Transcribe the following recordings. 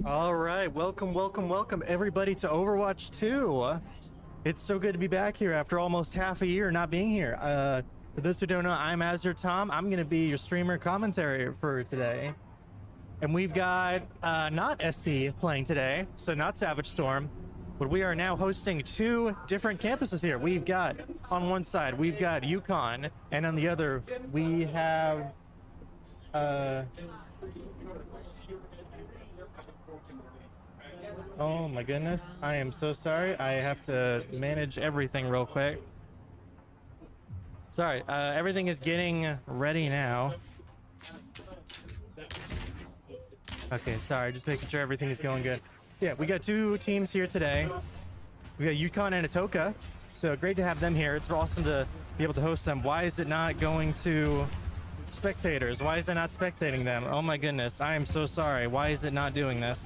All right, welcome everybody to Overwatch 2. It's so good to be back here after almost half a year not being here. For those who don't know, I'm Azure Tom. I'm gonna be your streamer commentary for today. And we've got not SC playing today, so not Savage Storm, but we are now hosting two different campuses here. We've got, on one side, we've got Yukon, and on the other, we have oh my goodness, I am so sorry. I have to manage everything real quick. Sorry, everything is getting ready now. Okay, sorry, just making sure everything is going good. Yeah, we got two teams here today. We got Yukon and Atoka, so great to have them here. It's awesome to be able to host them. Why is it not going to spectators? Why is it not spectating them? Oh my goodness, I am so sorry. Why is it not doing this?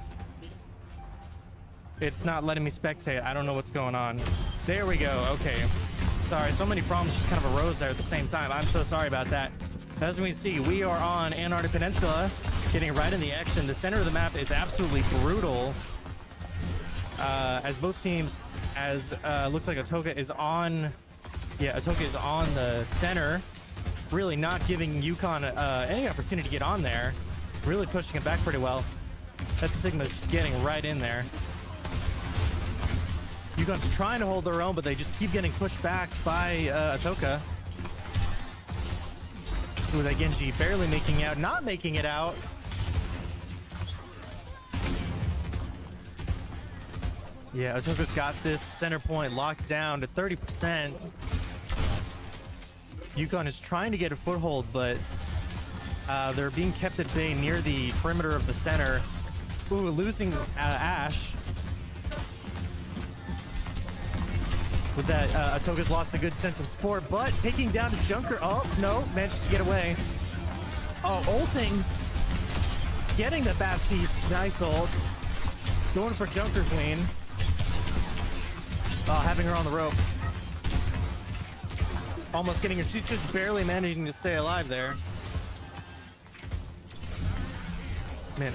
It's not letting me spectate. I don't know what's going on. There we go. Okay. Sorry, so many problems just kind of arose there at the same time. I'm so sorry about that. As we see, we are on Antarctic Peninsula, getting right in the action. The center of the map is absolutely brutal. As both teams, looks like Atoka is on, Atoka is on the center, really not giving Yukon any opportunity to get on there. Really pushing it back pretty well. That's Sigma just getting right in there. Yukon's trying to hold their own, but they just keep getting pushed back by Atoka. With that Genji barely making out, not making it out. Yeah, Atoka's got this center point locked down to 30%. Yukon is trying to get a foothold, but they're being kept at bay near the perimeter of the center. Ooh, losing Ash. With that, Atoka's lost a good sense of support, but taking down the Junker. Oh, no, manages to get away. Oh, ulting. Getting the Baptiste. Nice ult. Going for Junker Queen. Having her on the ropes. Almost getting her. She's just barely managing to stay alive there. Man,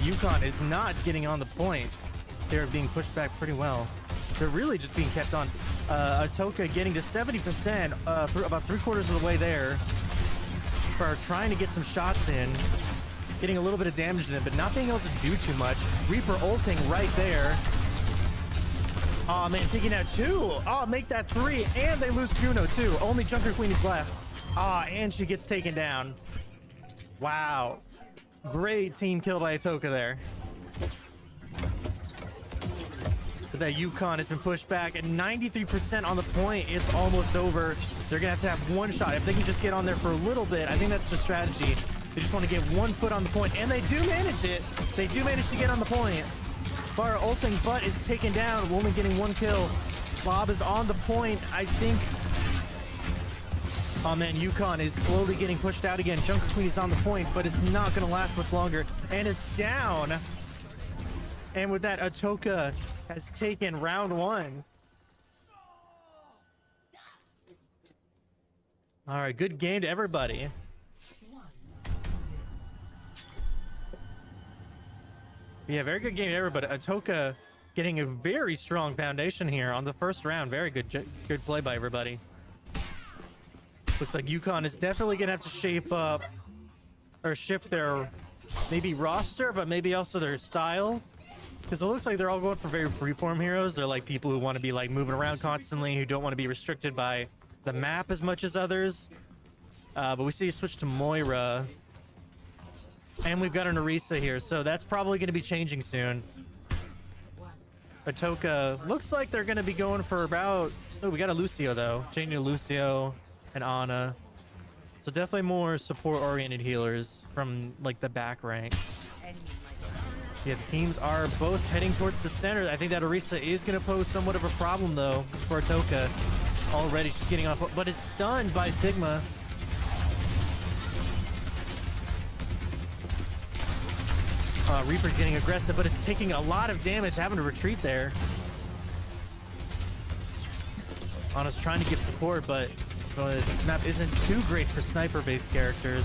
Yukon is not getting on the point. They're being pushed back pretty well. They're really just being kept on. Atoka getting to 70%, about 3/4 of the way there. For trying to get some shots in. Getting a little bit of damage in, but not being able to do too much. Reaper ulting right there. Oh man, taking out two. Oh, make that three, and they lose Kuno too. Only Junker Queen is left. Oh, and she gets taken down. Wow. Great team kill by Atoka there. But that Yukon has been pushed back at 93% on the point. It's almost over. They're gonna have one shot. If they can just get on there for a little bit, I think that's the strategy. They just want to get 1 foot on the point, and they do manage it. They do manage to get on the point. Fire ulting, but is taken down, only getting 1 kill. Bob is on the point, I think. Oh man, Yukon is slowly getting pushed out again. Junker Queen is on the point, but it's not gonna last much longer, and it's down. And with that, Atoka has taken round 1. All right, good game to everybody. Yeah, very good game to everybody. Atoka getting a very strong foundation here on the first round. Very good play by everybody. Looks like Yukon is definitely gonna have to shape up or shift their maybe roster, but maybe also their style. Because it looks like they're all going for very freeform heroes. They're like people who want to be like moving around constantly, who don't want to be restricted by the map as much as others. But we see a switch to Moira. And we've got an Orisa here, so that's probably going to be changing soon. Atoka looks like they're going to be going for about... Oh, we got a Lucio, though. Changing to Lucio and Ana. So definitely more support-oriented healers from, like, the back rank. Yeah, the teams are both heading towards the center. I think that Orisa is going to pose somewhat of a problem, though, for Atoka. Already she's getting off, but is stunned by Sigma. Reaper's getting aggressive, but it's taking a lot of damage, having to retreat there. Ana's trying to give support, but the map isn't too great for sniper-based characters.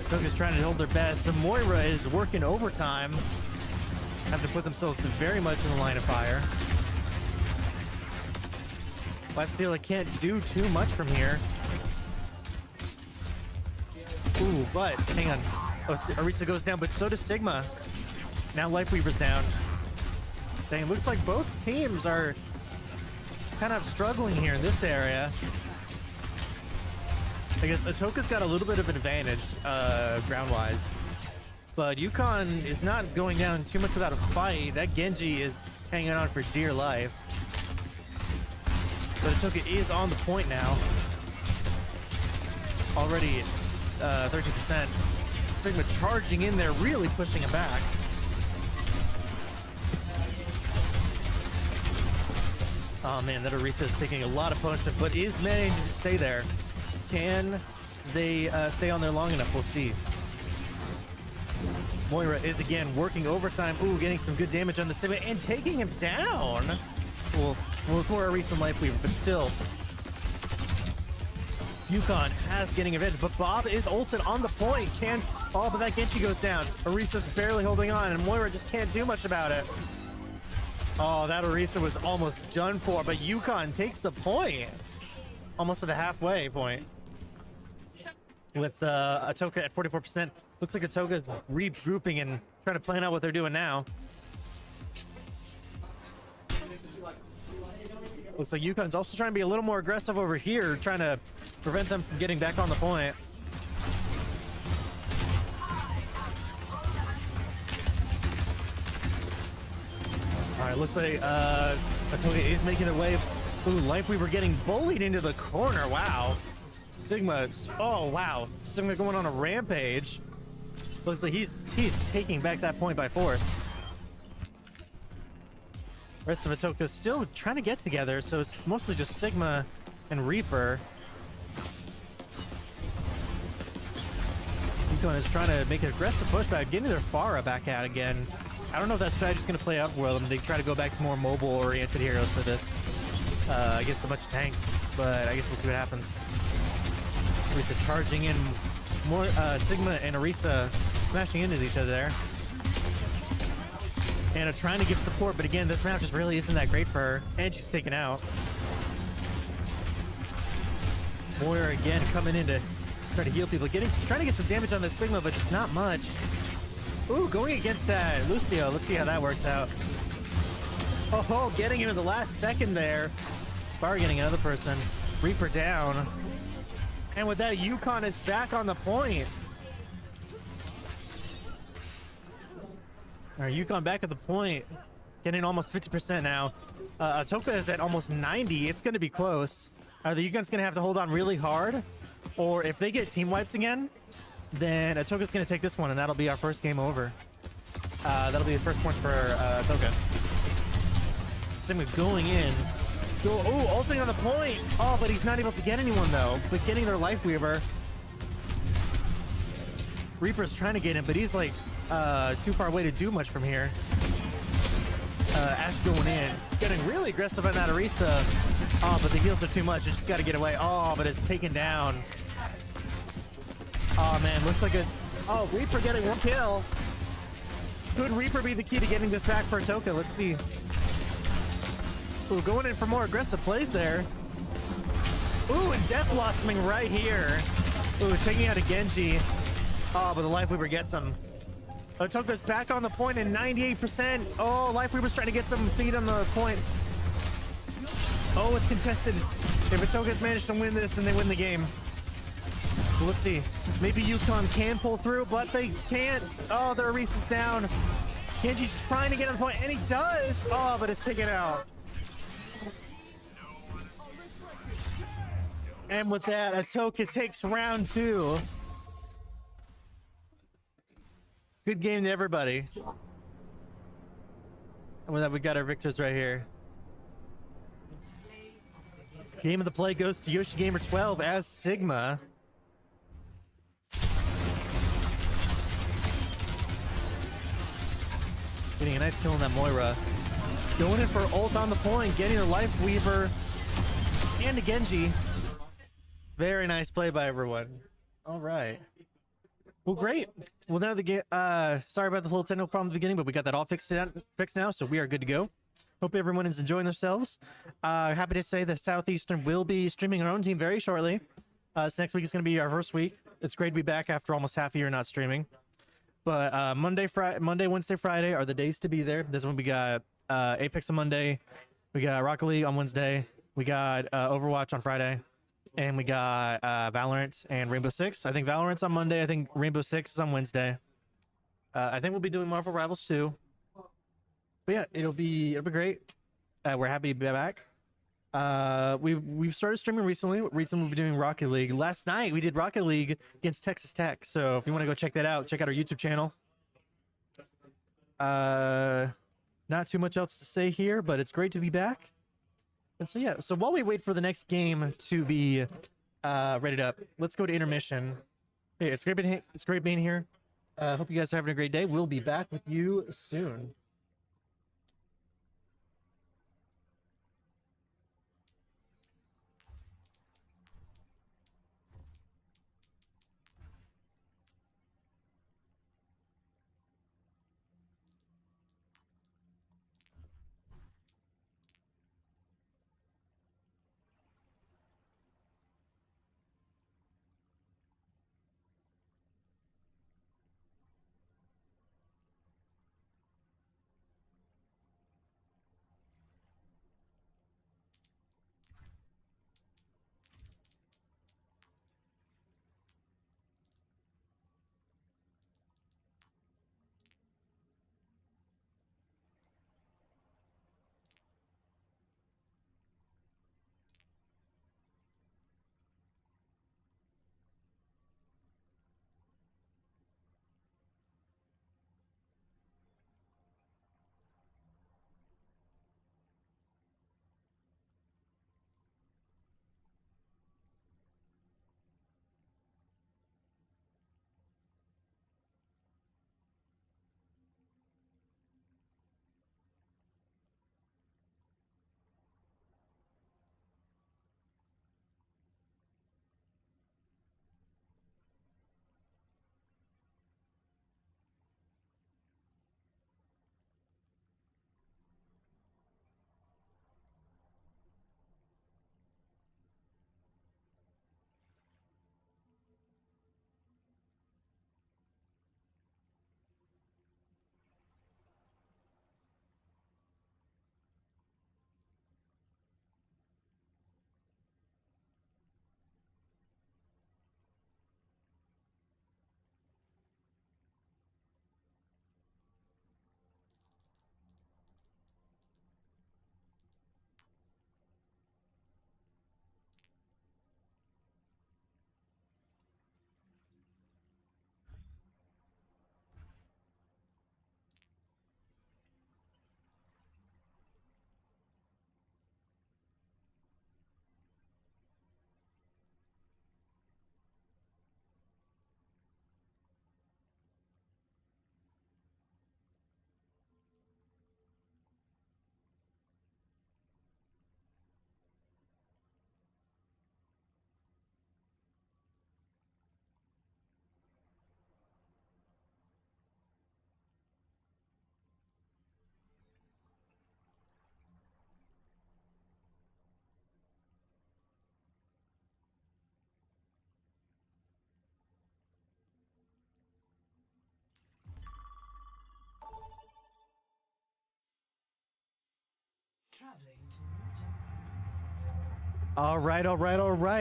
Atoka's trying to hold their best. The Moira is working overtime. Have to put themselves very much in the line of fire. Lifestealer can't do too much from here. Ooh, but hang on. Oh, Orisa goes down, but so does Sigma. Now Lifeweaver's down. Dang, it looks like both teams are kind of struggling here in this area. I guess Atoka's got a little bit of an advantage, ground-wise. But Yukon is not going down too much without a fight. That Genji is hanging on for dear life. But Atoka is on the point now. Already 30%. Sigma charging in there, really pushing it back. Oh man, that Orisa is taking a lot of punishment, but is managing to stay there. Can they stay on there long enough? We'll see. Moira is again working overtime. Ooh, getting some good damage on the Sigma and taking him down. Well, it's more Orisa and Lifeweaver, but still. Yukon has getting advantage, but Bob is ulted on the point. Oh, but that Genji goes down. Orisa's barely holding on, and Moira just can't do much about it. Oh, that Orisa was almost done for, but Yukon takes the point. Almost at the halfway point. With Atoka at 44%. Looks like Atoka is regrouping and trying to plan out what they're doing now. Looks like Yukon's also trying to be a little more aggressive over here, trying to prevent them from getting back on the point. Alright, looks like Atoka is making their way. Ooh, Lifeweaver getting bullied into the corner. Wow. Sigma, oh wow. Sigma going on a rampage. Looks like he's taking back that point by force. Rest of Atoka still trying to get together, so it's mostly just Sigma and Reaper. Yukon is trying to make an aggressive pushback, getting their Pharah back out again. I don't know if that strategy's going to play out well, and they try to go back to more mobile-oriented heroes for this. I guess a bunch of tanks, but I guess we'll see what happens. Orisa charging in, more Sigma and Orisa smashing into each other there. Anna trying to give support, but again, this map just really isn't that great for her, and she's taken out. Moira again coming in to try to heal people, trying to get some damage on this Sigma, but just not much. Ooh, going against that Lucio. Let's see how that works out. Oh, getting him in the last second there. Spar getting another person. Reaper down. And with that, Yukon is back on the point. All right, Yukon back at the point. Getting almost 50% now. Atoka is at almost 90. It's going to be close. Either Yukon's going to have to hold on really hard, or if they get team wiped again, then Atoka's going to take this one, and that'll be our first game over. That'll be the first point for Atoka. Sigma going in. Oh, ulting on the point. Oh, but he's not able to get anyone, though. But getting their Lifeweaver. Reaper's trying to get him, but he's like too far away to do much from here. Ash going in. Getting really aggressive on that Orisa. Oh, but the heals are too much. It's just got to get away. Oh, but it's taken down. Oh, man. Looks like a... Oh, Reaper getting one kill. Could Reaper be the key to getting this back for Atoka? Let's see. Ooh, going in for more aggressive plays there. Ooh, and Death Blossoming right here. Ooh, taking out a Genji. Oh, but the Lifeweaver gets him. Atoka's back on the point in 98%. Oh, Lifeweaver's trying to get some feet on the point. Oh, it's contested. If Atoka's managed to win this, and they win the game. Well, let's see. Maybe Yukon can pull through, but they can't. Oh, their Orisa's down. Genji's trying to get on the point, and he does. Oh, but it's taken out. And with that, Atoka takes round 2. Good game to everybody. And with that, we got our victors right here. Game of the play goes to Yoshi Gamer 12 as Sigma. Getting a nice kill on that Moira. Going in for ult on the point, getting the Lifeweaver and a Genji. Very nice play by everyone. All right. Well, great. Well, now the game. Sorry about the little technical problem at the beginning, but we got that all fixed now, so we are good to go. Hope everyone is enjoying themselves. Happy to say that Southeastern will be streaming our own team very shortly. So next week is going to be our first week. It's great to be back after almost half a year not streaming. But Monday, Wednesday, Friday are the days to be there. This one we got Apex on Monday, we got Rocket League on Wednesday, we got Overwatch on Friday, and we got Valorant and Rainbow Six. I think Valorant's on Monday. I think Rainbow Six is on Wednesday. I think we'll be doing Marvel Rivals too. But yeah, it'll be great. We're happy to be back. We've started streaming recently. Recently we'll be doing Rocket League. Last night we did Rocket League against Texas Tech. So if you want to go check that out, check out our YouTube channel. Not too much else to say here, but it's great to be back. And so yeah, so while we wait for the next game to be readied up, let's go to intermission. Hey, it's great being here. Hope you guys are having a great day. We'll be back with you soon. All right.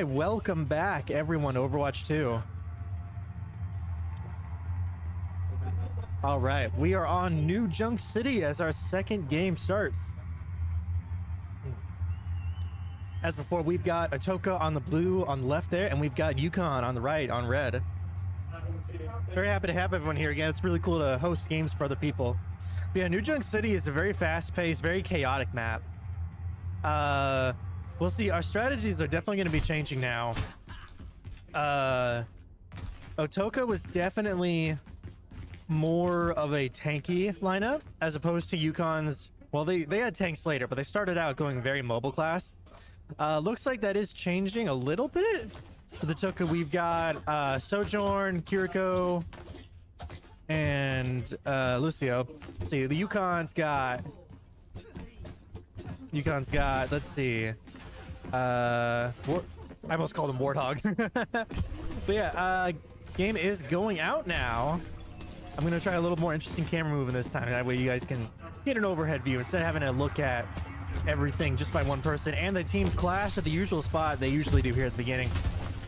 Welcome back, everyone, to Overwatch 2. All right, we are on New Junk City as our second game starts. As before, we've got Atoka on the blue on the left there, and we've got Yukon on the right on red. Very happy to have everyone here again. It's really cool to host games for other people. But yeah, New Junk City is a very fast-paced, very chaotic map. We'll see. Our strategies are definitely going to be changing now. Atoka was definitely more of a tanky lineup as opposed to Yukon's. Well, they had tanks later, but they started out going very mobile class. Looks like that is changing a little bit. For the Atoka, we've got Sojourn, Kiriko, and Lucio. Let's see, the Yukon's got, let's see, I almost called him Warthog. But yeah, game is going out now. I'm gonna try a little more interesting camera movement this time. That way you guys can get an overhead view instead of having to look at everything just by one person. And the teams clash at the usual spot they usually do here at the beginning.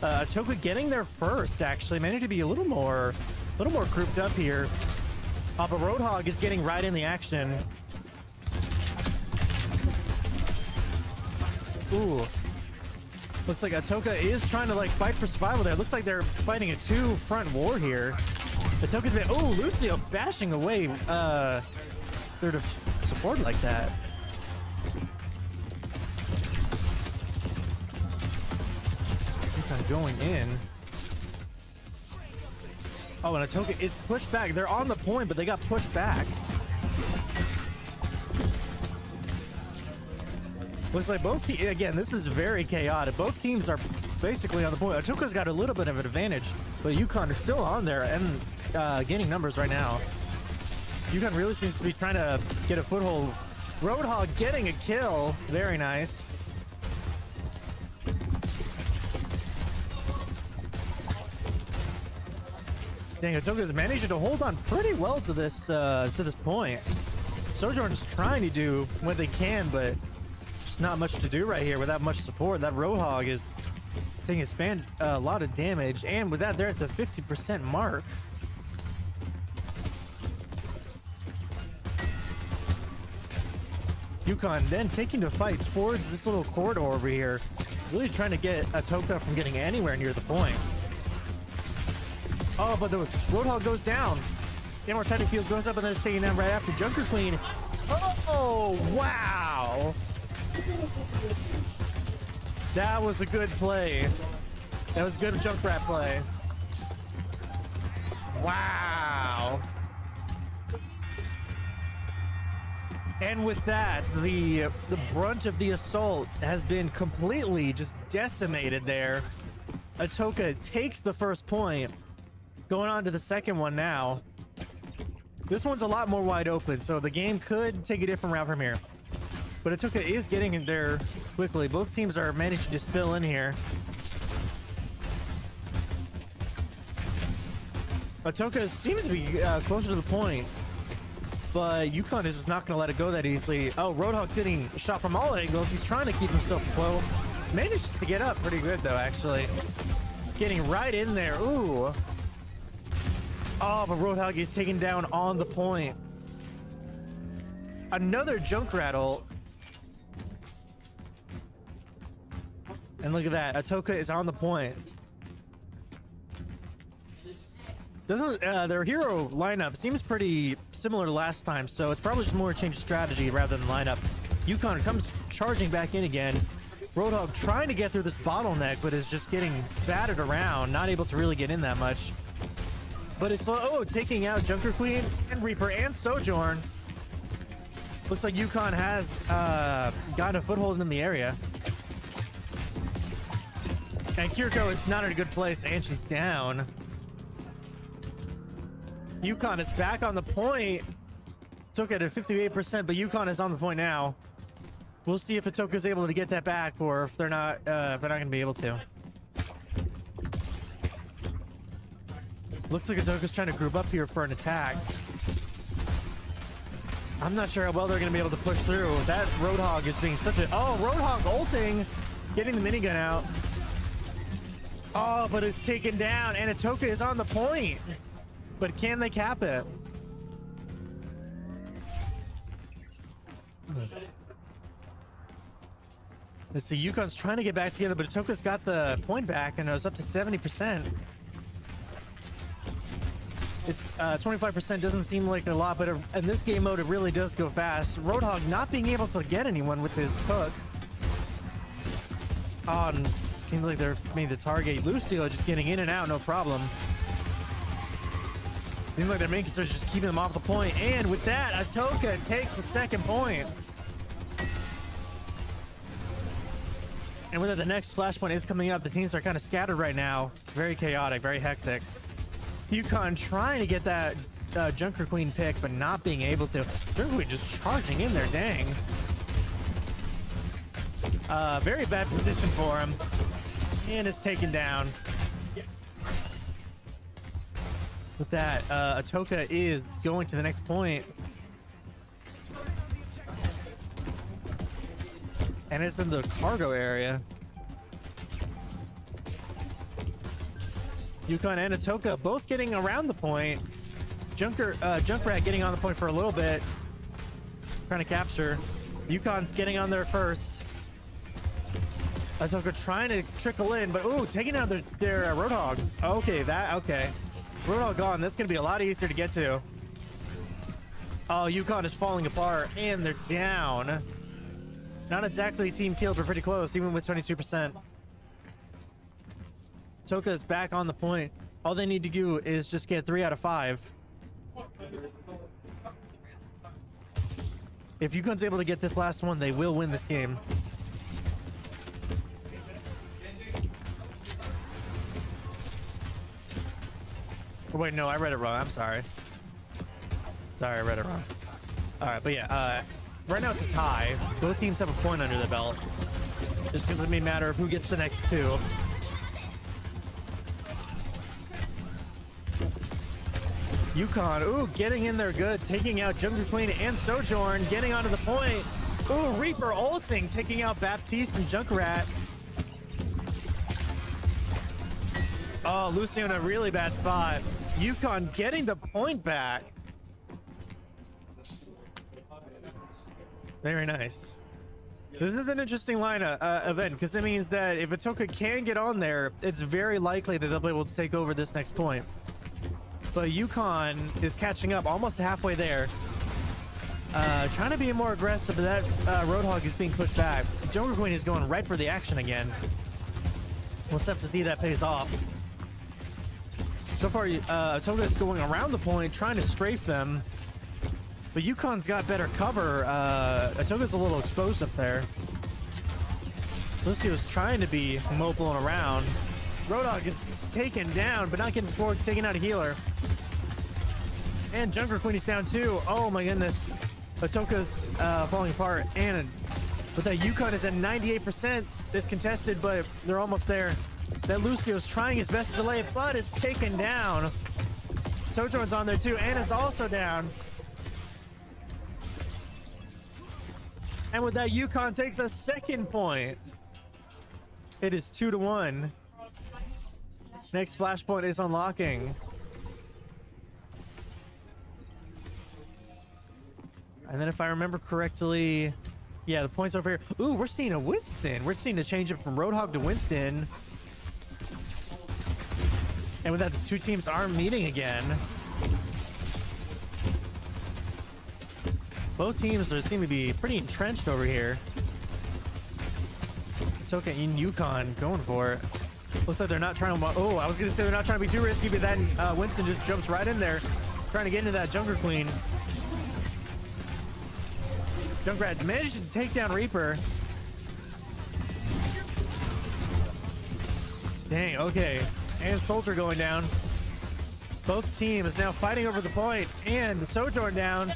Atoka getting there first, actually managed to be a little more grouped up here. But Roadhog is getting right in the action. Ooh. Looks like Atoka is trying to like fight for survival there. Looks like they're fighting a two-front war here. Atoka's been, oh, Lucio bashing away their support like that. Kind of going in. Oh, and Atoka is pushed back. They're on the point, but they got pushed back. Looks like both teams, again, this is very chaotic. Both teams are basically on the point. Atoka's got a little bit of an advantage, but Yukon is still on there and gaining numbers right now. Yukon really seems to be trying to get a foothold. Roadhog getting a kill. Very nice. Dang, Atoka's managing to hold on pretty well to this point. Sojourn's trying to do what they can, but just not much to do right here without much support. That Roadhog is taking a lot of damage, and with that, they're at the 50% mark. Yukon then taking the fight towards this little corridor over here, really trying to get Atoka from getting anywhere near the point. Oh, but the Roadhog goes down. Immortality Field goes up and then it's taken down right after Junker Queen. Oh, wow. That was a good play. That was good Junkrat play. Wow. And with that, the brunt of the assault has been completely just decimated there. Atoka takes the first point. Going on to the second one now. This one's a lot more wide open, so the game could take a different route from here. But Atoka is getting in there quickly. Both teams are managing to spill in here. Atoka seems to be closer to the point, but Yukon is just not going to let it go that easily. Oh, Roadhog getting shot from all angles. He's trying to keep himself afloat. Manages to get up pretty good, though, actually. Getting right in there. Ooh. Oh, but Roadhog is taken down on the point. Another Junkrat ult. And look at that. Atoka is on the point. Doesn't their hero lineup seems pretty similar to last time, so it's probably just more a change of strategy rather than lineup. Yukon comes charging back in again. Roadhog trying to get through this bottleneck, but is just getting battered around, not able to really get in that much. But it's, oh, taking out Junker Queen and Reaper and Sojourn. Looks like Yukon has gotten a foothold in the area. And Kiriko is not in a good place, and she's down. Yukon is back on the point. Took it at 58%, but Yukon is on the point now. We'll see if Atoka's able to get that back, or if they're not going to be able to. Looks like Atoka's trying to group up here for an attack. I'm not sure how well they're going to be able to push through. That Roadhog is being such a... Oh, Roadhog ulting, getting the minigun out. Oh, but it's taken down, and Atoka is on the point. But can they cap it? Let's see, Yukon's trying to get back together, but Atoka's got the point back, and it was up to 70%. It's 25% doesn't seem like a lot, but in this game mode, it really does go fast. Roadhog not being able to get anyone with his hook. Oh, and seems like they're made the target. Lucio just getting in and out, no problem. Seems like their main concern is just keeping them off the point. And with that, Atoka takes the second point. And whether the next flashpoint is coming up, the teams are kind of scattered right now. Very chaotic, very hectic. Yukon trying to get that Junker Queen pick, but not being able to. Junker Queen just charging in there, dang. Very bad position for him. And it's taken down. With that, Atoka is going to the next point. And it's in the cargo area. Yukon and Atoka both getting around the point. Junkrat getting on the point for a little bit. Trying to capture. Yukon's getting on there first. Atoka trying to trickle in, but ooh, taking out their Roadhog. Okay, okay. Roadhog gone. That's gonna be a lot easier to get to. Oh, Yukon is falling apart, and they're down. Not exactly a team kill, but pretty close, even with 22%. Atoka is back on the point. All they need to do is just get 3 out of 5. If Yukon's able to get this last one, they will win this game. Oh, wait, no, I read it wrong. I'm sorry. Sorry, I read it wrong. All right, but yeah, right now it's a tie. Both teams have a point under the belt. Just because it may matter of who gets the next 2. Yukon, ooh, getting in there good, taking out Junker Queen and Sojourn, getting onto the point. Ooh, Reaper ulting, taking out Baptiste and Junkrat. Oh, Lucio in a really bad spot. Yukon getting the point back. Very nice. This is an interesting line event, because it means that if Atoka can get on there, it's very likely that they'll be able to take over this next point. But Yukon is catching up almost halfway there. Trying to be more aggressive, but that Roadhog is being pushed back. Junker Queen is going right for the action again. We'll have to see that pays off. So far, Atoka is going around the point, trying to strafe them. But Yukon's got better cover. Atoka's a little exposed up there. Lucio's trying to be mobile and around. Roadhog is taken down, but not getting forward, taking out a healer. And Junker Queen is down too. Oh my goodness. Atoka's falling apart. And but that Yukon is at 98%. It's contested, but they're almost there. That Lucio's trying his best to delay it, but it's taken down. Sojourn's on there too, and it's also down. And with that, Yukon takes a second point. It is 2-1. Next flashpoint is unlocking. And then if I remember correctly, yeah, the point's over here. Ooh, we're seeing a Winston. We're seeing a change up from Roadhog to Winston. And with that, the 2 teams are meeting again. Both teams seem to be pretty entrenched over here. Atoka and Yukon going for it. Looks like they're not trying to... Oh, I was going to say they're not trying to be too risky, but then Winston just jumps right in there, trying to get into that Junker Queen. Junkrat managed to take down Reaper. Dang, okay. And Soldier going down. Both teams now fighting over the point, and the Sojourn down.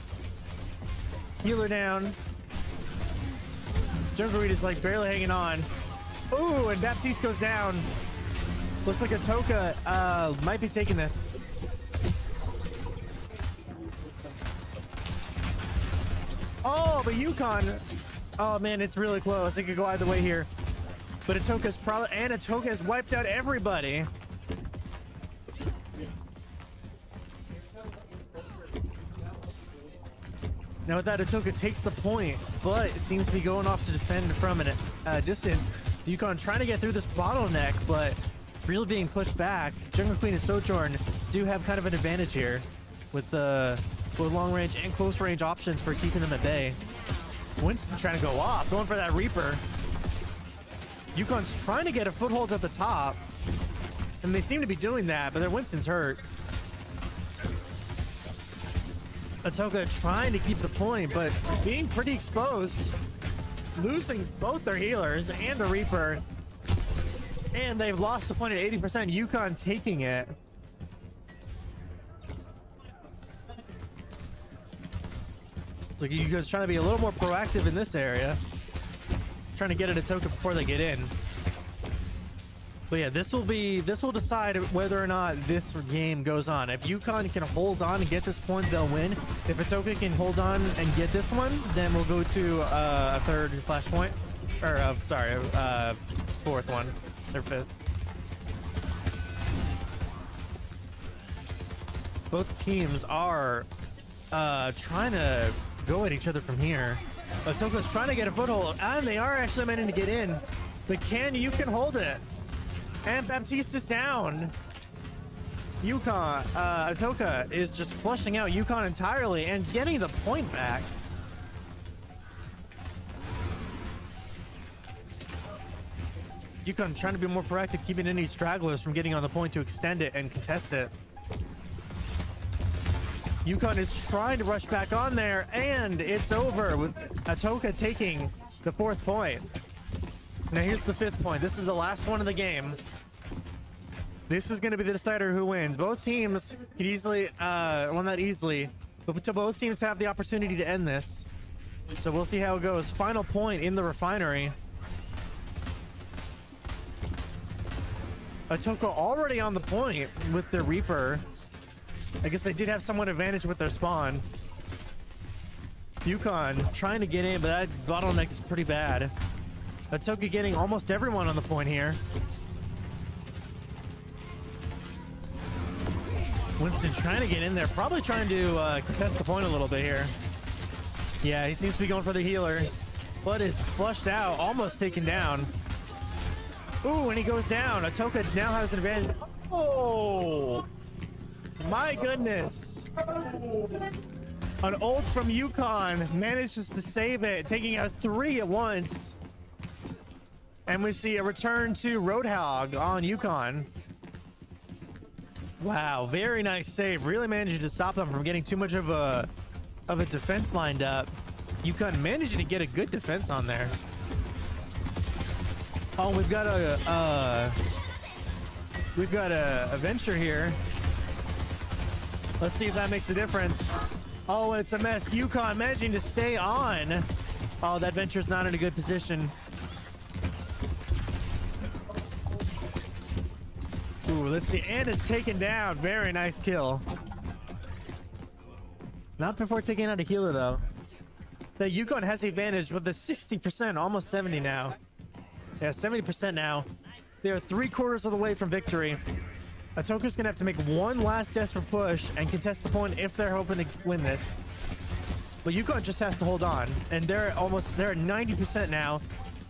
Healer down. Junker Queen is like barely hanging on. Ooh, and Baptiste goes down. Looks like Atoka might be taking this. Oh, but Yukon. Oh man, it's really close. It could go either way here. But Atoka's probably, and Atoka has wiped out everybody. Now with that, Atoka takes the point, but it seems to be going off to defend from a distance. Yukon trying to get through this bottleneck, but it's really being pushed back. Junker Queen and Sojourn do have kind of an advantage here with the long range and close range options for keeping them at bay. Winston trying to go off, going for that Reaper. Yukon's trying to get a foothold at the top, and they seem to be doing that, but their Winston's hurt. Atoka trying to keep the point, but being pretty exposed. losing both their healers and the Reaper. And they've lost the point at 80%. Yukon taking it. So you guys trying to be a little more proactive in this area. Trying to get at Atoka before they get in. But yeah, this will decide whether or not this game goes on. If Yukon can hold on and get this point, they'll win. If Atoka can hold on and get this one, then we'll go to a third flashpoint. Or, sorry, fourth one. Or fifth. Both teams are trying to go at each other from here. Atoka's trying to get a foothold, and they are actually managing to get in. But you can hold it. And Baptiste is down. Yukon, Atoka is just flushing out Yukon entirely and getting the point back. Yukon trying to be more proactive, keeping any stragglers from getting on the point to extend it and contest it. Yukon is trying to rush back on there, and it's over with Atoka taking the fourth point. Now here's the fifth point. This is the last one of the game. This is going to be the decider who wins. Both teams could easily, well, not easily, but both teams have the opportunity to end this. So we'll see how it goes. Final point in the refinery. Atoka already on the point with their Reaper. I guess they did have somewhat advantage with their spawn. Yukon trying to get in, but that bottleneck is pretty bad. Atoka getting almost everyone on the point here. Winston trying to get in there, probably trying to contest the point a little bit here. Yeah, he seems to be going for the healer, but is flushed out, almost taken down. Ooh, and he goes down. Atoka now has an advantage. Oh, my goodness. An ult from Yukon manages to save it, taking out 3 at once. And we see a return to Roadhog on Yukon. Wow, very nice save. Really managed to stop them from getting too much of a defense lined up. Yukon managed to get a good defense on there. Oh, we've got a venture here. Let's see if that makes a difference. Oh, it's a mess. Yukon managing to stay on. Oh, that venture's not in a good position. Ooh, let's see. And it's taken down. Very nice kill. Not before taking out a healer, though. The Yukon has the advantage with the 60%, almost 70 now. Yeah, 70% now. They are 3/4 of the way from victory. Atoka's gonna have to make one last desperate push and contest the point if they're hoping to win this. But Yukon just has to hold on, and they're at 90% now.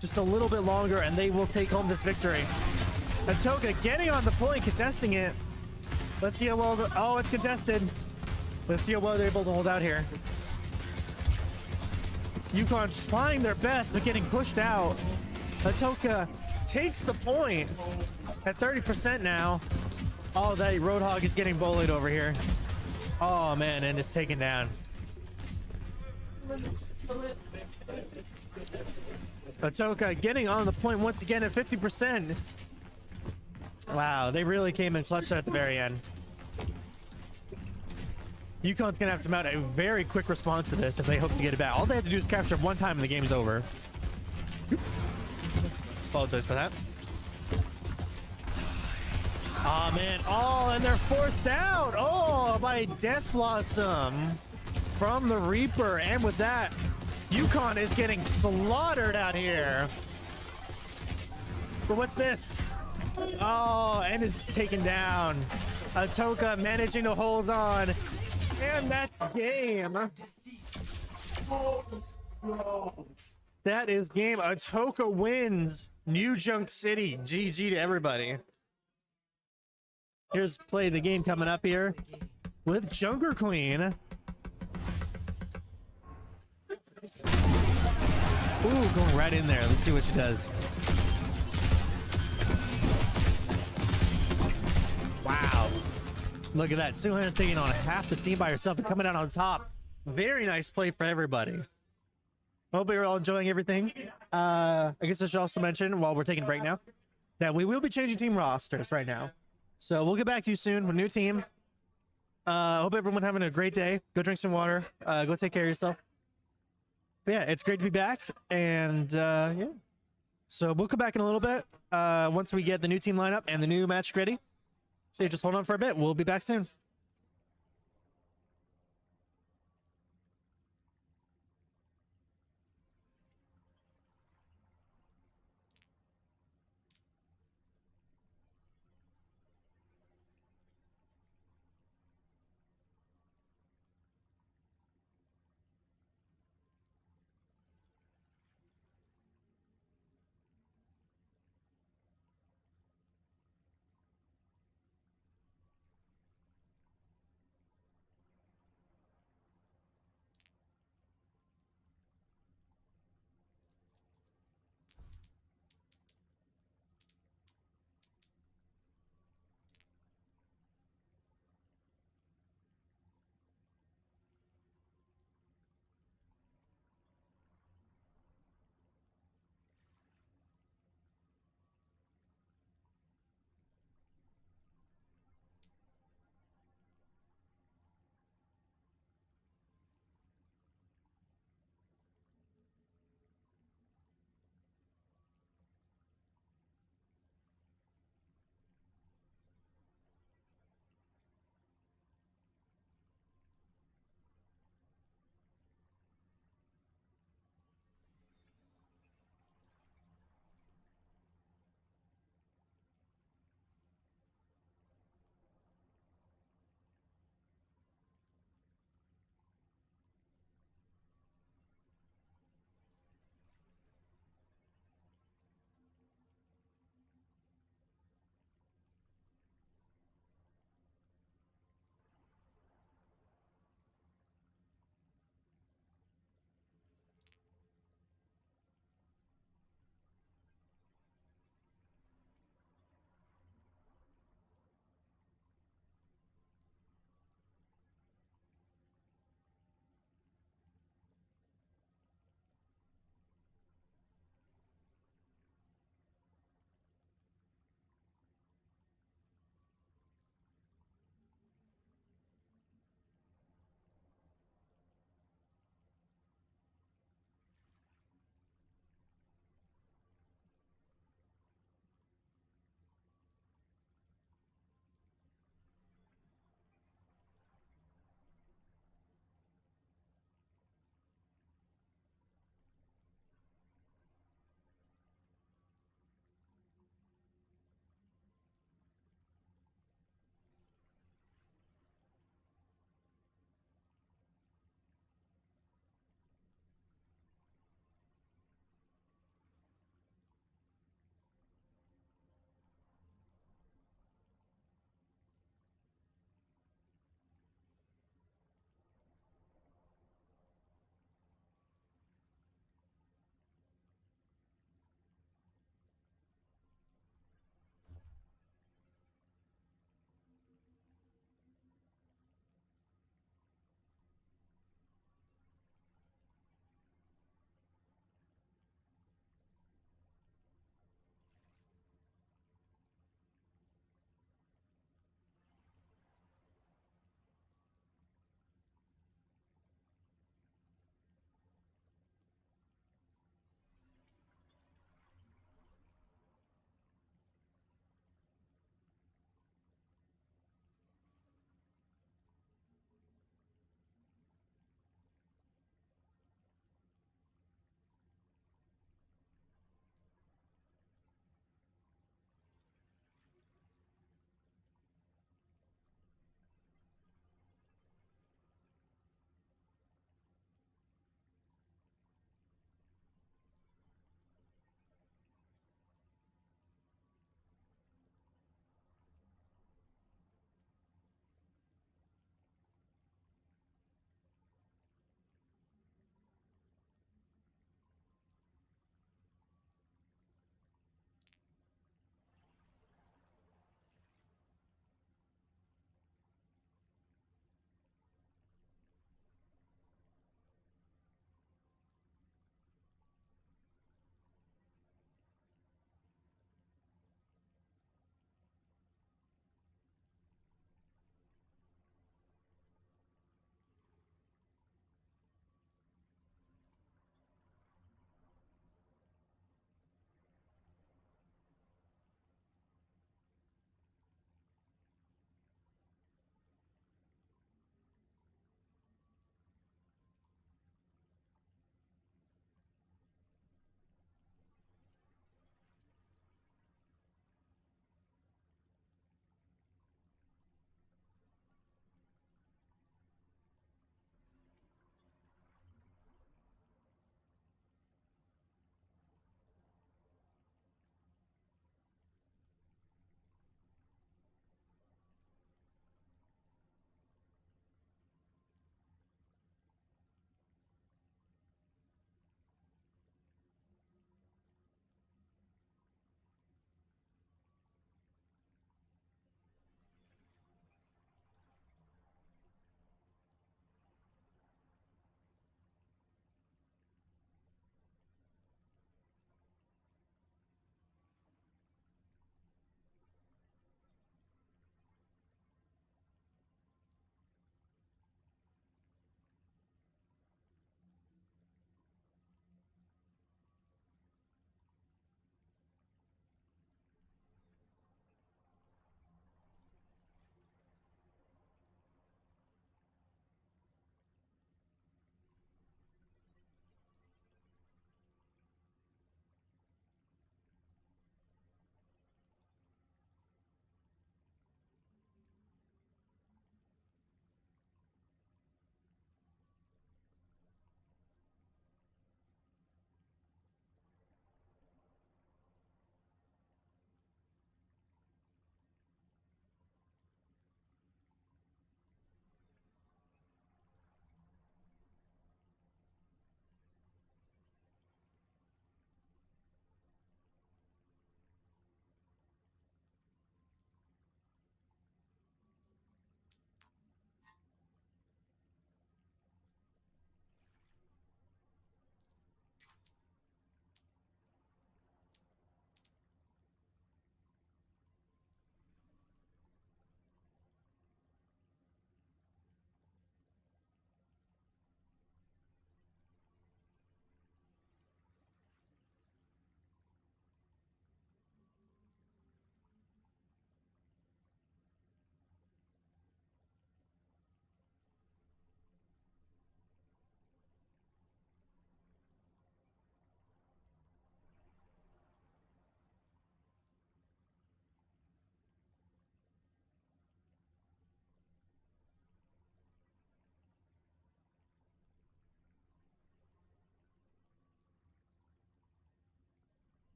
Just a little bit longer, and they will take home this victory. Atoka getting on the point, contesting it. Let's see how well. Oh, it's contested. Let's see how well they're able to hold out here. Yukon trying their best, but getting pushed out. Atoka takes the point at 30% now. Oh, that Roadhog is getting bullied over here. Oh, man, and it's taken down. Atoka getting on the point once again at 50%. Wow, they really came in clutch at the very end. Yukon's gonna have to mount a very quick response to this if they hope to get it back. All they have to do is capture one time and the game's over. Apologize for that. Oh, man. Oh, and they're forced out. Oh, by Death Blossom from the Reaper. And with that, Yukon is getting slaughtered out here. But what's this? Oh, and it's taken down. Atoka managing to hold on. And that's game. That is game. Atoka wins. New Junk City. GG to everybody. Here's play the game coming up here with Junker Queen. Ooh, going right in there. Let's see what she does. Wow. Look at that. Suhan's taking on half the team by herself and coming out on top. Very nice play for everybody. Hope you're all enjoying everything. I guess I should also mention while we're taking a break now that we will be changing team rosters right now. So we'll get back to you soon with a new team. Hope everyone having a great day. Go drink some water. Go take care of yourself. But yeah, it's great to be back. And yeah. So we'll come back in a little bit once we get the new team lineup and the new match ready. So just hold on for a bit. We'll be back soon.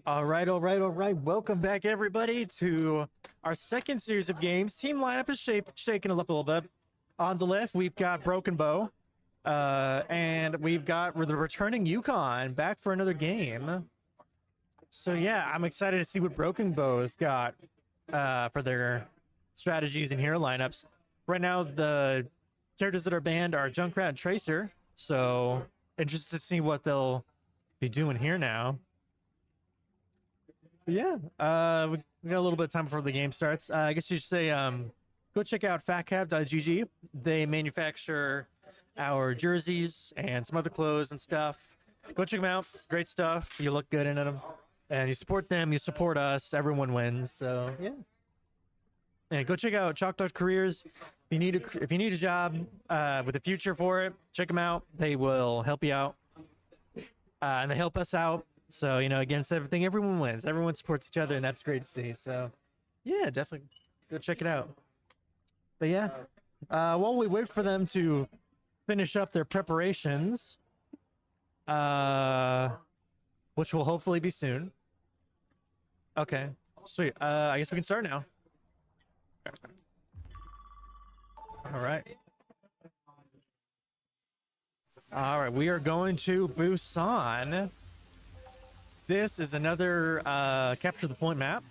All right, all right, all right. Welcome back, everybody, to our second series of games. Team lineup is shaking up a little bit. On the left, we've got Broken Bow, and we've got the returning Yukon back for another game. So yeah, I'm excited to see what Broken Bow's got for their strategies and hero lineups. Right now, the characters that are banned are Junkrat and Tracer. So interested to see what they'll be doing here now. Yeah, we got a little bit of time before the game starts. I guess you should say, go check out fatcab.gg. They manufacture our jerseys and some other clothes and stuff. Go check them out. Great stuff. You look good in them. And you support them, you support us. Everyone wins. So, yeah. And go check out Chalk Dog Careers. If you need a job with a future for it, check them out. They will help you out. And they help us out. So, you know, against everything, everyone wins. Everyone supports each other, and that's great to see. So, yeah, definitely go check it out. But, yeah, while we wait for them to finish up their preparations, which will hopefully be soon. Okay, sweet. I guess we can start now. All right. All right, we are going to Busan. This is another capture the point map.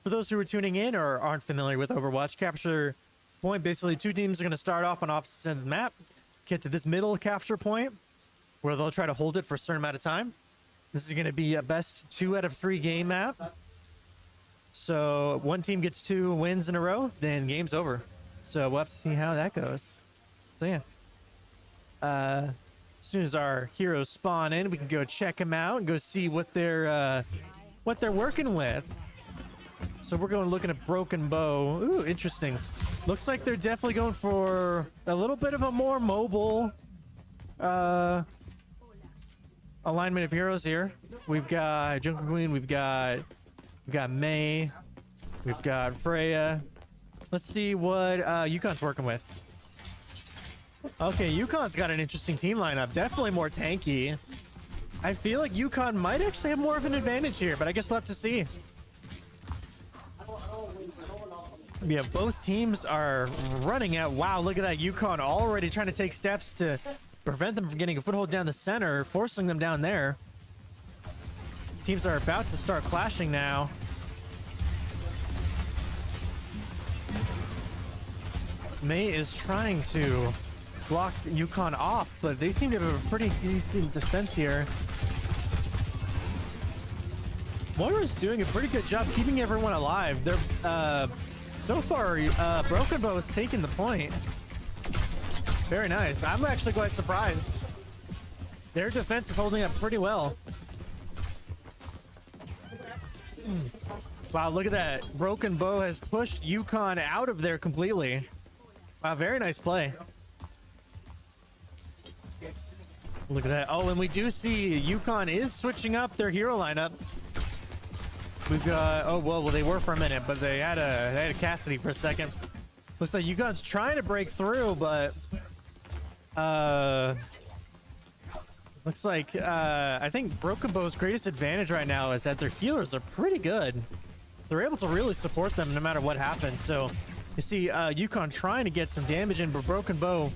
For those who are tuning in or aren't familiar with Overwatch, capture point, basically two teams are going to start off on opposite ends of the map, get to this middle capture point where they'll try to hold it for a certain amount of time. This is going to be a best 2 out of 3 game map. So one team gets 2 wins in a row, then game's over. So we'll have to see how that goes. So yeah. As soon as our heroes spawn in, we can go check them out and go see what they're working with. So we're going looking at Broken Bow. Ooh, interesting. Looks like they're definitely going for a little bit of a more mobile alignment of heroes here. We've got Junker Queen, we've got Mei, we've got Freya. Let's see what Yukon's working with. Okay, Yukon's got an interesting team lineup. Definitely more tanky. I feel like Yukon might actually have more of an advantage here, but I guess we'll have to see. Yeah, both teams are running out. Wow, look at that. Yukon already trying to take steps to prevent them from getting a foothold down the center, forcing them down there. Teams are about to start clashing now. Mei is trying to block Yukon off, but they seem to have a pretty decent defense here. Moira's doing a pretty good job keeping everyone alive. They're so far Broken Bow is taking the point. Very nice. I'm actually quite surprised. Their defense is holding up pretty well. Wow, look at that. Broken Bow has pushed Yukon out of there completely. Wow, very nice play. Look at that. Oh, and we do see Yukon is switching up their hero lineup. We've got, oh, well, they were for a minute, but they had a Cassidy for a second. Looks like Yukon's trying to break through, but looks like I think Broken Bow's greatest advantage right now is that their healers are pretty good. They're able to really support them no matter what happens. So you see Yukon trying to get some damage in, but Broken Bow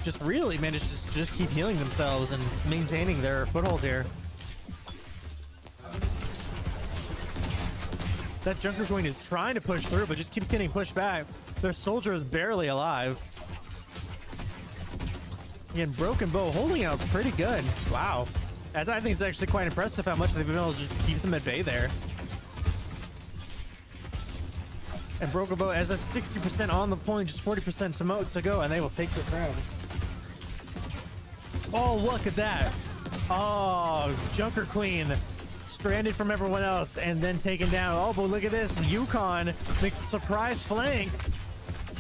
just really managed to just keep healing themselves and maintaining their foothold here. That Junker Queen is trying to push through, but just keeps getting pushed back. Their soldier is barely alive. Again, Broken Bow holding out pretty good. Wow. I think it's actually quite impressive how much they've been able to just keep them at bay there. And Broken Bow has that 60% on the point, just 40% to go, and they will take this round. Oh, look at that. Oh, Junker Queen stranded from everyone else and then taken down. Oh, but look at this. Yukon makes a surprise flank,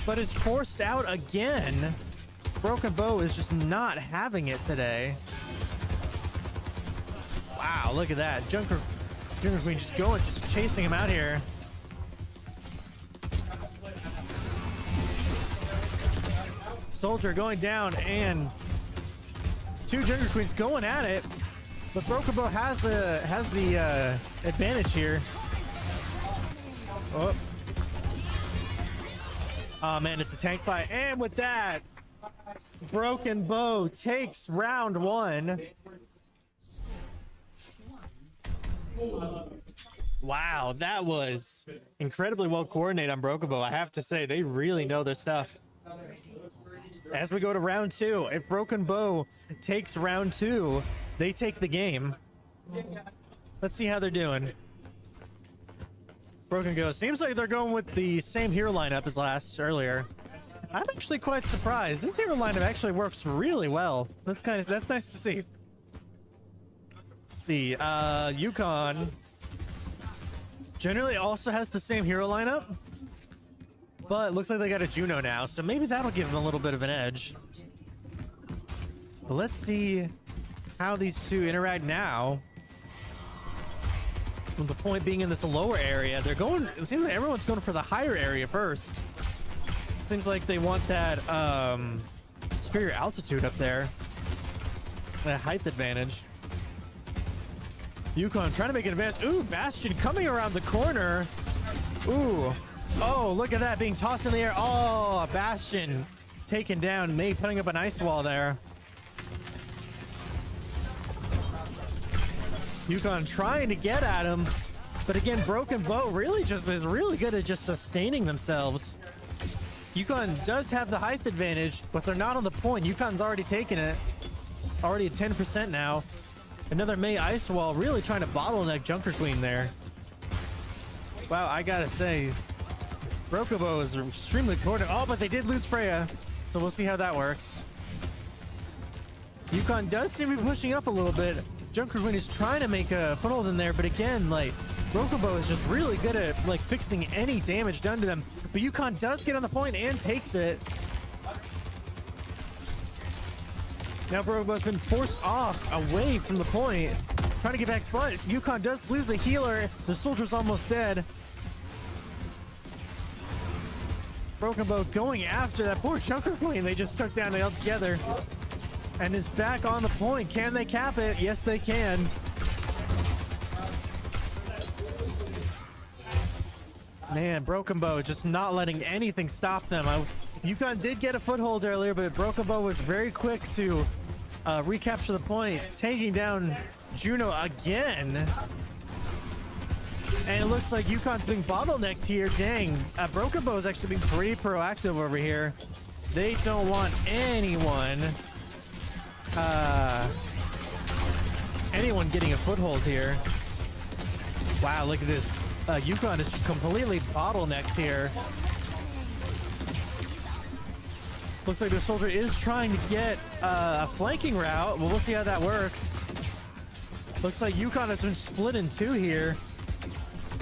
but is forced out again. Broken Bow is just not having it today. Wow, look at that. Junker Queen just chasing him out here. Soldier going down, and two Junker Queens going at it. But Broken Bow has the advantage here. Oh. Oh man, it's a tank fight. And with that, Broken Bow takes round 1. Wow, that was incredibly well coordinated on Broken Bow. I have to say, they really know their stuff. As we go to round 2, if Broken Bow takes round 2, they take the game. Let's see how they're doing. Broken Go. Seems like they're going with the same hero lineup as earlier. I'm actually quite surprised. This hero lineup actually works really well. That's nice to see. Let's see. Yukon generally also has the same hero lineup, but it looks like they got a Juno now, so maybe that'll give them a little bit of an edge. But let's see how these two interact now. With the point being in this lower area, they're going. It seems like everyone's going for the higher area first. Seems like they want that superior altitude up there, that height advantage. Yukon trying to make an advance. Ooh, Bastion coming around the corner. Ooh, oh, look at that being tossed in the air. Oh, Bastion taken down. May putting up an ice wall there. Yukon trying to get at him, but again, Broken Bow really just is really good at just sustaining themselves. Yukon does have the height advantage, but they're not on the point. Yukon's already taken it, already at 10% now. Another May ice wall, really trying to bottleneck Junker Queen there. Wow, I gotta say, Broken Bow is extremely coordinated. Oh, but they did lose Freya, so we'll see how that works. Yukon does seem to be pushing up a little bit. Junker Queen is trying to make a foothold in there, but again, like, Broken Bow is just really good at, like, fixing any damage done to them. But Yukon does get on the point and takes it. Now Broken Bow's been forced off away from the point, trying to get back, but Yukon does lose a healer. The soldier's almost dead. Broken Bow going after that poor Junker Queen they just took down altogether. And is back on the point. Can they cap it? Yes, they can. Man, Broken Bow just not letting anything stop them. Yukon did get a foothold earlier, but Broken Bow was very quick to recapture the point, taking down Juno again. And it looks like Yukon's being bottlenecked here. Dang, Broken Bow is actually being pretty proactive over here. They don't want anyone getting a foothold here. Wow, look at this. Yukon is just completely bottlenecked here. Looks like the soldier is trying to get a flanking route. Well, we'll see how that works. Looks like Yukon has been split in two here.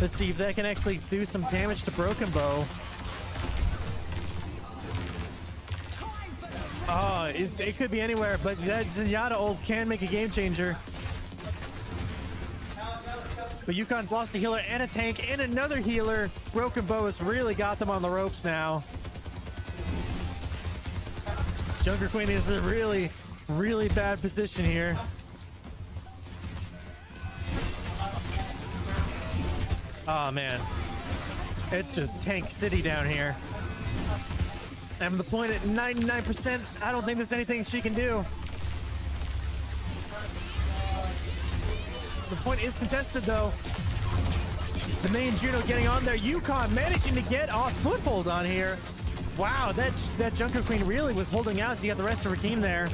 Let's see if they can actually do some damage to Broken Bow. Oh, it could be anywhere, but that Zenyatta ult can make a game changer. But Yukon's lost a healer and a tank and another healer. Broken Bow has really got them on the ropes now. Junker Queen is in a really, really bad position here. Oh man, it's just tank city down here. And the point at 99%, I don't think there's anything she can do. The point is contested though. The main Juno getting on there. Yukon managing to get a foothold on here. Wow, that Junker Queen really was holding out to get the rest of her team there.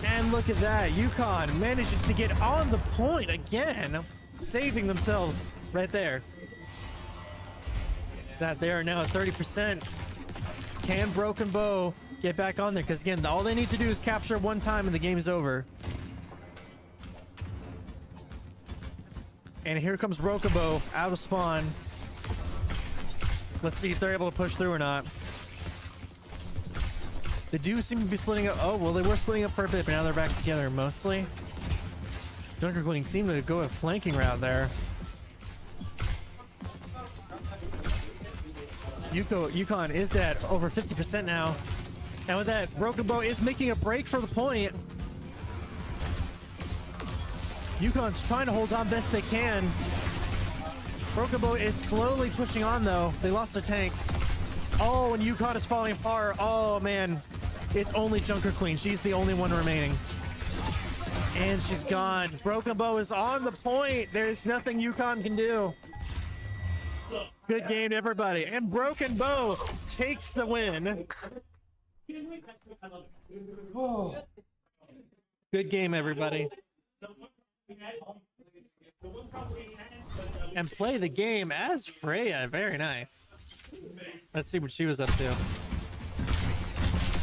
And look at that, Yukon manages to get on the point again, saving themselves right there. That they are now at 30%. Can Broken Bow get back on there? Because again, all they need to do is capture one time and the game is over. And here comes Broken Bow out of spawn. Let's see if they're able to push through or not. They do seem to be splitting up. Oh, well, they were splitting up for a bit, but now they're back together mostly. Junker Queen seemed to go a flanking route there. Yukon is at over 50% now. And with that, Broken Bow is making a break for the point. Yukon's trying to hold on best they can. Broken Bow is slowly pushing on though. They lost their tank. Oh, and Yukon is falling apart. Oh man, it's only Junker Queen. She's the only one remaining. And she's gone. Broken Bow is on the point. There's nothing Yukon can do. Good game to everybody. And Broken Bow takes the win. Oh. Good game, everybody. And play the game as Freya. Very nice. Let's see what she was up to.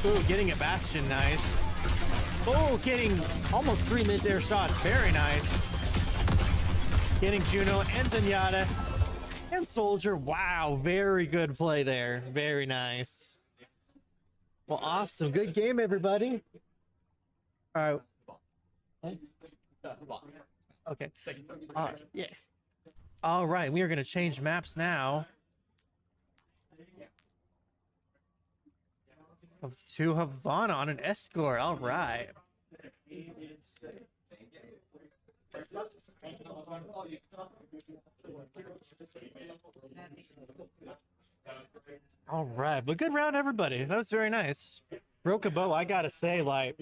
Ooh, getting a Bastion. Nice. Oh, getting almost 3 mid-air shots. Very nice. Getting Juno and Zenyatta. And Soldier. Wow, very good play there. Very nice. Well, awesome. Good game, everybody. All right. Okay. Yeah. All right, we are going to change maps now. To Havana on an escort. All right. All right, but good round, everybody. That was very nice. Broken Bow, I gotta say, like,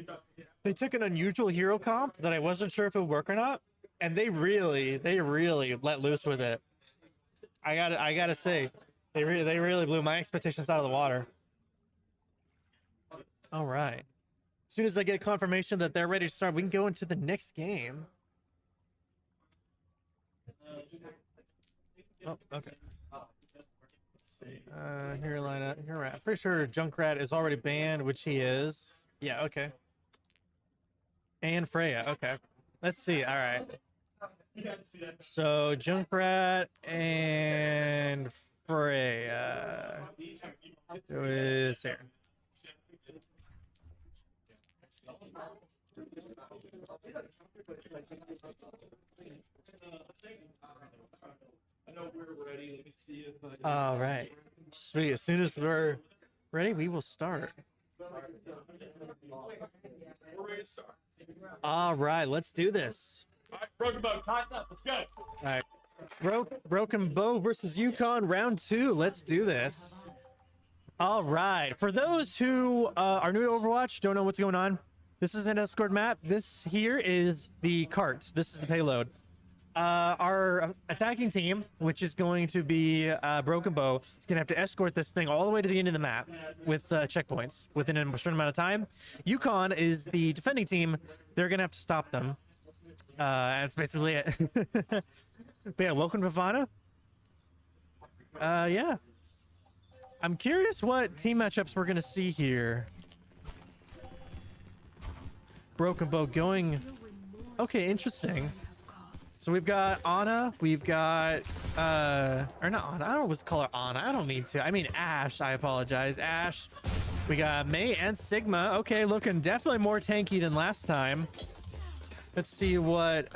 they took an unusual hero comp that I wasn't sure if it would work or not, and they really let loose with it. I gotta say, they really blew my expectations out of the water. All right. As soon as I get confirmation that they're ready to start, we can go into the next game. Oh, okay. Let's see. Here, Lina. Here, I'm pretty sure Junkrat is already banned, which he is. Yeah, okay. And Freya, okay. Let's see. All right. So Junkrat and Freya. Who is here? All right, sweet. As soon as we're ready, we will start. All right, let's do this. All right, Broken Bow, tighten up. Let's go. All right, Broken Bow versus Yukon, round 2. Let's do this. All right, for those who are new to Overwatch, don't know what's going on, this is an escort map. This here is the cart. This is the payload. Our attacking team, which is going to be Broken Bow, is going to have to escort this thing all the way to the end of the map with checkpoints within a certain amount of time. Yukon is the defending team. They're going to have to stop them. And that's basically it. But yeah, welcome to Havana. Yeah. I'm curious what team matchups we're going to see here. Broken Bow going... Okay, interesting. So we've got Ana, we've got, or not Ana, I don't always call her Ana, I don't mean to. I mean Ashe, I apologize, Ashe. We got Mei and Sigma. Okay, looking definitely more tanky than last time. Let's see what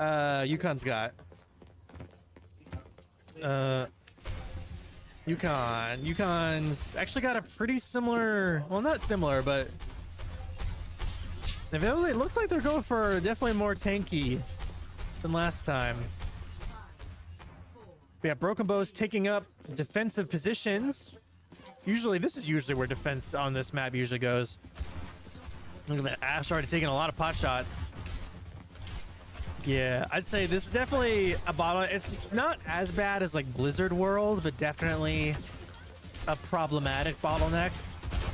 Yukon's got. Yukon's actually got a pretty similar, well, not similar, but it looks like they're going for definitely more tanky than last time. But yeah, Broken Bow's taking up defensive positions. This is usually where defense on this map usually goes. Look at that, Ashe already taking a lot of pot shots. Yeah, I'd say this is definitely a bottle. It's not as bad as like Blizzard World, but definitely a problematic bottleneck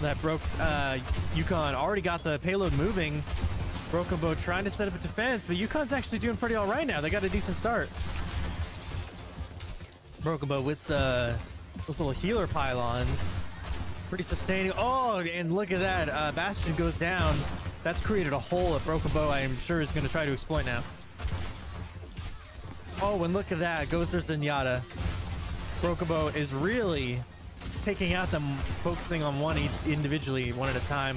that Yukon already got the payload moving. Broken Bow trying to set up a defense, but Yukon's actually doing pretty all right now. They got a decent start. Broken Bow with those little healer pylons. Pretty sustaining. Oh, and look at that. Bastion goes down. That's created a hole that Broken Bow, I am sure, is going to try to exploit now. Oh, and look at that. Goes there Zenyatta. Broken Bow is really taking out them, focusing on one individually, one at a time.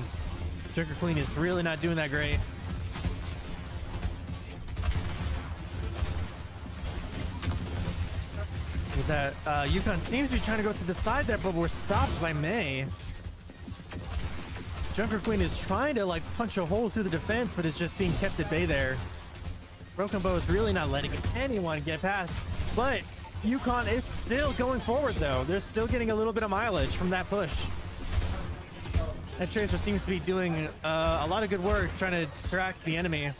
Junker Queen is really not doing that great. With that, Yukon seems to be trying to go to the side there, but we're stopped by Mei. Junker Queen is trying to like punch a hole through the defense, but is just being kept at bay there. Broken Bow is really not letting anyone get past, but Yukon is still going forward though. They're still getting a little bit of mileage from that push. That Tracer seems to be doing a lot of good work trying to distract the enemy.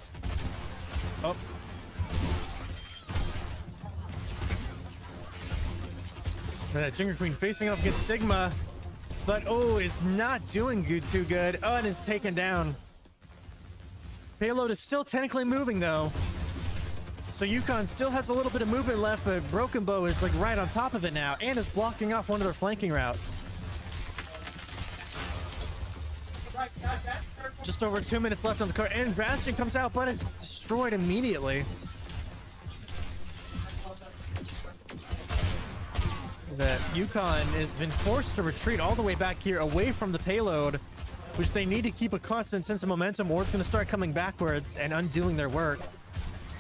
Oh. Junker Queen facing off against Sigma, but oh, is not doing too good. Oh, and is taken down. Payload is still technically moving though. So Yukon still has a little bit of movement left, but Broken Bow is like right on top of it now and is blocking off one of their flanking routes. Just over 2 minutes left on the card, and Bastion comes out, but it's destroyed immediately. That Yukon has been forced to retreat all the way back here away from the payload, which they need to keep a constant sense of momentum or it's going to start coming backwards and undoing their work.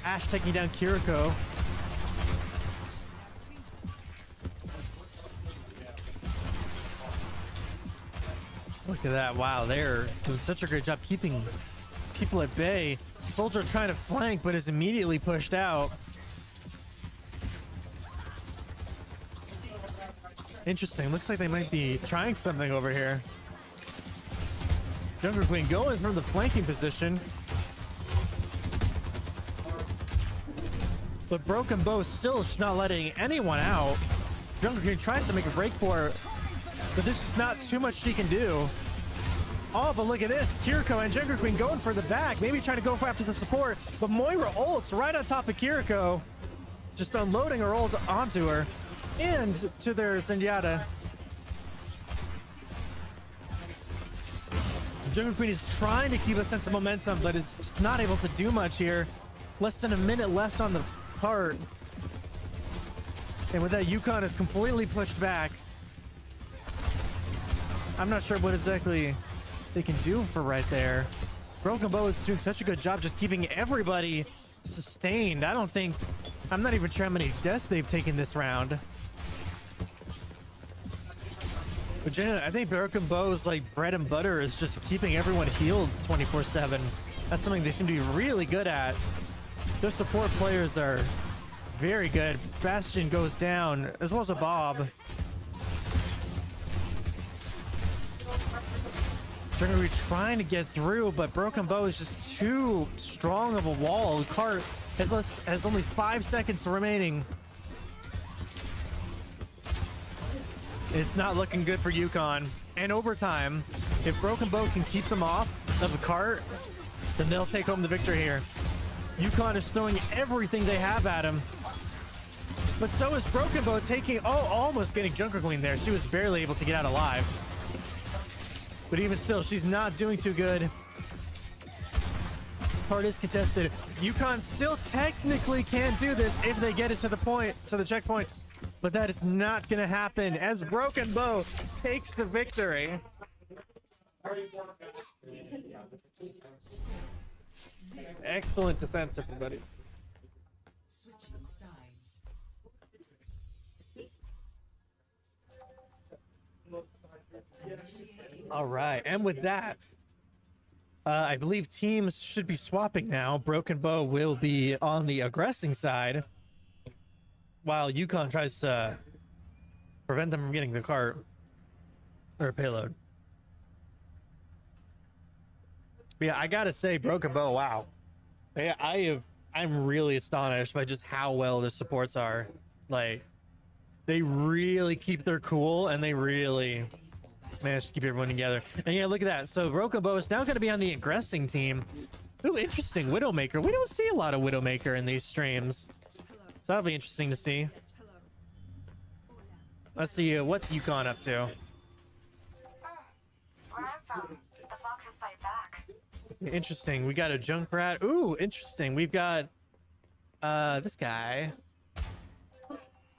Ash taking down Kiriko. Look at that. Wow, they're doing such a great job keeping people at bay. Soldier trying to flank, but is immediately pushed out. Interesting. Looks like they might be trying something over here. Junker Queen going from the flanking position. But Broken Bow still not letting anyone out. Junker Queen tries to make a break for it, but there's just not too much she can do. Oh, but look at this. Kiriko and Junker Queen going for the back. Maybe trying to go for after the support. But Moira ults right on top of Kiriko. Just unloading her ult onto her. And to their Zenyatta. Jungle Queen is trying to keep a sense of momentum, but is just not able to do much here. Less than a minute left on the card. And with that, Yukon is completely pushed back. I'm not sure what exactly they can do for right there. Broken Bow is doing such a good job just keeping everybody sustained. I'm not even sure how many deaths they've taken this round. But generally, I think Broken Bow's like bread and butter is just keeping everyone healed 24/7. That's something they seem to be really good at. Their support players are very good. Bastion goes down, as well as a Bob. They're going to be trying to get through, but Broken Bow is just too strong of a wall. The cart has only 5 seconds remaining. It's not looking good for Yukon. And overtime, if Broken Bow can keep them off of the cart, then they'll take home the victory here. Yukon is throwing everything they have at him. But so is Broken Bow taking, almost getting Junker Queen there. She was barely able to get out alive. But even still, she's not doing too good. Cart is contested. Yukon still technically can do this if they get it to the checkpoint. But that is not going to happen as Broken Bow takes the victory. Excellent defense, everybody. All right, and with that, I believe teams should be swapping now. Broken Bow will be on the aggressing side, while Yukon tries to prevent them from getting the cart or payload. But yeah, I gotta say, Broken Bow, wow. Yeah, I'm really astonished by just how well the supports are. Like, they really keep their cool and they really managed to keep everyone together. And yeah, look at that. So Broken Bow is now going to be on the aggressing team. Ooh, interesting. Widowmaker. We don't see a lot of Widowmaker in these streams. So that'll be interesting to see. Let's see, what's Yukon up to? Where I'm from, the foxes fight back. Interesting. We got a Junkrat. Ooh, interesting. We've got this guy.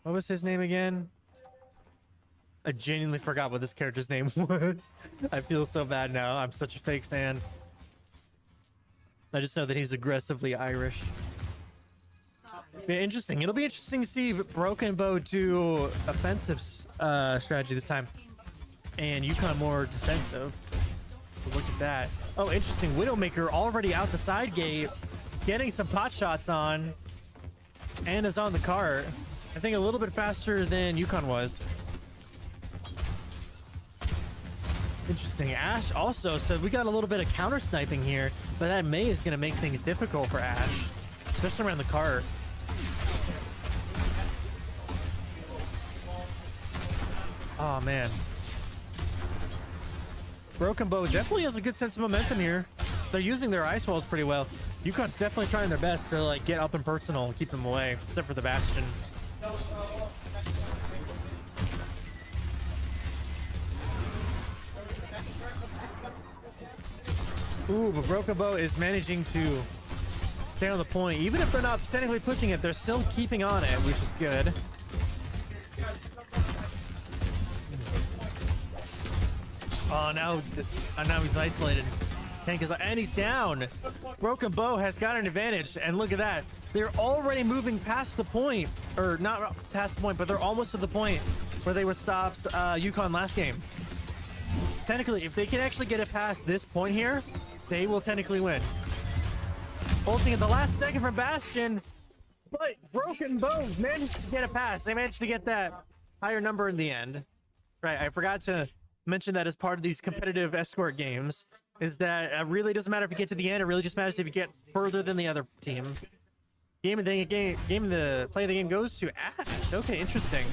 What was his name again? I genuinely forgot what this character's name was. I feel so bad now. I'm such a fake fan. I just know that he's aggressively Irish. Be interesting. It'll be interesting to see Broken Bow do offensive strategy this time, and Yukon more defensive. So look at that. Oh, interesting. Widowmaker already out the side gate. getting some pot shots on and is on the cart. I think a little bit faster than Yukon was. Interesting. Ash also, so we got a little bit of counter sniping here, but that Mei is going to make things difficult for Ash, especially around the cart. Oh man. Broken Bow definitely has a good sense of momentum here. They're using their ice walls pretty well. Yukon's definitely trying their best to like get up and personal and keep them away, except for the Bastion. Ooh, but Broken Bow is managing to stay on the point. Even if they're not technically pushing it, they're still keeping on it, which is good. Oh, now he's isolated. Tank is, and he's down. Broken Bow has got an advantage, and look at that. They're already moving past the point, or not past the point, but they're almost to the point where they were stopped Yukon last game. Technically, if they can actually get it past this point here, they will technically win. Ulting at the last second from Bastion, but Broken Bow managed to get it past. They managed to get that higher number in the end. Right, I forgot to mention that as part of these competitive escort games, is that it really doesn't matter if you get to the end. It really just matters if you get further than the other team. Play of the game goes to Ash. Okay, interesting.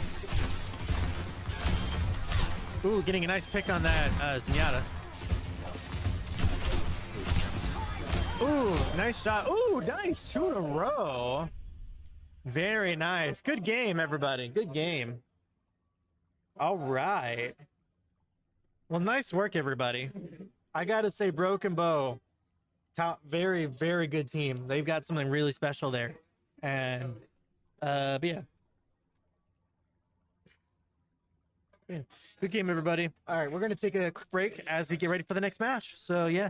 Ooh, getting a nice pick on that Zenyatta. Ooh, nice shot. Ooh, nice. 2 in a row. Very nice. Good game, everybody. Good game. All right. Well, nice work, everybody. I gotta say, Broken Bow, very, very good team. They've got something really special there. And, but yeah. Good game, everybody. All right, we're going to take a quick break as we get ready for the next match. So, yeah,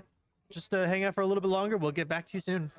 just hang out for a little bit longer. We'll get back to you soon.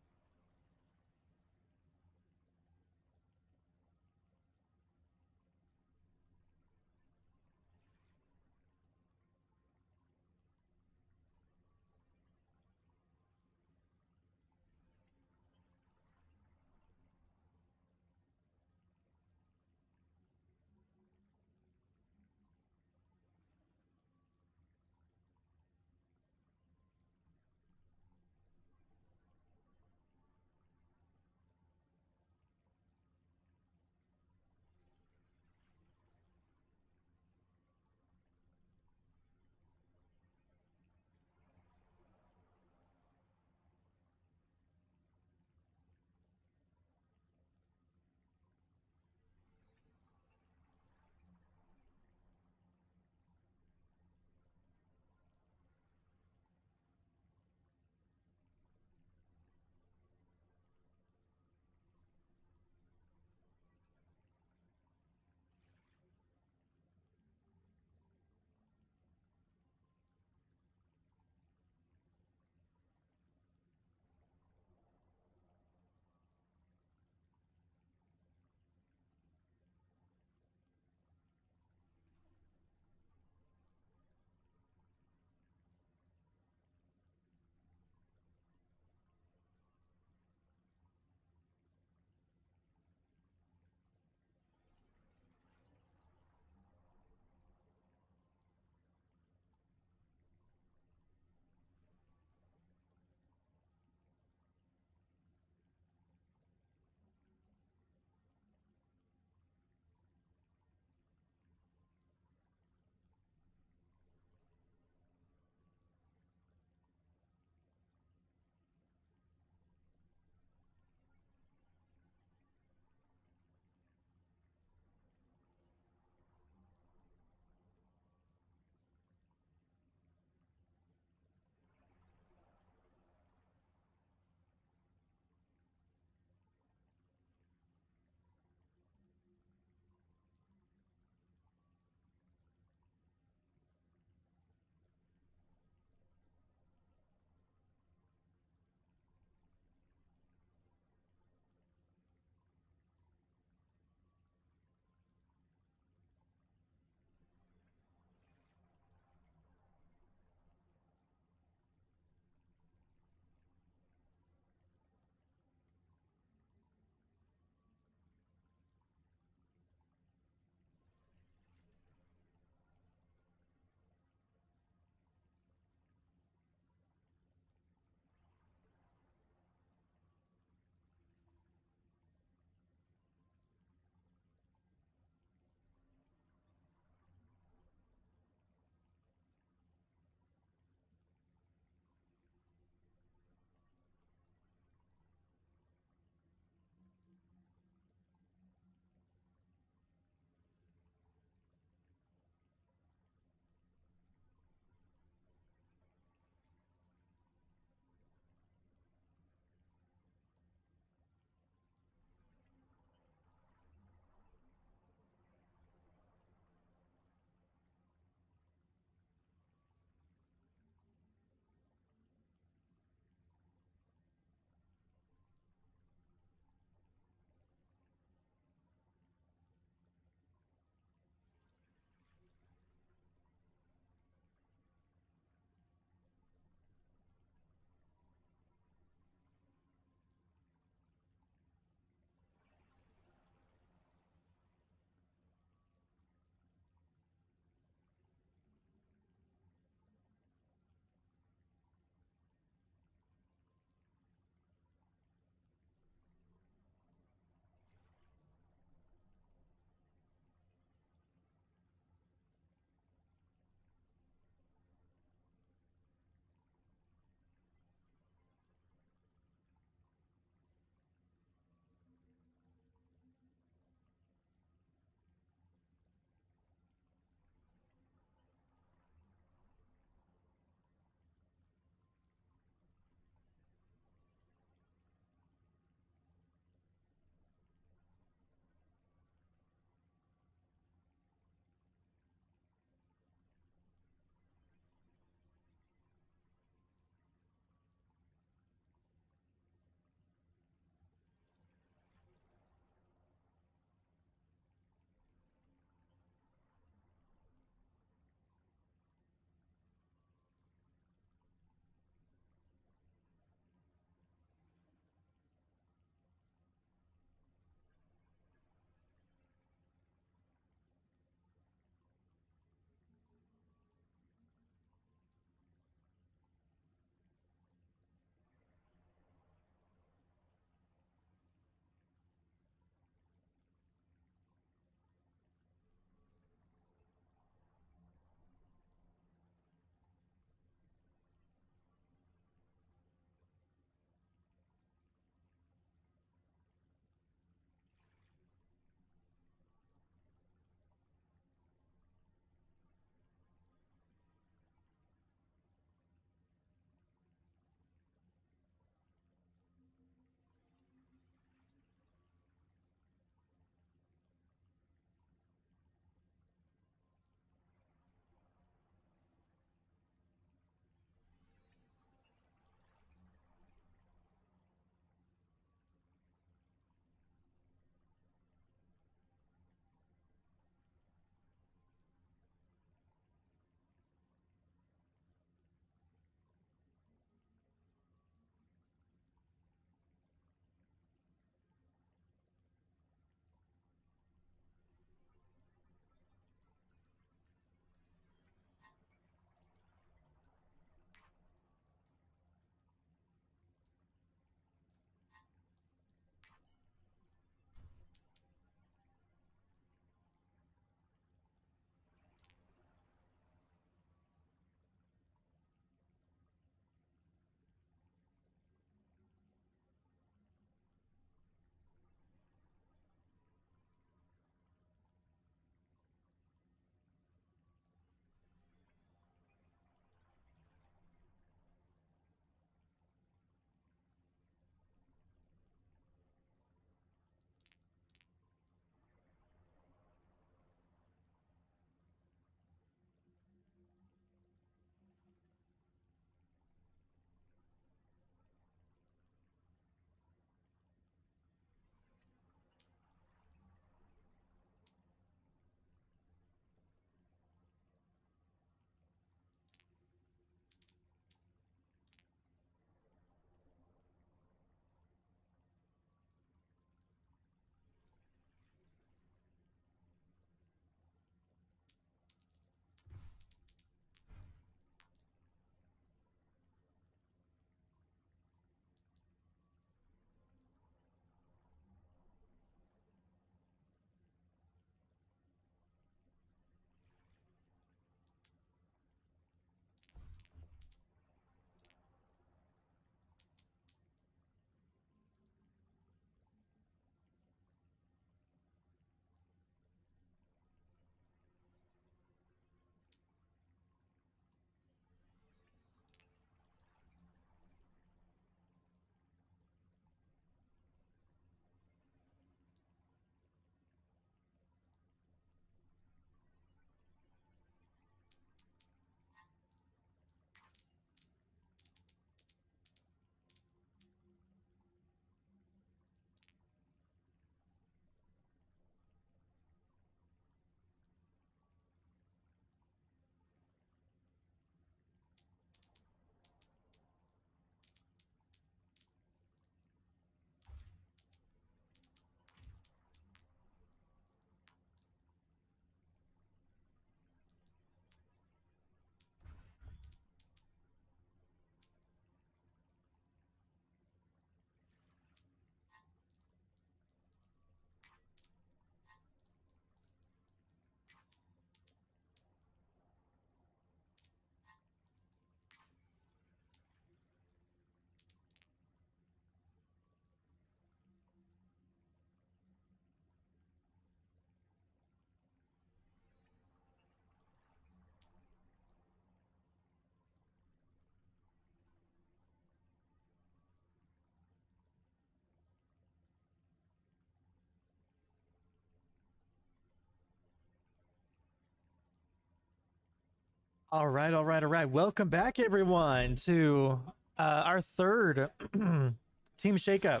All right, all right, all right. Welcome back, everyone, to our third team shakeup.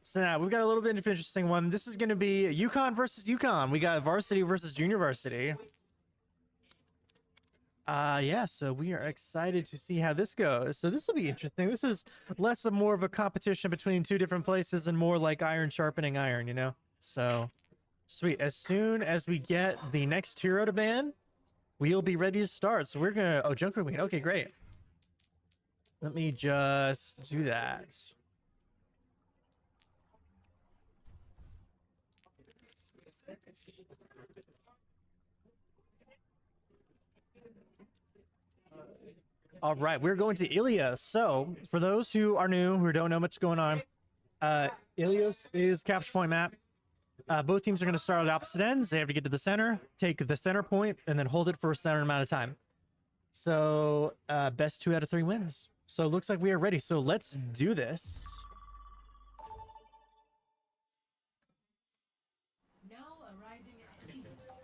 So now we've got a little bit of an interesting one. This is going to be Yukon versus Yukon. We got varsity versus junior varsity. Yeah, so we are excited to see how this goes. So this will be interesting. This is less of more of a competition between two different places and more like iron sharpening iron, you know? So sweet. As soon as we get the next hero to ban, we'll be ready to start. So we're gonna... Oh, Junker Queen. Okay, great. Let me just do that. All right, we're going to Ilios. So for those who are new, who don't know much going on, Ilios is capture point map. Both teams are going to start at opposite ends. They have to get to the center, take the center point, and then hold it for a certain amount of time. So best 2 out of 3 wins. So it looks like we are ready. So let's do this.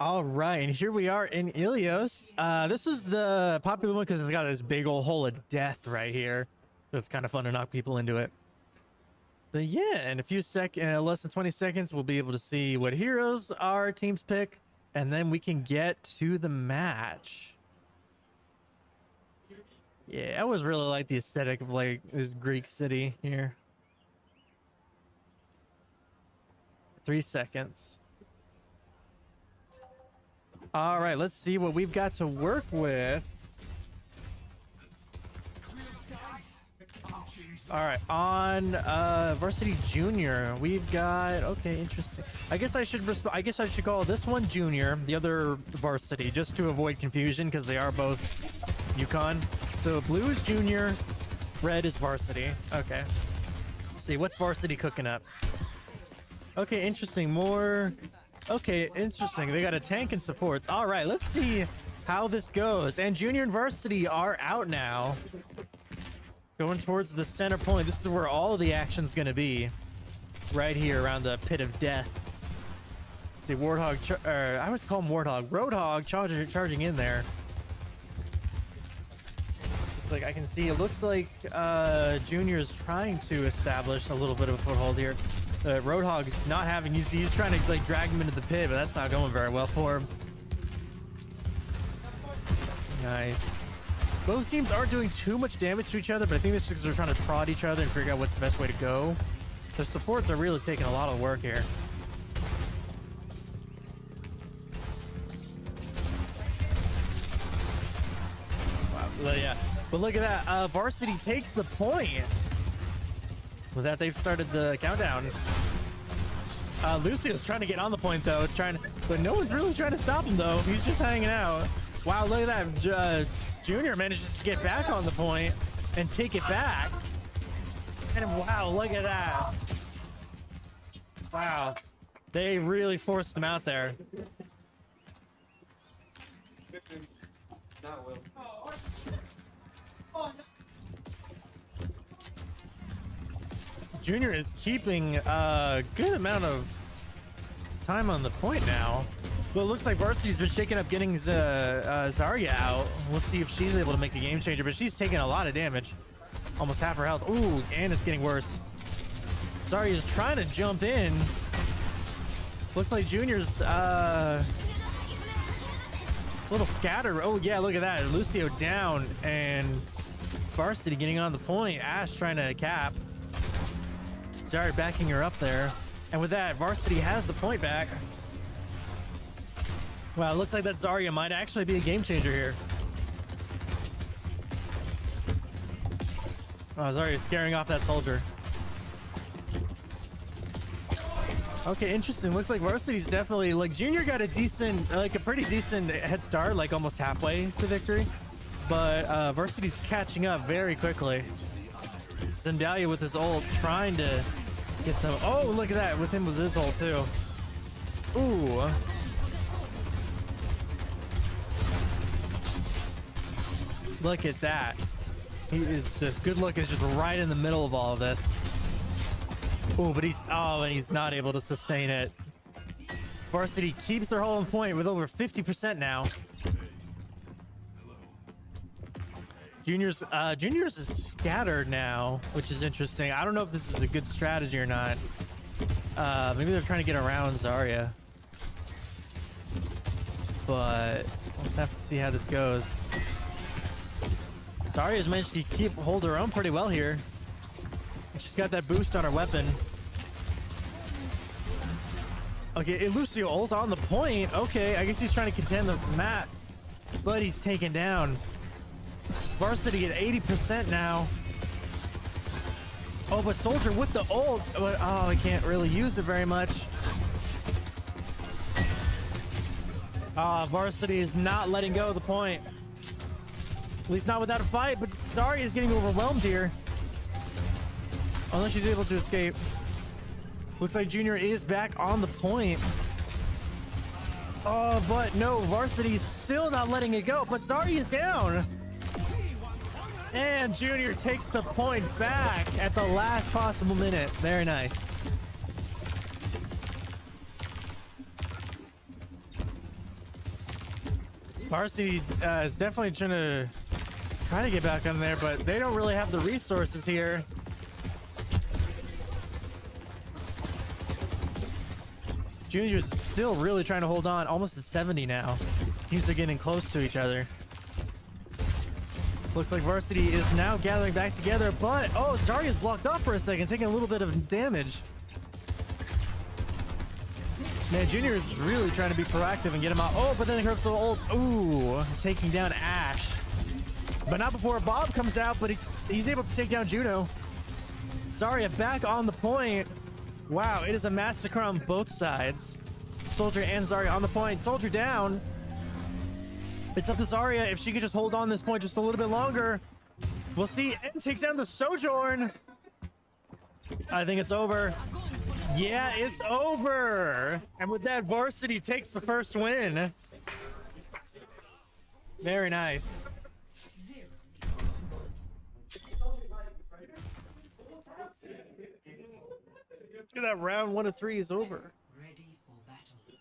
All right, and here we are in Ilios. This is the popular one because it's got this big old hole of death right here. So it's kind of fun to knock people into it. But yeah, in a few seconds, less than 20 seconds, we'll be able to see what heroes our teams pick, and then we can get to the match. Yeah, I always really like the aesthetic of like this Greek city here. 3 seconds. All right, let's see what we've got to work with. All right, on varsity junior, we've got... Okay, interesting. I guess I should call this one junior, the other varsity, just to avoid confusion because they are both Yukon. So blue is junior, red is varsity. Okay. Let's see, what's varsity cooking up? Okay, interesting. More... Okay, interesting. They got a tank and supports. All right, let's see how this goes. And junior and varsity are out now. Going towards the center point. This is where all the action's going to be. Right here around the pit of death. Let's see, Warthog... I always call him Warthog. Roadhog charging in there. It's like I can see it looks like junior is trying to establish a little bit of a foothold here. Roadhog's not having... He's trying to like drag him into the pit, but that's not going very well for him. Nice. Both teams aren't doing too much damage to each other, but I think this is because they're trying to prod each other and figure out what's the best way to go. The supports are really taking a lot of work here. Wow. Yeah. But look at that. Varsity takes the point. With that, they've started the countdown. Lucio's trying to get on the point, though. But no one's really trying to stop him, though. He's just hanging out. Wow, look at that. Junior manages to get back on the point and take it back. And wow, look at that. Wow. They really forced him out there. This is not Will. Junior is keeping a good amount of time on the point now. Well, it looks like Varsity's been shaking up getting Zarya out. We'll see if she's able to make a game changer, but she's taking a lot of damage. Almost half her health. Ooh, and it's getting worse. Zarya's trying to jump in. Looks like Junior's a little scattered. Oh, yeah, look at that. Lucio down, and Varsity getting on the point. Ash trying to cap. Zarya backing her up there. And with that, Varsity has the point back. Wow, it looks like that Zarya might actually be a game changer here. Oh, Zarya's scaring off that soldier. Okay, interesting. Looks like Varsity's definitely... Like, Junior got a decent... Like, a pretty decent head start, like almost halfway to victory. But Varsity's catching up very quickly. Zendalia with his ult, trying to get some... Oh, look at that, with him with his ult, too. Ooh. Look at that. He is just... Good Luck is just right in the middle of all of this. Oh, but he's... Oh, and he's not able to sustain it. Varsity keeps their hold on point with over 50% now. Juniors is scattered now, which is interesting. I don't know if this is a good strategy or not. Maybe they're trying to get around Zarya. But let's have to see how this goes. Zarya's managed to hold her own pretty well here. She's got that boost on her weapon. Okay, Lucio ult on the point. Okay, I guess he's trying to contend the map, but he's taken down. Varsity at 80% now. Oh, but Soldier with the ult. But, oh, he can't really use it very much. Varsity is not letting go of the point. At least not without a fight, but Zarya is getting overwhelmed here. Unless she's able to escape. Looks like Junior is back on the point. Oh, but no, Varsity's still not letting it go, but Zarya is down. And Junior takes the point back at the last possible minute. Very nice. Varsity is definitely trying to get back on there, but they don't really have the resources here. Junior's still really trying to hold on, almost at 70 now. Teams are getting close to each other. Looks like Varsity is now gathering back together, but oh, Zarya's blocked off for a second, taking a little bit of damage. Man, Junior is really trying to be proactive and get him out. Oh, but then the Crystal ult. Ooh, taking down Ash. But not before Bob comes out, but he's able to take down Juno. Zarya back on the point. Wow, it is a massacre on both sides. Soldier and Zarya on the point. Soldier down. It's up to Zarya if she could just hold on this point just a little bit longer. We'll see. And takes down the Sojourn. I think it's over. Yeah, it's over. And with that, Varsity takes the first win. Very nice. Look at that, round 1 of 3 is over. Ready for battle.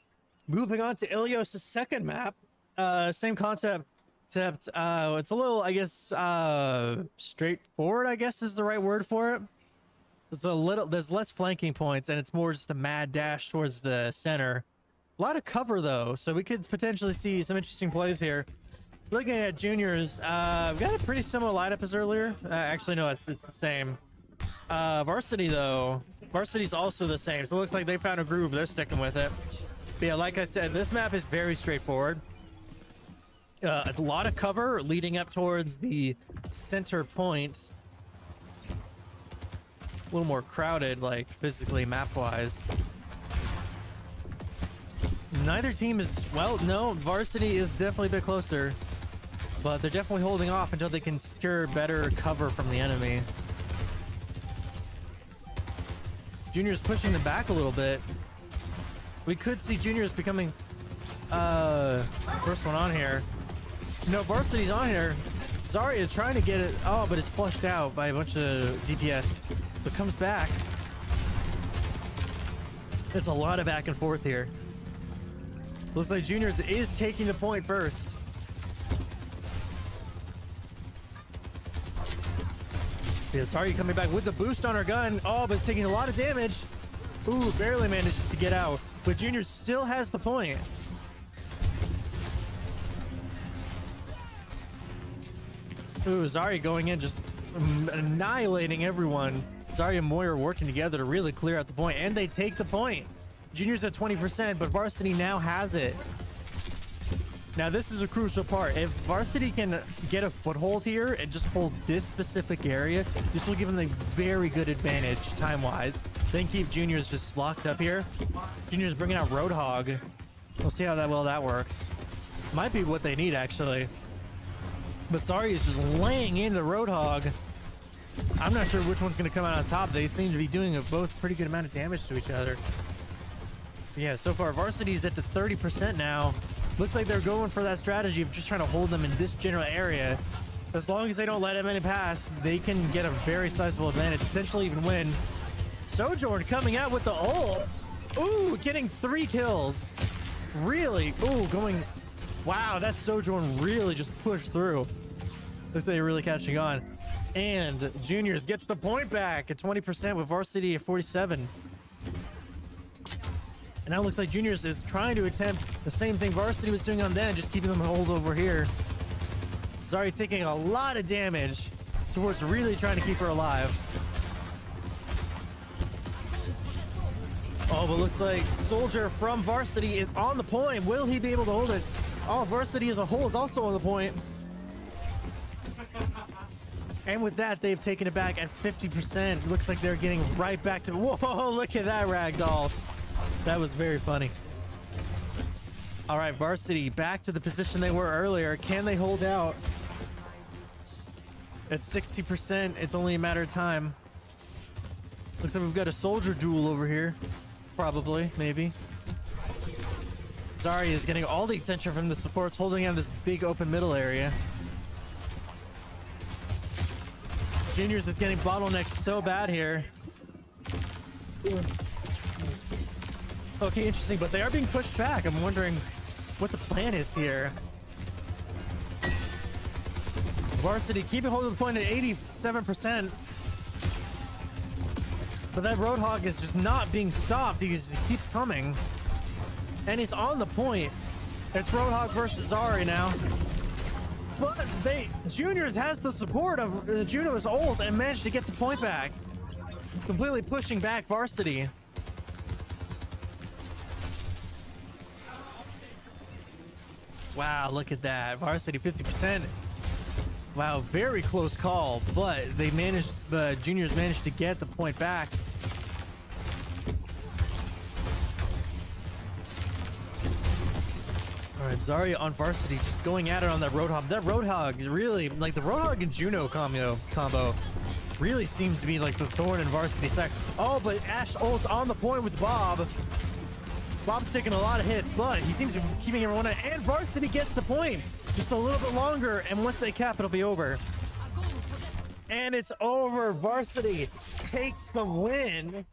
Moving on to Ilios' second map. Same concept, except it's a little, I guess, straightforward, I guess is the right word for it. There's less flanking points, and it's more just a mad dash towards the center. A lot of cover, though, so we could potentially see some interesting plays here. Looking at Juniors, we've got a pretty similar lineup as earlier. Actually, no, it's the same. Varsity, though, Varsity's also the same, so it looks like they found a groove. They're sticking with it. But yeah, like I said, this map is very straightforward. A lot of cover leading up towards the center point. A little more crowded, like physically map-wise. Neither team is, well, no, Varsity is definitely a bit closer, but they're definitely holding off until they can secure better cover from the enemy. Junior's pushing them back a little bit. We could see Junior's becoming first one on here. No, Varsity's on here. Zarya is trying to get it. Oh, but it's flushed out by a bunch of DPS. But comes back. It's a lot of back and forth here. Looks like Juniors is taking the point first. Yeah, Zarya coming back with the boost on her gun. Oh, but it's taking a lot of damage. Ooh, barely manages to get out. But Junior still has the point. Ooh, Zarya going in, just annihilating everyone. Zarya and Moira working together to really clear out the point, and they take the point. Junior's at 20%, but Varsity now has it. Now, this is a crucial part. If Varsity can get a foothold here and just hold this specific area, this will give them a very good advantage time-wise. Then keep Juniors just locked up here. Juniors bringing out Roadhog. We'll see how well that works. Might be what they need, actually. But Zarya is just laying into Roadhog. I'm not sure which one's going to come out on top. They seem to be doing both pretty good amount of damage to each other. Yeah, so far Varsity's at the 30% now. Looks like they're going for that strategy of just trying to hold them in this general area. As long as they don't let them pass, they can get a very sizable advantage, potentially even win. Sojourn coming out with the ult. Ooh, getting 3 kills. Really? Ooh, going... Wow, that Sojourn really just pushed through. Looks like they're really catching on. And Juniors gets the point back at 20% with Varsity at 47. And now it looks like Juniors is trying to attempt the same thing Varsity was doing on them, just keeping them hold over here. Zari taking a lot of damage towards really trying to keep her alive. Oh, but looks like Soldier from Varsity is on the point. Will he be able to hold it? Oh, Varsity as a whole is also on the point. And with that, they've taken it back at 50%. Looks like they're getting right back to... Whoa, look at that ragdoll. That was very funny. All right, Varsity back to the position they were earlier. Can they hold out? At 60%, it's only a matter of time. Looks like we've got a soldier duel over here. Probably, maybe. Zari is getting all the attention from the supports, holding on this big open middle area. Juniors is getting bottlenecked so bad here. Okay, interesting, but they are being pushed back. I'm wondering what the plan is here. Varsity keeping hold of the point at 87%. But that Roadhog is just not being stopped. He just keeps coming. And he's on the point. It's Roadhog versus Zari now. But Juniors has the support of Juno's ult and managed to get the point back. Completely pushing back Varsity. Wow, look at that. Varsity 50%. Wow, very close call, but they managed, the Juniors managed to get the point back. All right, Zarya on Varsity just going at it on that Roadhog. That Roadhog is really, like the Roadhog and Juno combo really seems to be like the thorn in Varsity side. Oh, but Ash ult's on the point with Bob. Bob's taking a lot of hits, but he seems to be keeping everyone out. And Varsity gets the point. Just a little bit longer, and once they cap, it'll be over. And it's over. Varsity takes the win.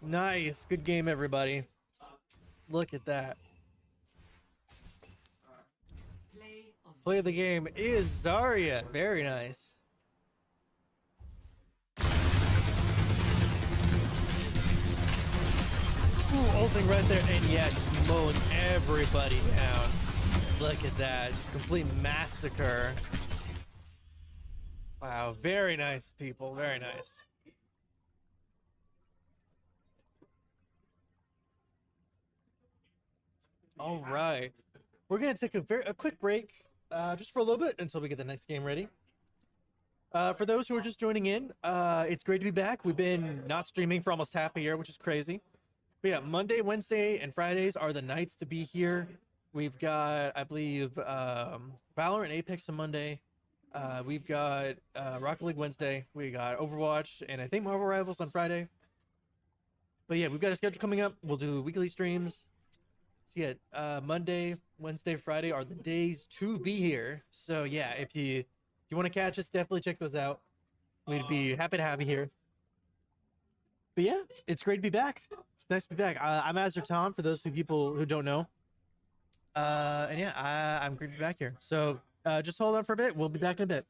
Nice. Good game, everybody. Look at that. Play of the game is Zarya. Very nice. Ooh, ulting right there, and yeah, just mowing everybody down. Look at that, just complete massacre. Wow, very nice, people, very nice. All right, we're gonna take a quick break, just for a little bit until we get the next game ready. For those who are just joining in, it's great to be back. We've been not streaming for almost half a year, which is crazy. But yeah, Monday, Wednesday, and Fridays are the nights to be here. We've got, I believe, Valorant and Apex on Monday. We've got Rocket League Wednesday. We got Overwatch, and I think Marvel Rivals on Friday. But yeah, we've got a schedule coming up. We'll do weekly streams. So yeah, Monday, Wednesday, Friday are the days to be here. So yeah, if you want to catch us, definitely check those out. We'd be happy to have you here. But yeah, it's great to be back. It's nice to be back. I'm Azure Tom, for those people who don't know. And yeah, I'm great to be back here. So just hold on for a bit. We'll be back in a bit.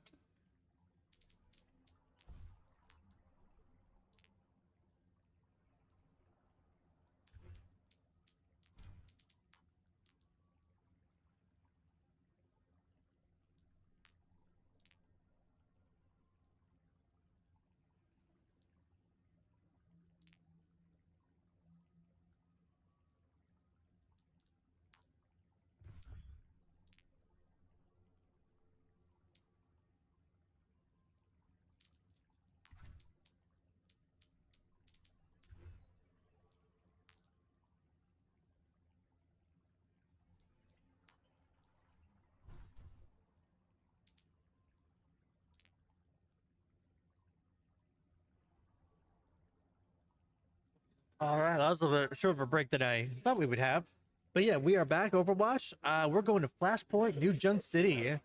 All right, that was a bit short of a break than I thought we would have. But yeah, we are back, Overwatch. We're going to Flashpoint, New Junk City.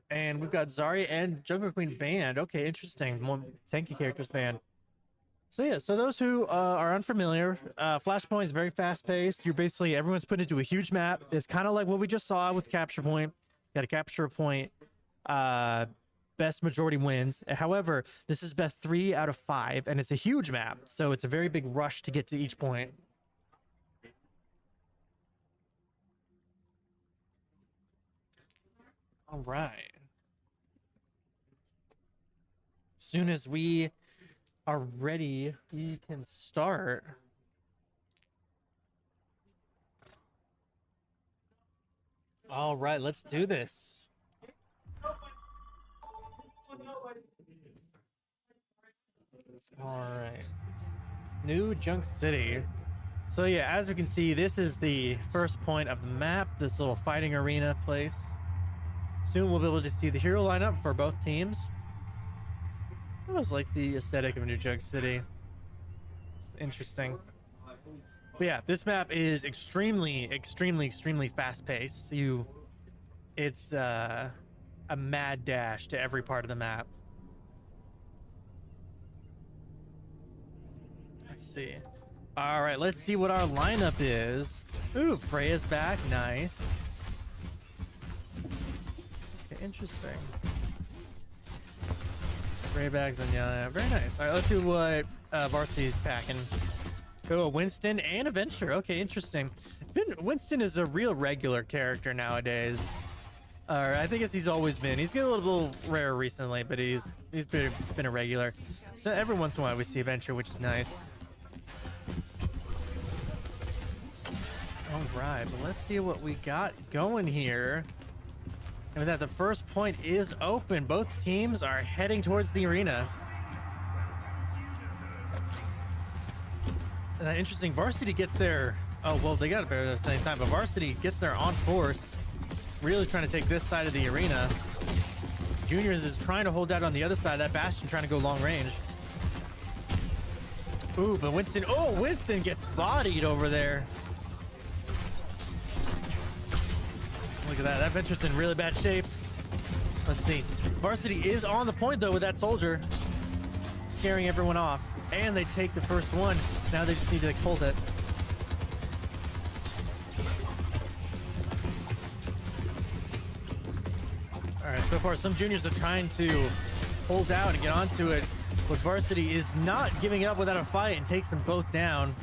And we've got Zarya and Jungle Queen banned. Okay, interesting. More tanky characters banned. So yeah, so those who are unfamiliar, Flashpoint is very fast-paced. You're basically, everyone's put into a huge map. It's kind of like what we just saw with Capture Point. Got to capture a point. Best majority wins. However, this is best 3 out of 5, and it's a huge map, so it's a very big rush to get to each point. All right. As soon as we are ready, we can start. All right, let's do this. All right. New Junk City. So yeah, as we can see, this is the first point of the map, this little fighting arena place. Soon we'll be able to see the hero lineup for both teams. I always like the aesthetic of New Junk City. It's interesting. But yeah, this map is extremely fast-paced. It's a mad dash to every part of the map. Let's see. All right, let's see what our lineup is. Ooh, Freya's back. Nice. Okay, interesting. Freya bags and yeah, very nice. All right, let's see what Varsity's packing. Oh, Winston and a Venture. Okay, interesting. Winston is a real regular character nowadays. I think as he's always been. He's getting a little rare recently, but he's been a regular. So every once in a while we see a Venture, which is nice. All right, but let's see what we got going here. And with that, the first point is open. Both teams are heading towards the arena. And that interesting, Varsity gets there. Oh, well, they got it there at the same time, but Varsity gets there on force, really trying to take this side of the arena. Juniors is trying to hold out on the other side. That Bastion trying to go long range. Ooh, but Winston, oh, Winston gets bodied over there. Look at that. That Venture's in really bad shape. Let's see. Varsity is on the point, though, with that soldier. Scaring everyone off. And they take the first one. Now they just need to hold it. All right, so far, some juniors are trying to hold out and get onto it. But Varsity is not giving up without a fight and takes them both down.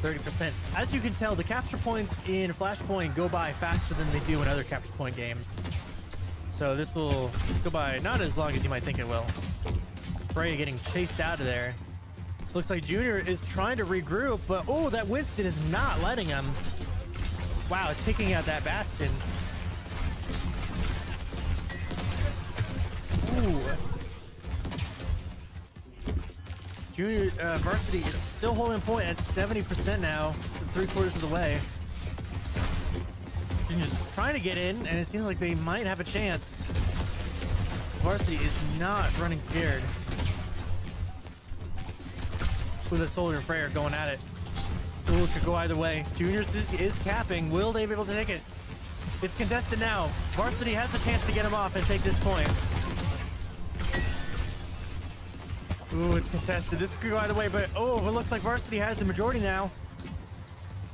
30%. As you can tell, the capture points in Flashpoint go by faster than they do in other capture point games. So this will go by not as long as you might think it will. Freya getting chased out of there. Looks like Junior is trying to regroup, but oh, that Winston is not letting him. Wow, taking out that Bastion. Ooh. Junior Varsity is still holding point at 70% now, 3/4 of the way. Junior's trying to get in, and it seems like they might have a chance. Varsity is not running scared. With a Soldier and Freyr going at it. Ooh, it could go either way. Juniors is capping. Will they be able to take it? It's contested now. Varsity has a chance to get him off and take this point. Ooh, it's contested. This could go either way, but oh, it looks like Varsity has the majority now.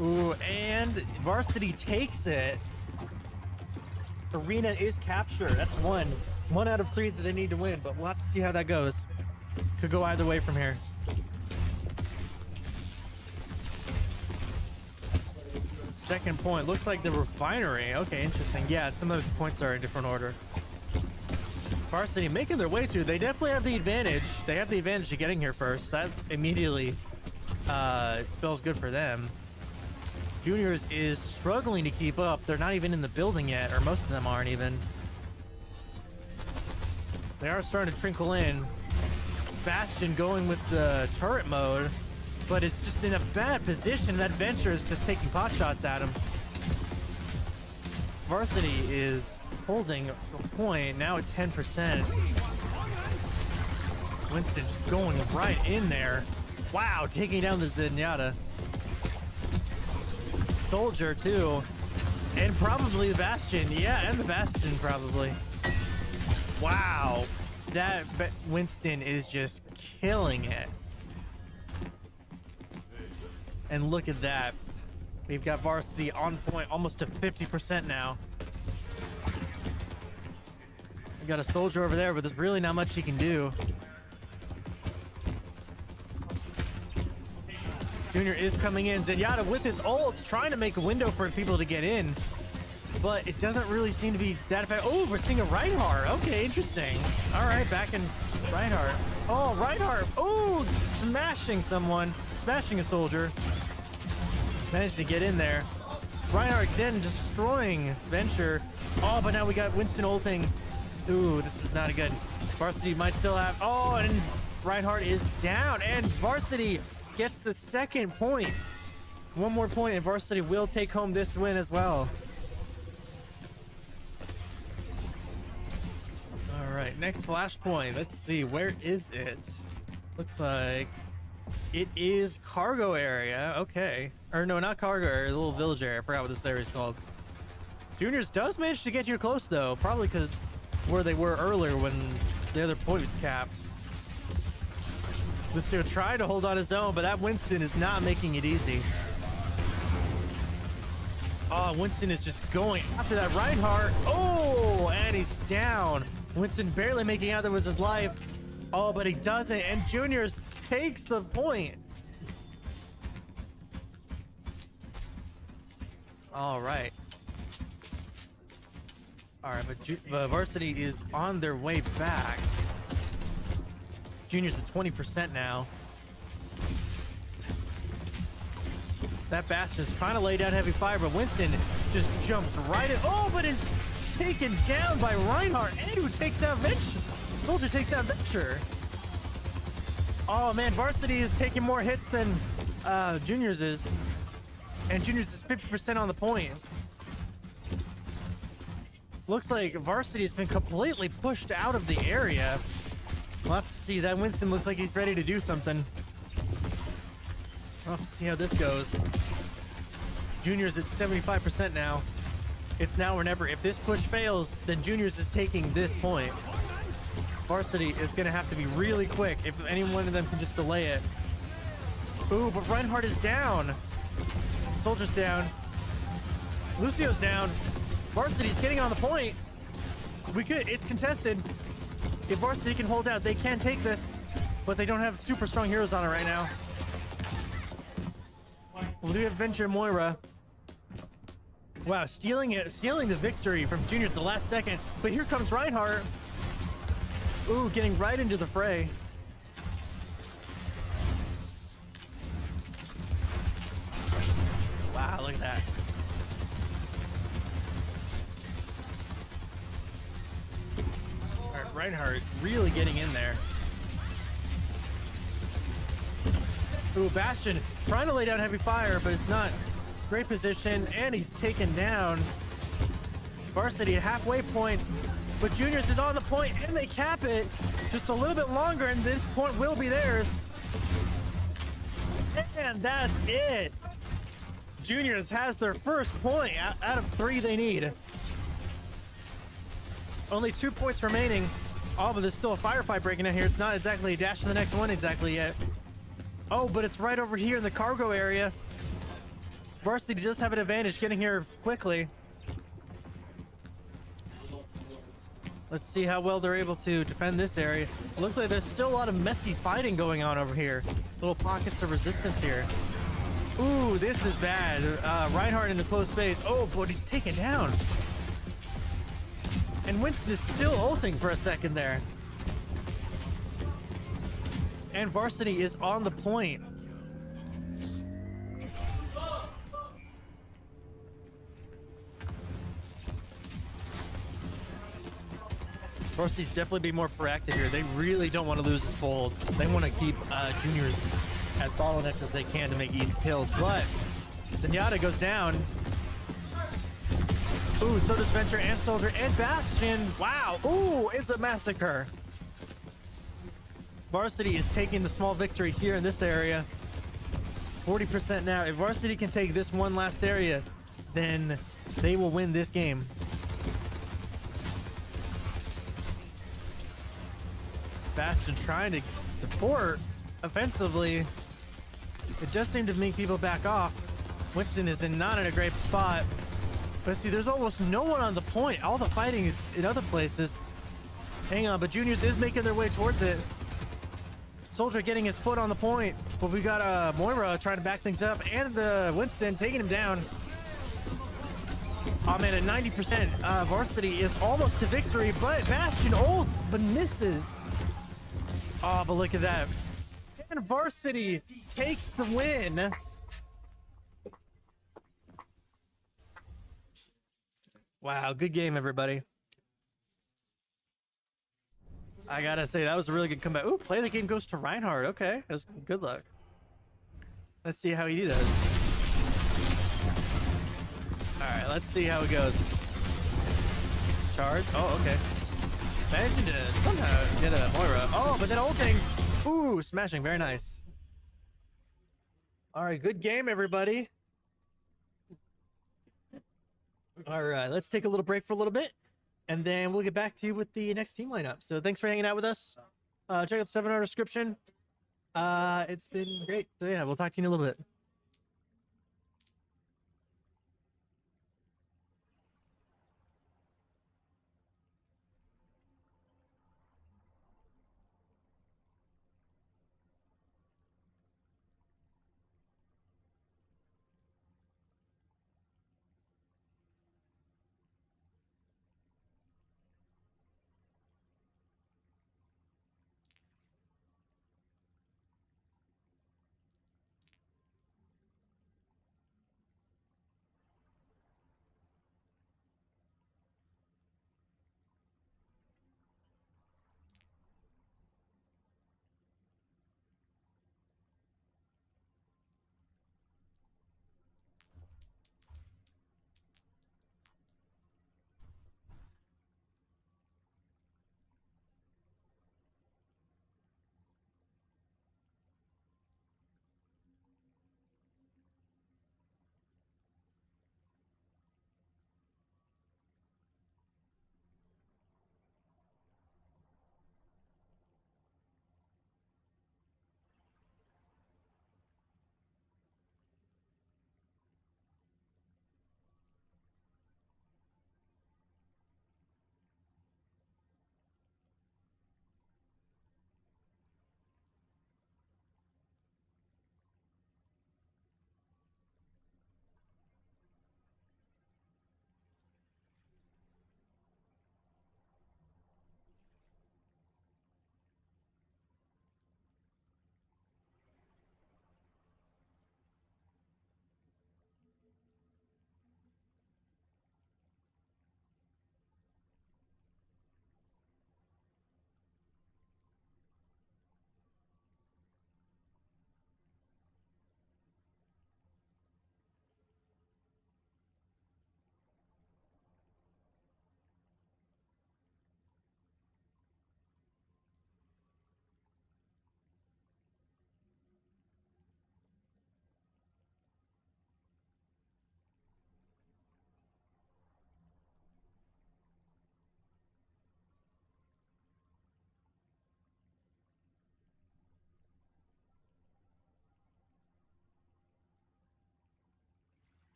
Ooh, and Varsity takes it. Arena is captured. That's one. 1 out of 3 that they need to win, but we'll have to see how that goes. Could go either way from here. Second point. Looks like the refinery. Okay, interesting. Yeah, some of those points are in different order. Varsity making their way to. They definitely have the advantage. They have the advantage of getting here first. That immediately spells good for them. Juniors is struggling to keep up. They're not even in the building yet, or most of them aren't even. They are starting to trickle in. Bastion going with the turret mode, but it's just in a bad position. That Venture is just taking pot shots at him. Varsity is holding a point now at 10%. Winston just going right in there. Wow, taking down the Zenyatta. Soldier too, and probably the Bastion. Yeah, and the Bastion probably. Wow, that Winston is just killing it. And look at that. We've got Varsity on point, almost to 50% now. We got a soldier over there, but there's really not much he can do. Junior is coming in. Zenyatta with his ult, trying to make a window for people to get in, but it doesn't really seem to be that effective. Oh, we're seeing a Reinhardt. Okay, interesting. All right, back in Reinhardt. Oh, Reinhardt. Oh, smashing someone, smashing a soldier. Managed to get in there. Reinhardt then destroying Venture. Oh, but now we got Winston ulting. Ooh, this is not a good. Varsity might still have. Oh, and Reinhardt is down, and Varsity gets the second point. One more point, and Varsity will take home this win as well. All right, next flashpoint. Let's see, where is it? Looks like it is cargo area. Okay, or no, not cargo area. The little village area. I forgot what this area is called. Juniors does manage to get here close though, probably because where they were earlier when the other point was capped. Lucio tried to hold on his own, but that Winston is not making it easy. Oh, Winston is just going after that Reinhardt. Oh, and he's down. Winston barely making out that was his life. Oh, but he doesn't, and Juniors takes the point. All right. All right, but Varsity is on their way back. Junior's at 20% now. That Bastion's trying to lay down heavy fire, but Winston just jumps right in. Oh, but is taken down by Reinhardt, and who takes out Venture. Soldier takes out Venture. Oh man, Varsity is taking more hits than Juniors is, and Juniors is 50% on the point. Looks like Varsity has been completely pushed out of the area. We'll have to see. That Winston looks like he's ready to do something. We'll have to see how this goes. Junior's at 75% now. It's now or never. If this push fails, then Juniors is taking this point. Varsity is going to have to be really quick if any one of them can just delay it. Ooh, but Reinhardt is down. Soldier's down. Lucio's down. Varsity's getting on the point. It's contested. If Varsity can hold out, they can take this, but they don't have super strong heroes on it right now. We do have Venture Moira. Wow, stealing the victory from Juniors the last second. But here comes Reinhardt. Ooh, getting right into the fray. Wow, look at that. All right, Reinhardt really getting in there. Ooh, Bastion trying to lay down heavy fire, but it's not. Great position, and he's taken down. Varsity at halfway point, but Juniors is on the point, and they cap it just a little bit longer, and this point will be theirs. And that's it. Juniors has their first point out of 3 they need. Only 2 points remaining. Oh, but there's still a firefight breaking out here. It's not exactly a dash to the next one exactly yet. Oh, but it's right over here in the cargo area. Varsity does have an advantage getting here quickly. Let's see how well they're able to defend this area. It looks like there's still a lot of messy fighting going on over here. Little pockets of resistance here. Ooh, this is bad. Reinhardt in the close space. Oh, but he's taken down. And Winston is still ulting for a second there. And Varsity is on the point. Varsity's definitely be more proactive here. They really don't want to lose this fold. They want to keep Juniors as bottlenecked as they can to make easy kills. But Zenyatta goes down. Ooh, so does Venture and Soldier and Bastion. Wow. Ooh, it's a massacre. Varsity is taking the small victory here in this area. 40% now. If Varsity can take this one last area, then they will win this game. Bastion trying to support offensively. It does seem to make people back off. Winston is not in a great spot. But see, there's almost no one on the point. All the fighting is in other places. Hang on, but Juniors is making their way towards it. Soldier getting his foot on the point. But we got Moira trying to back things up. And Winston taking him down. Oh man, at 90%, Varsity is almost to victory, but Bastion ults, but misses. Oh, but look at that. And Varsity takes the win. Wow, good game, everybody. I gotta say, that was a really good comeback. Ooh, play the game goes to Reinhardt. Okay, that's good luck. Let's see how he does. All right, let's see how it goes. Charge. Oh, okay. Managing to somehow get a Moira. Oh, but then ulting. Ooh, smashing. Very nice. All right, good game, everybody. All right, let's take a little break for a little bit, and then we'll get back to you with the next team lineup. So thanks for hanging out with us. Check out the 7-hour description. It's been great. So yeah, we'll talk to you in a little bit.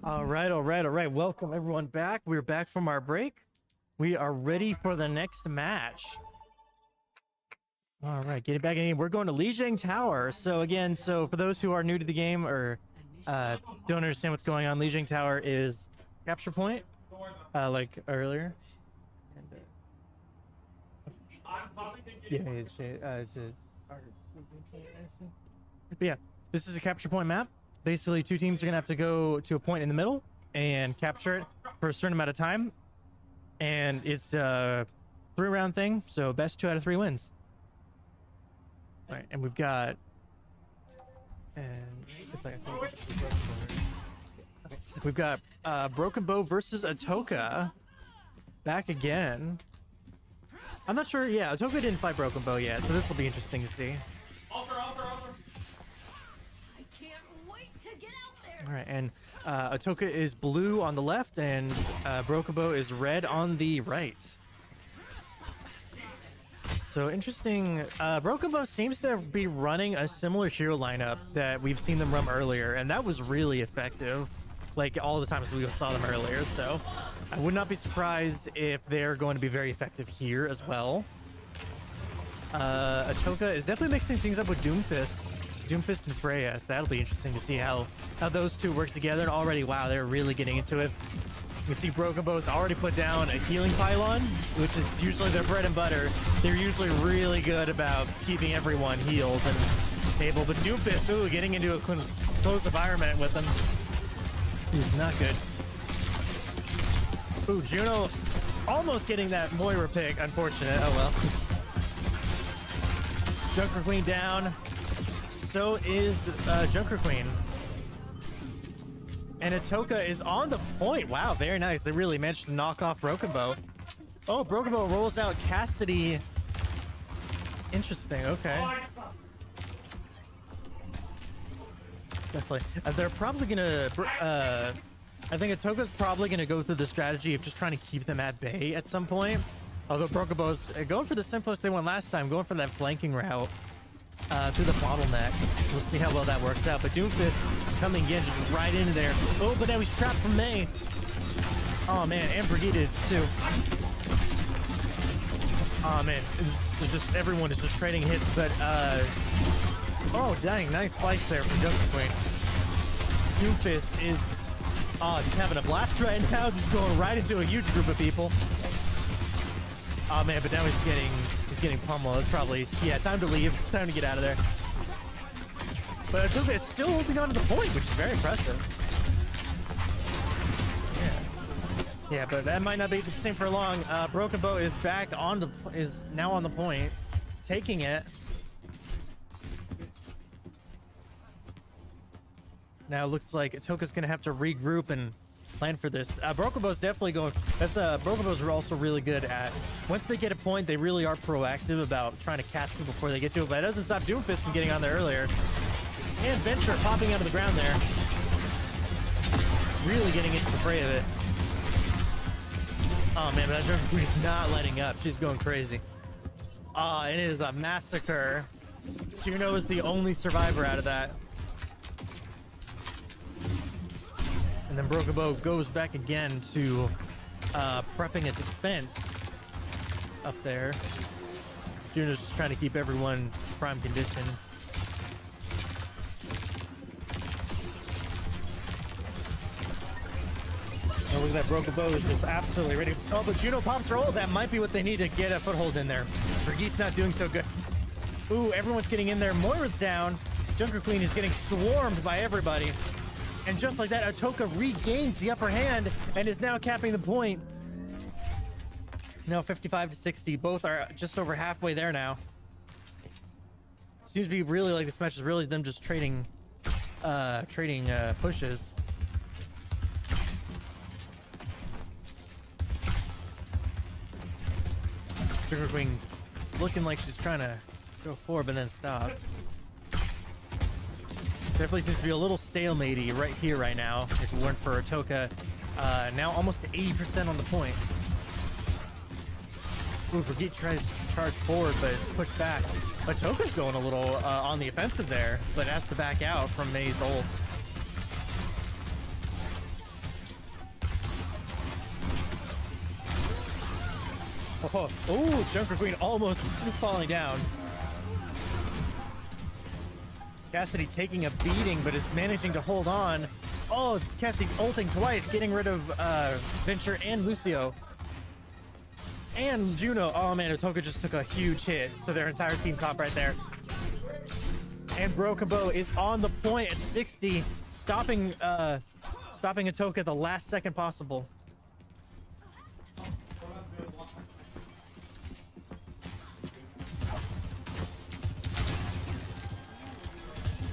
All right, all right, all right. Welcome everyone back. We're back from our break. We are ready for the next match. All right, get it back in. We're going to Lijiang Tower. So again, so for those who are new to the game or don't understand what's going on, Lijiang Tower is capture point, like earlier. And, but yeah, this is a capture point map. Basically, two teams are gonna have to go to a point in the middle and capture it for a certain amount of time. And it's a 3-round thing, so best 2 out of 3 wins. All right, and we've got, and it's like we've got Broken Bow versus Atoka back again. I'm not sure. Yeah, Atoka didn't fight Broken Bow yet, so this will be interesting to see. All right, and Atoka is blue on the left, and Broken Bow is red on the right. So interesting. Broken Bow seems to be running a similar hero lineup that we've seen them run earlier, and that was really effective, like all the times we saw them earlier. So I would not be surprised if they're going to be very effective here as well. Atoka is definitely mixing things up with Doomfist and Freya, so that'll be interesting to see how those two work together. And already, wow, they're really getting into it. We see Broken Bow's already put down a healing pylon, which is usually their bread and butter. They're usually really good about keeping everyone healed and stable. But Doomfist, ooh, getting into a close environment with them is not good. Ooh, Juno almost getting that Moira pick. Unfortunate. Oh well. Junker Queen down. So is Junker Queen. And Atoka is on the point. Wow, very nice. They really managed to knock off Broken Bow. Oh, Broken Bow rolls out Cassidy. Interesting. Okay. Definitely. They're probably gonna. I think Atoka's probably gonna go through the strategy of just trying to keep them at bay at some point. Although Broken Bow's going for the simplest they went last time, going for that flanking route. Through the bottleneck. We'll see how well that works out. But Doomfist coming in just right into there. Oh, but now he's trapped from May. Oh man, and Brigitte too. Oh man, it's just everyone is just trading hits. But oh dang, nice slice there from Junker Queen. Doomfist is just having a blast right now, just going right into a huge group of people. Oh man, but now he's getting pummeled. It's probably, yeah, time to leave. Time to get out of there. But Atoka is still holding on to the point, which is very impressive. Yeah, but that might not be the same for long. Broken Bow is back on the, is now on the point, taking it. Now it looks like Atoka's gonna have to regroup and plan for this. Broken Bow's definitely going. That's Broken Bow's are also really good at, once they get a point, they really are proactive about trying to catch them before they get to it. But it doesn't stop Doomfist from getting on there earlier. And Venture popping out of the ground there, really getting into the fray of it. Oh man, but that Junker Queen is not letting up. She's going crazy. And it is a massacre. Juno is the only survivor out of that. And then Broken Bow goes back again to prepping a defense up there. Juno's just trying to keep everyone prime condition. Oh, look at that. Broken Bow is just absolutely ready. Oh, but Juno pops her ult. That might be what they need to get a foothold in there. Brigitte's not doing so good. Ooh, everyone's getting in there. Moira's down. Junker Queen is getting swarmed by everybody. And just like that, Atoka regains the upper hand and is now capping the point. Now 55 to 60. Both are just over halfway there now. Seems to be really like this match is really them just trading pushes. Junker Queen looking like she's trying to go forward but then stop. Definitely seems to be a little stalematey right here, right now. If it weren't for Atoka, now almost to 80% on the point. Ooh, Brigitte tries to charge forward, but it's pushed back. Atoka's going a little on the offensive there, but has to back out from May's ult. Oh, Junker Queen almost falling down. Cassidy taking a beating, but is managing to hold on. Oh, Cassidy ulting twice, getting rid of Venture and Lucio. And Juno. Oh man, Atoka just took a huge hit to their entire team comp right there. And Broken Bow is on the point at 60, stopping Atoka at the last second possible.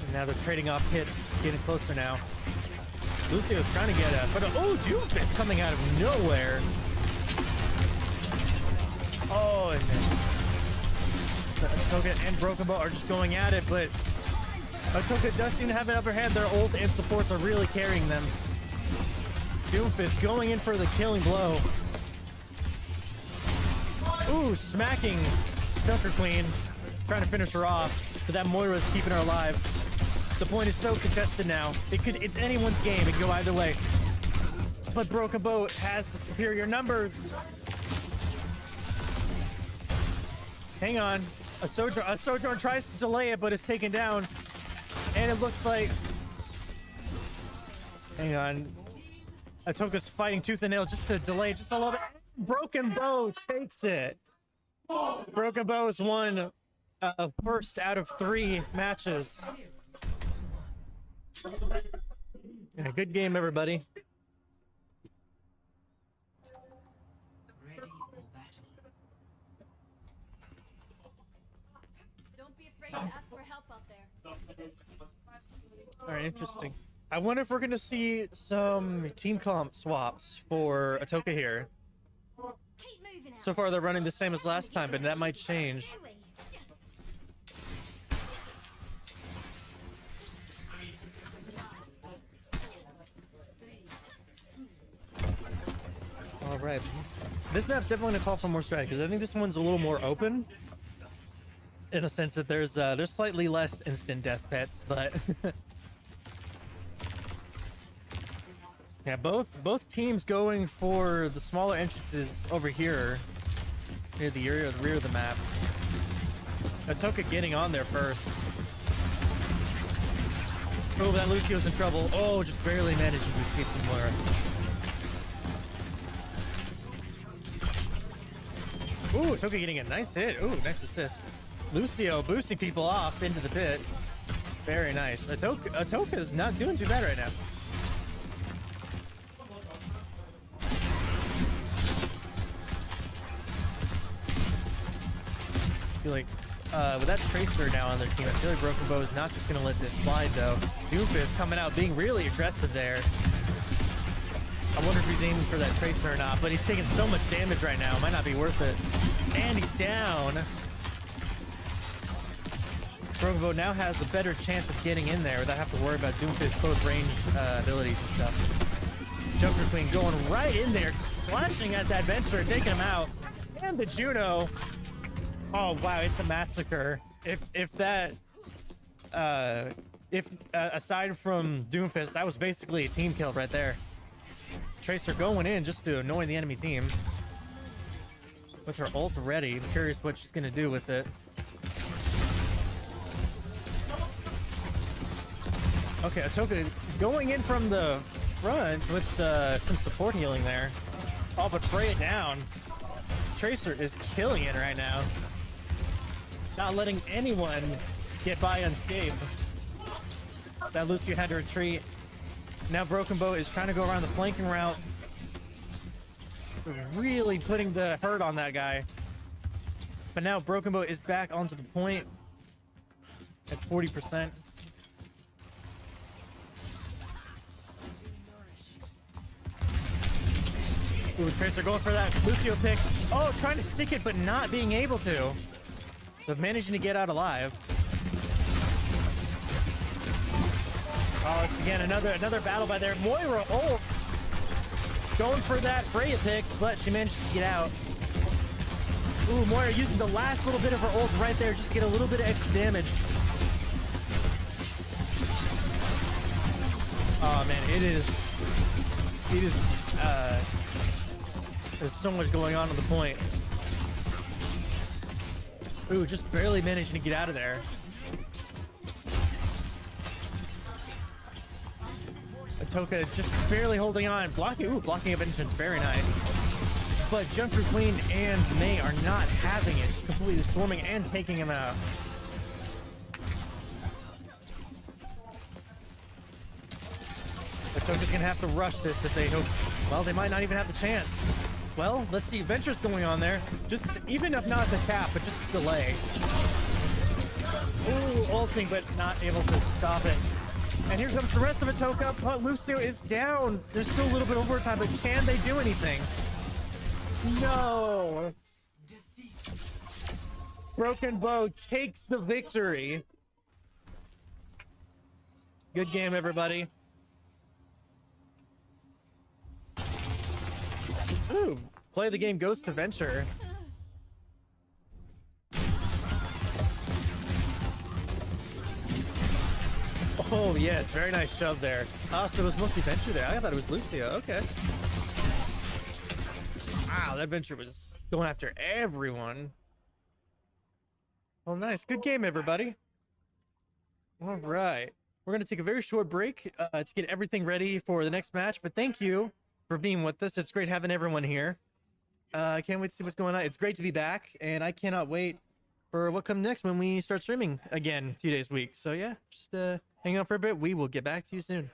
And now they're trading off hits, getting closer now. Lucio's trying to get but oh, Doomfist coming out of nowhere. Oh, and then Atoka and Broken Bow are just going at it, but Atoka does seem to have an upper hand. Their ult and supports are really carrying them. Doomfist going in for the killing blow. Ooh, smacking Junker Queen, trying to finish her off, but that Moira's keeping her alive. The point is so contested now. It's anyone's game. It can go either way. But Broken Bow has superior numbers. Hang on. A Sojourn tries to delay it, but is taken down. And it looks like... Hang on. Atoka's fighting tooth and nail just to delay just a little bit. Broken Bow takes it. Broken Bow has won first out of 3 matches. Yeah, good game, everybody. Ready for battle. Don't be afraid to ask for help out there. All right, interesting. I wonder if we're going to see some team comp swaps for Atoka here. Keep moving out. So far, they're running the same as last time, but that might change. All right. This map's definitely gonna call for more strategy, because I think this one's a little more open, in a sense that there's slightly less instant death pets, but yeah, both teams going for the smaller entrances over here near the rear of the map. Atoka getting on there first. Oh, that Lucio's in trouble. Oh, just barely managed to escape from Moira. Ooh, Atoka getting a nice hit. Ooh, nice assist. Lucio boosting people off into the pit. Very nice. Atoka's not doing too bad right now. I feel like with that Tracer now on their team, I feel like Broken Bow is not just going to let this slide, though. Doomfist coming out, being really aggressive there. I wonder if he's aiming for that Tracer or not, but he's taking so much damage right now. It might not be worth it. And he's down. Broken Bow now has a better chance of getting in there without having to worry about Doomfist's close range abilities and stuff. Joker Queen going right in there, slashing at that Venture, taking him out. And the Juno. Oh wow, it's a massacre. If aside from Doomfist, that was basically a team kill right there. Tracer going in just to annoy the enemy team. With her ult ready, I'm curious what she's gonna do with it. Okay, Atoka going in from the front with some support healing there. Oh, but spray it down. Tracer is killing it right now. Not letting anyone get by unscathed. That Lucio had to retreat. Now Broken Bow is trying to go around the flanking route. Really putting the hurt on that guy. But now Broken Bow is back onto the point at 40%. Ooh, Tracer going for that Lucio pick. Oh, trying to stick it, but not being able to. But managing to get out alive. Oh, it's again another battle by there. Moira ult. Going for that Freya pick, but she managed to get out. Ooh, Moira using the last little bit of her ult right there just to get a little bit of extra damage. Oh man, there's so much going on the point. Ooh, just barely managing to get out of there. Atoka just barely holding on. Blocking of entrance. Very nice. But Jumper Queen and May are not having it. Just completely swarming and taking him out. Atoka's gonna have to rush this if they hope. Well, they might not even have the chance. Well, let's see. Venture's going on there. Just, even if not the tap, but just delay. Ooh, ulting, but not able to stop it. And here comes the rest of Atoka, but Lucio is down. There's still a little bit of overtime, but can they do anything? No. Broken Bow takes the victory. Good game, everybody. Ooh, play the game goes to Venture. Oh, yes, very nice shove there. Oh, so it was mostly Venture there. I thought it was Lucio. Okay. Wow, that Venture was going after everyone. Well, nice. Good game, everybody. All right. We're going to take a very short break to get everything ready for the next match, but thank you for being with us. It's great having everyone here. I can't wait to see what's going on. It's great to be back, and I cannot wait for what comes next when we start streaming again 2 days a week. So yeah, just hang out for a bit. We will get back to you soon.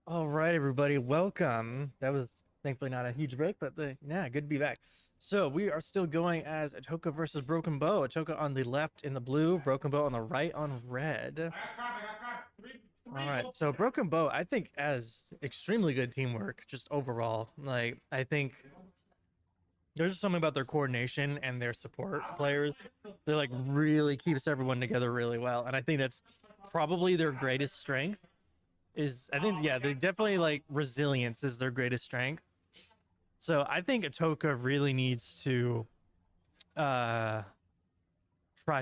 All right, everybody, welcome. That was thankfully not a huge break, but yeah, good to be back. So we are still going as Atoka versus Broken Bow. Atoka on the left in the blue, Broken Bow on the right on red. All right, so Broken Bow, I think, has extremely good teamwork, just overall. Like, I think there's just something about their coordination and their support players that like really keeps everyone together really well, and I think that's probably their greatest strength. Is I think yeah, they definitely like resilience is their greatest strength. So I think Atoka really needs to try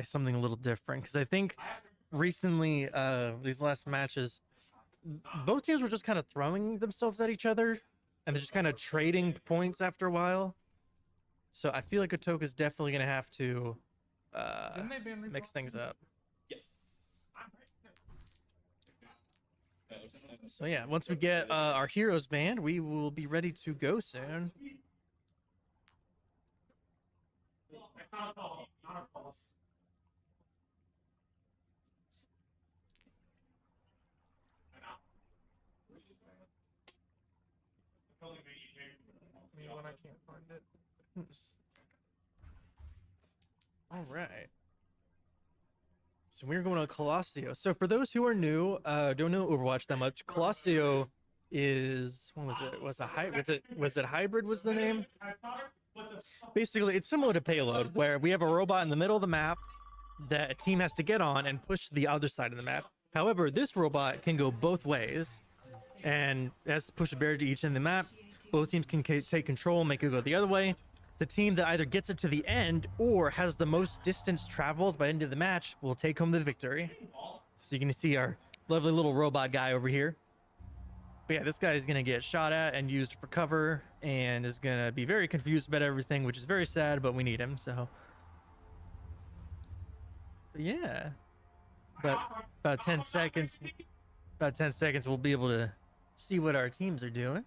something a little different, because I think recently these last matches both teams were just kind of throwing themselves at each other and they're just kind of trading points after a while. So I feel like Atoka is definitely gonna have to mix things up. Yes. So yeah, once we get our heroes banned, we will be ready to go soon. When I can't find it. All right. So we're going to Colosio. So for those who are new, don't know Overwatch that much, Colosio is, what was it? Was it hybrid was the name? Basically, it's similar to Payload, where we have a robot in the middle of the map that a team has to get on and push to the other side of the map. However, this robot can go both ways and has to push a barrier to each end of the map. Both teams can take control, make it go the other way. The team that either gets it to the end or has the most distance traveled by the end of the match will take home the victory. So you can see our lovely little robot guy over here. But yeah, this guy is going to get shot at and used for cover and is going to be very confused about everything, which is very sad, but we need him, so. But yeah. But about 10 seconds, we'll be able to see what our teams are doing.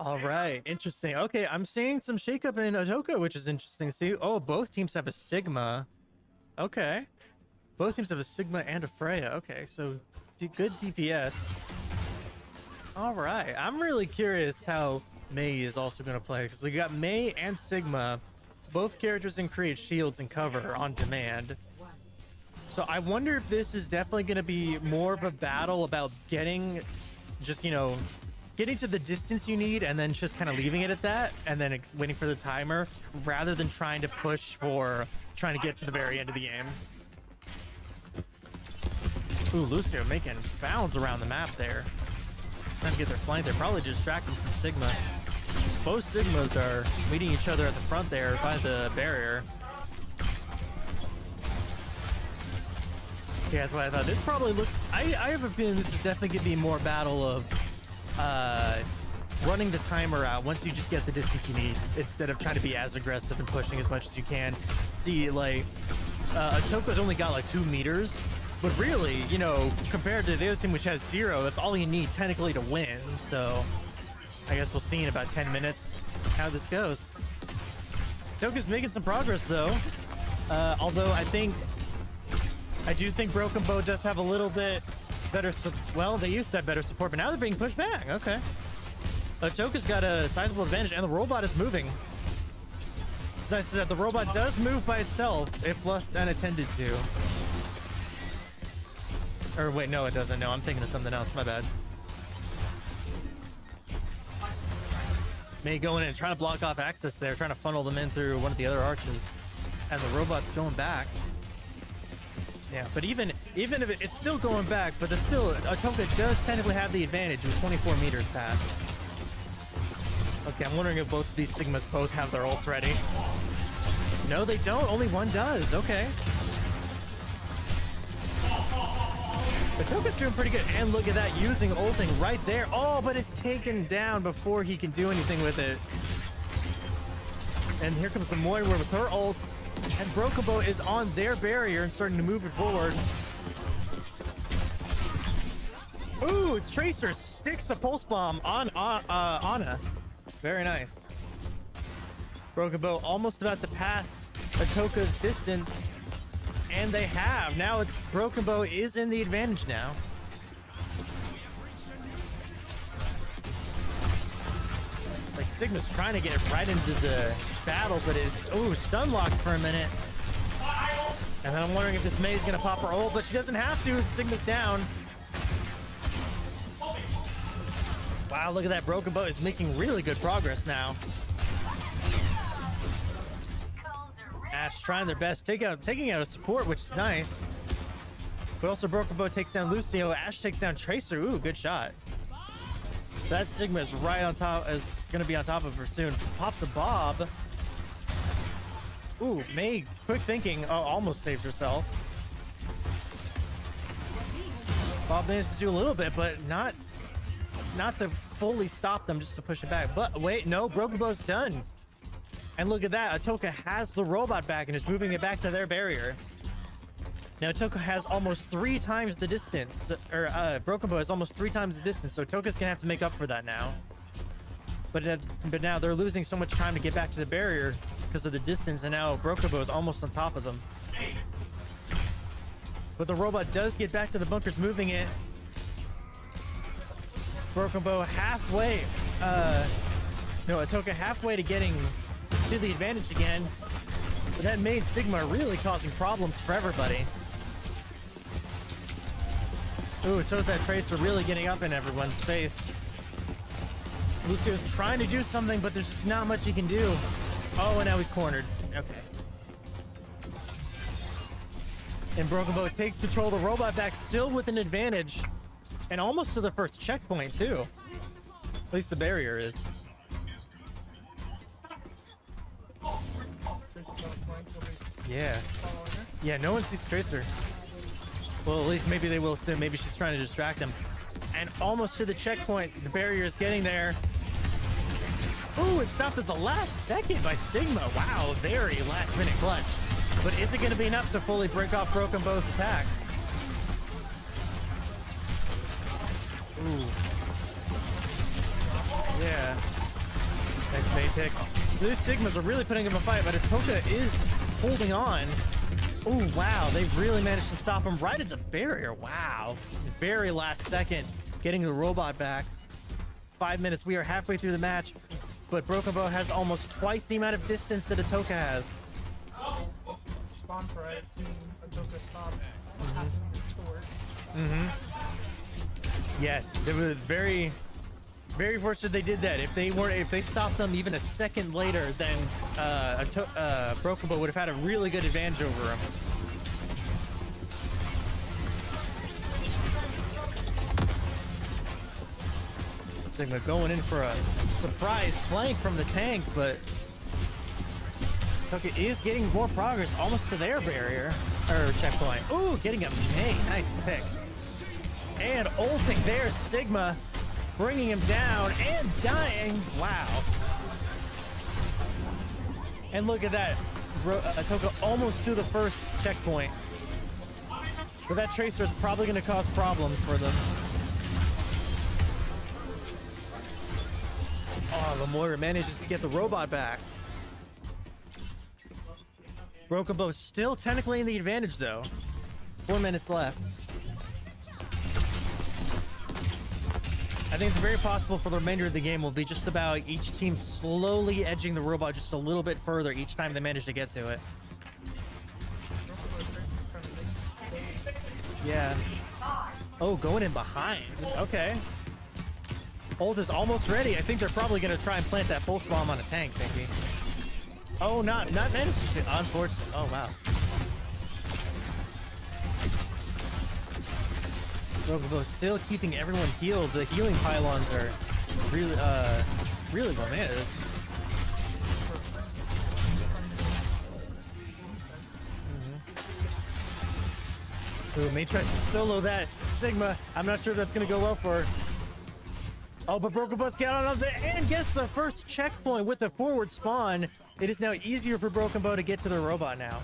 All right, interesting. Okay, I'm seeing some shakeup in Atoka, which is interesting to see. Oh, both teams have a Sigma. Okay. Both teams have a Sigma and a Freya. Okay, so good DPS. All right, I'm really curious how Mei is also going to play, because we got Mei and Sigma. Both characters can create shields and cover on demand. So I wonder if this is definitely going to be more of a battle about getting just, you know, getting to the distance you need and then just kind of leaving it at that and then waiting for the timer rather than trying to push for trying to get to the very end of the game. Ooh, Lucio making bounds around the map there. Trying to get their flank. They're probably distracting from Sigma. Both Sigmas are meeting each other at the front there by the barrier. Yeah, that's what I thought. This probably looks... I have a feeling this is definitely going to be more battle of running the timer out once you just get the distance you need, instead of trying to be as aggressive and pushing as much as you can. See, like, Atoka's only got like 2 meters, but really, you know, compared to the other team which has 0, that's all you need technically to win. So I guess we'll see in about 10 minutes how this goes. Atoka's making some progress though, although I do think Broken Bow does have a little bit better, well, they used to have better support, but now they're being pushed back. Okay. Atoka's got a sizable advantage, and the robot is moving. It's nice that the robot does move by itself if left unattended to. Or wait, no, it doesn't. No, I'm thinking of something else. My bad. May go in and trying to block off access there, trying to funnel them in through one of the other arches. And the robot's going back. Yeah, but even if it's still going back, but Atoka does technically have the advantage with 24 meters past. Okay, I'm wondering if both of these Sigmas both have their ults ready. No, they don't. Only one does. Okay. Atoka's doing pretty good. And look at that, using ulting right there. Oh, but it's taken down before he can do anything with it. And here comes the Moira with her ult. And Broken Bow is on their barrier and starting to move it forward. Ooh, it's Tracer sticks a pulse bomb on Ana. Very nice. Broken Bow almost about to pass Atoka's distance, and they have. Now it's Broken Bow is in the advantage now. It's like Sigma's trying to get right into the battle, but it's stun locked for a minute. And then I'm wondering if this May's gonna pop her ult, but she doesn't have to. Sigma's down. Wow, look at that. Broken Bow is making really good progress now. Ash trying their best, taking out a support, which is nice. But also Broken Bow takes down Lucio. Ash takes down Tracer. Ooh, good shot. That Sigma is right on top, is gonna be on top of her soon. Pops a Bob. Ooh, May, quick thinking. Oh, almost saved herself. Bob managed to do a little bit, but not to fully stop them, just to push it back. But wait, no, Broken Bow's done. And look at that, Atoka has the robot back and is moving it back to their barrier. Now Atoka has almost 3 times the distance, or Broken Bow has almost 3 times the distance, so Atoka's gonna have to make up for that now. But now they're losing so much time to get back to the barrier because of the distance, and now Broken Bow is almost on top of them. But the robot does get back to the bunkers, moving it. Broken Bow halfway, Atoka halfway to getting to the advantage again, but that made Sigma really causing problems for everybody. Ooh, so is that Tracer really getting up in everyone's face. Lucio's trying to do something, but there's just not much he can do. Oh, and now he's cornered. Okay. And Broken Bow takes control of the robot back, still with an advantage, and almost to the first checkpoint too. At least the barrier is. Yeah. Yeah, no one sees Tracer. Well, at least maybe they will soon. Maybe she's trying to distract him. And almost to the checkpoint. The barrier is getting there. Ooh, it stopped at the last second by Sigma. Wow, very last minute clutch. But is it going to be enough to fully break off Broken Bow's attack? Ooh. Yeah. Nice May pick. These Sigmas are really putting him a fight, but Atoka is holding on. Oh, wow. They've really managed to stop him right at the barrier. Wow. Very last second, getting the robot back. 5 minutes. We are halfway through the match, but Broken Bow has almost twice the amount of distance that Atoka has. Spawn for it, Atoka stop. Yes, it was very, very fortunate they did that. If they stopped them even a second later, then Broken Bow would have had a really good advantage over him. Sigma going in for a surprise flank from the tank, but Atoka is getting more progress, almost to their barrier or checkpoint. Ooh, getting a May, nice pick. And ulting there, Sigma, bringing him down and dying. Wow. And look at that. Atoka almost to the first checkpoint. But that Tracer is probably going to cause problems for them. Oh, Lemoyre manages to get the robot back. Broken Bow still technically in the advantage, though. 4 minutes left. I think it's very possible for the remainder of the game will be just about each team slowly edging the robot just a little bit further each time they manage to get to it. Yeah. Oh, going in behind. Okay. Ult is almost ready. I think they're probably going to try and plant that pulse bomb on a tank, maybe. Oh, not managed to. Unfortunately. Oh, wow. Broken Bow still keeping everyone healed. The healing pylons are really, really well managed. Ooh, May tries to solo that Sigma. I'm not sure if that's going to go well for her. Oh, but Broken Bow's got on there and gets the first checkpoint with the forward spawn. It is now easier for Broken Bow to get to the robot now.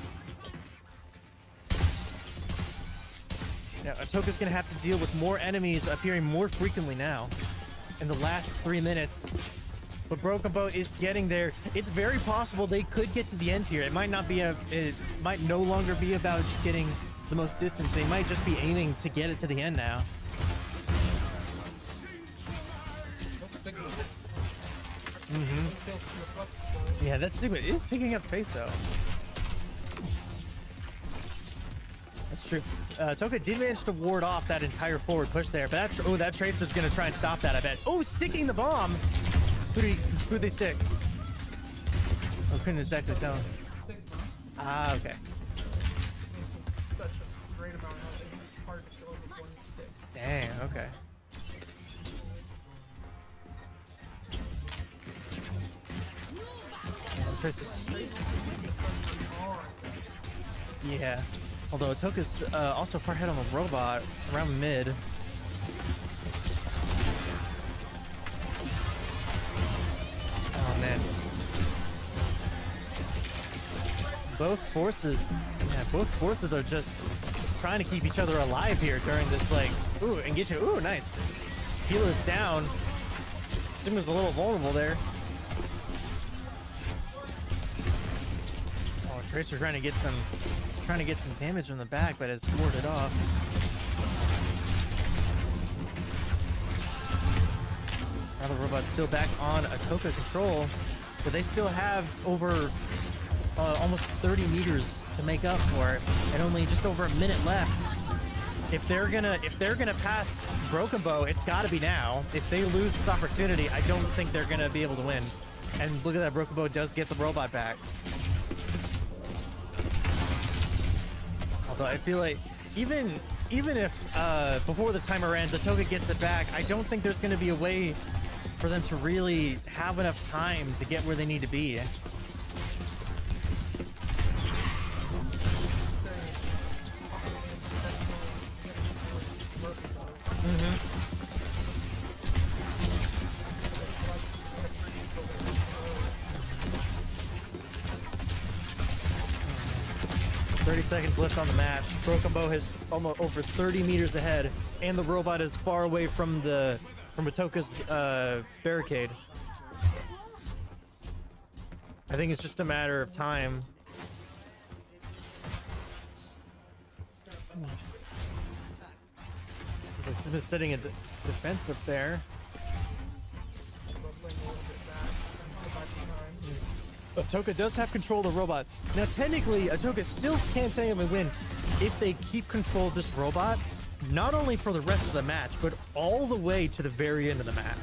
Now, Atoka's going to have to deal with more enemies appearing more frequently now. In the last 3 minutes, but Broken Bow is getting there. It's very possible they could get to the end here. It might not be it might no longer be about just getting the most distance. They might just be aiming to get it to the end now. Yeah, that Sigma is picking up pace though. That's true. Atoka did manage to ward off that entire forward push there, but that Tracer's gonna try and stop that, I bet. Oh, sticking the bomb! Who'd they stick? Oh, couldn't exactly tell. Ah, okay. Such a great amount of health, it's hard to kill with one stick. Dang, okay. Yeah. Although Atoka's also far ahead on the robot, around mid. Oh man. Both forces are just trying to keep each other alive here during this, like, ooh, engagement. Ooh, nice. Healer's down. Sigma's a little vulnerable there. Oh, Tracer trying to get some damage from the back, but has warded off. Now the robot's still back on Atoka control, but they still have over almost 30 meters to make up for it, and only just over a minute left. If they're gonna pass Broken Bow, it's got to be now. If they lose this opportunity, I don't think they're gonna be able to win. And look at that, Broken Bow does get the robot back. Although I feel like even if before the timer ends, Atoka gets it back, I don't think there's gonna be a way for them to really have enough time to get where they need to be. Mm-hmm. 30 seconds left on the match. Broken Bow is almost over 30 meters ahead, and the robot is far away from Atoka's barricade. I think it's just a matter of time. This is setting a defense up there. Atoka does have control of the robot. Now, technically, Atoka still can't technically win if they keep control of this robot, not only for the rest of the match, but all the way to the very end of the match.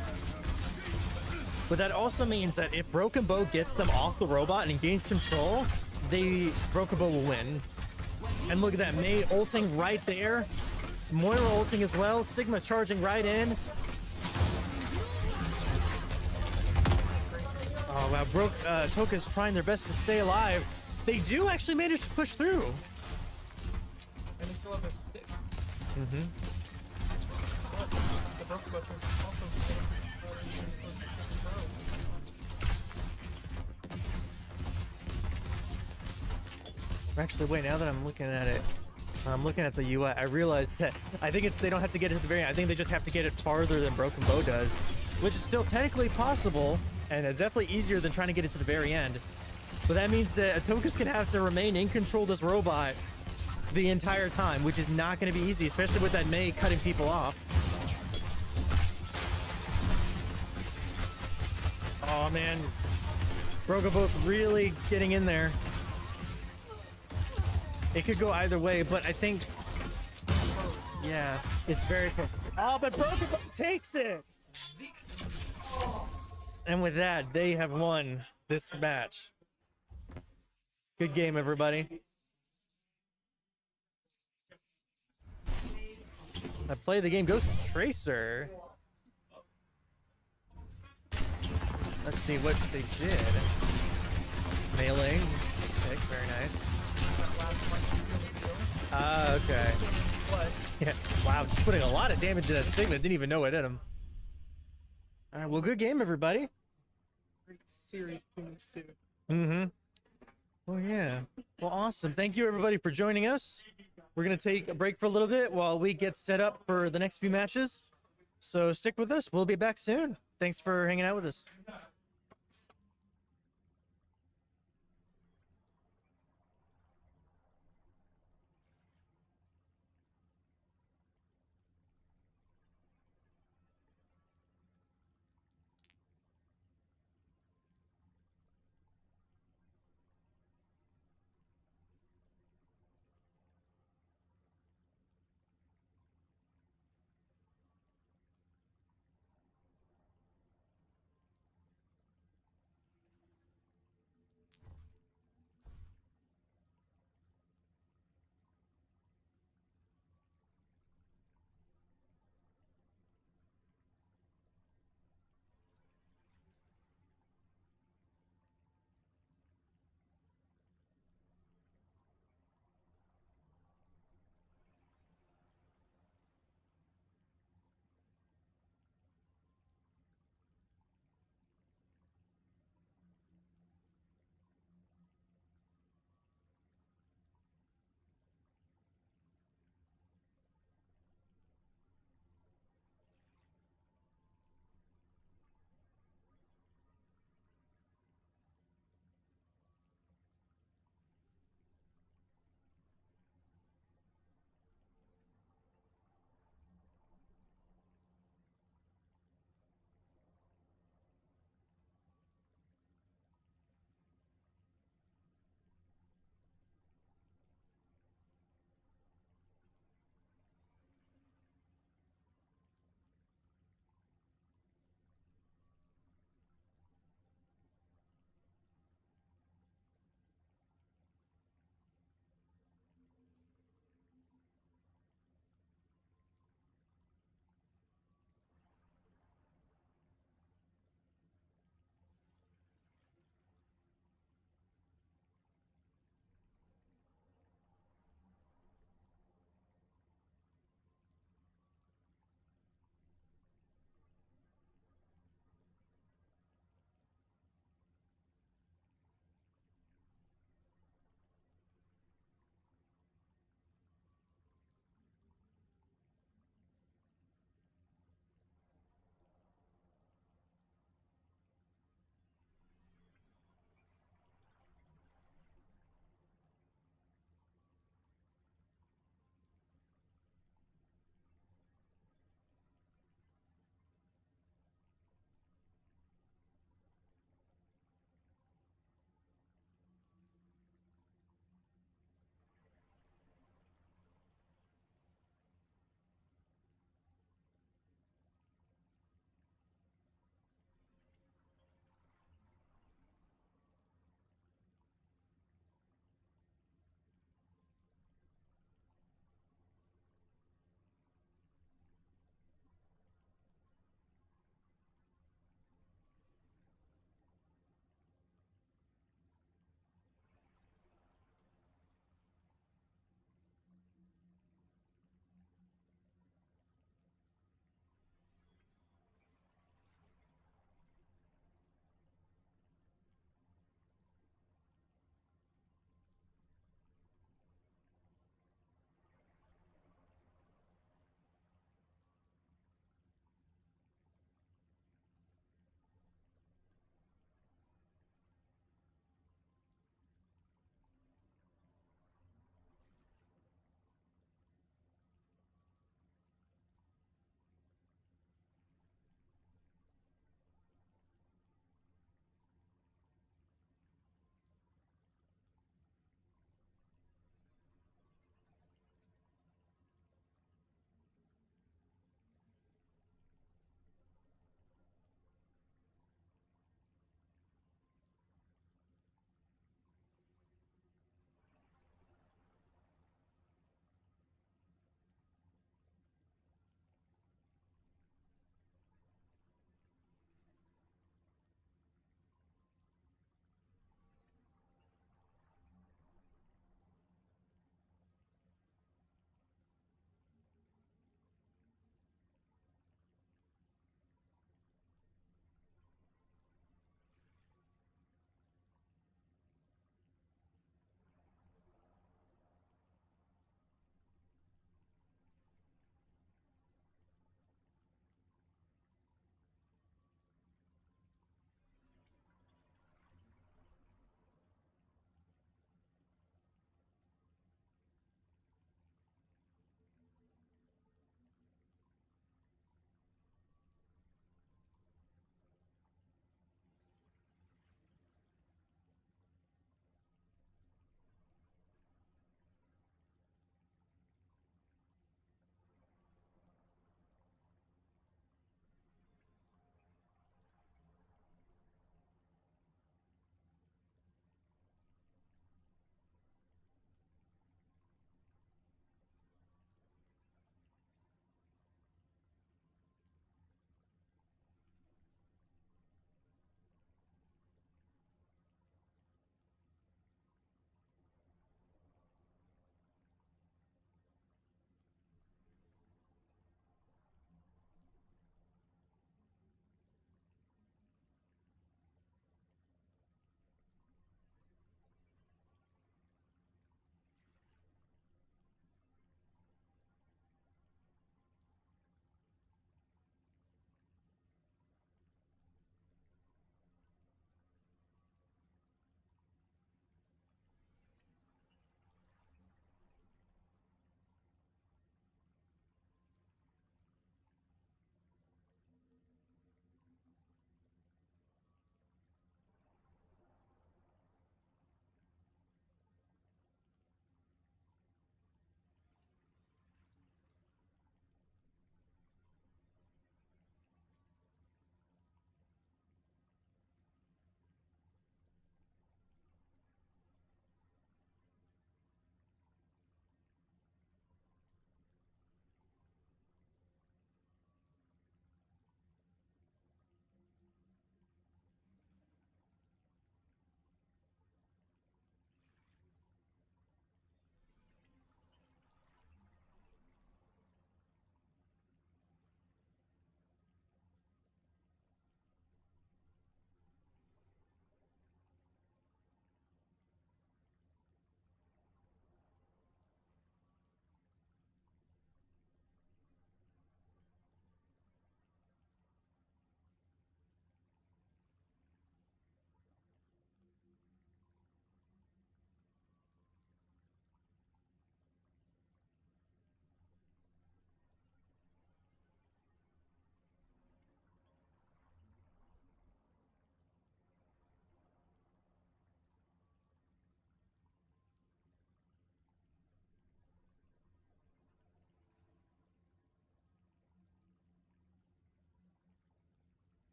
But that also means that if Broken Bow gets them off the robot and gains control, Broken Bow will win. And look at that, Mei ulting right there. Moira ulting as well. Sigma charging right in. Oh wow, Atoka's trying their best to stay alive. They do actually manage to push through. And they still have a stick. Mm-hmm. But the Broken Bow is also Actually, wait, now that I'm looking at it, I'm looking at the UI, I realized that I think they don't have to get it to the very end. I think they just have to get it farther than Broken Bow does, which is still technically possible, and definitely easier than trying to get it to the very end. But that means that Atoka's gonna have to remain in control of this robot the entire time, which is not gonna be easy, especially with that Mei cutting people off. Oh man, Broken Bow's really getting in there. It could go either way, but I think, yeah, it's very close. Oh, but Broken Bow takes it! And with that, they have won this match. Good game, everybody. I play the game goes to Tracer. Let's see what they did. Mailing. Pick, very nice. Okay. Yeah. Wow, just putting a lot of damage to that Sigma. Didn't even know it hit him. Alright, well, good game, everybody. great series points too. Mm-hmm. Well, yeah. Well, awesome. Thank you, everybody, for joining us. We're going to take a break for a little bit while we get set up for the next few matches. So stick with us. We'll be back soon. Thanks for hanging out with us.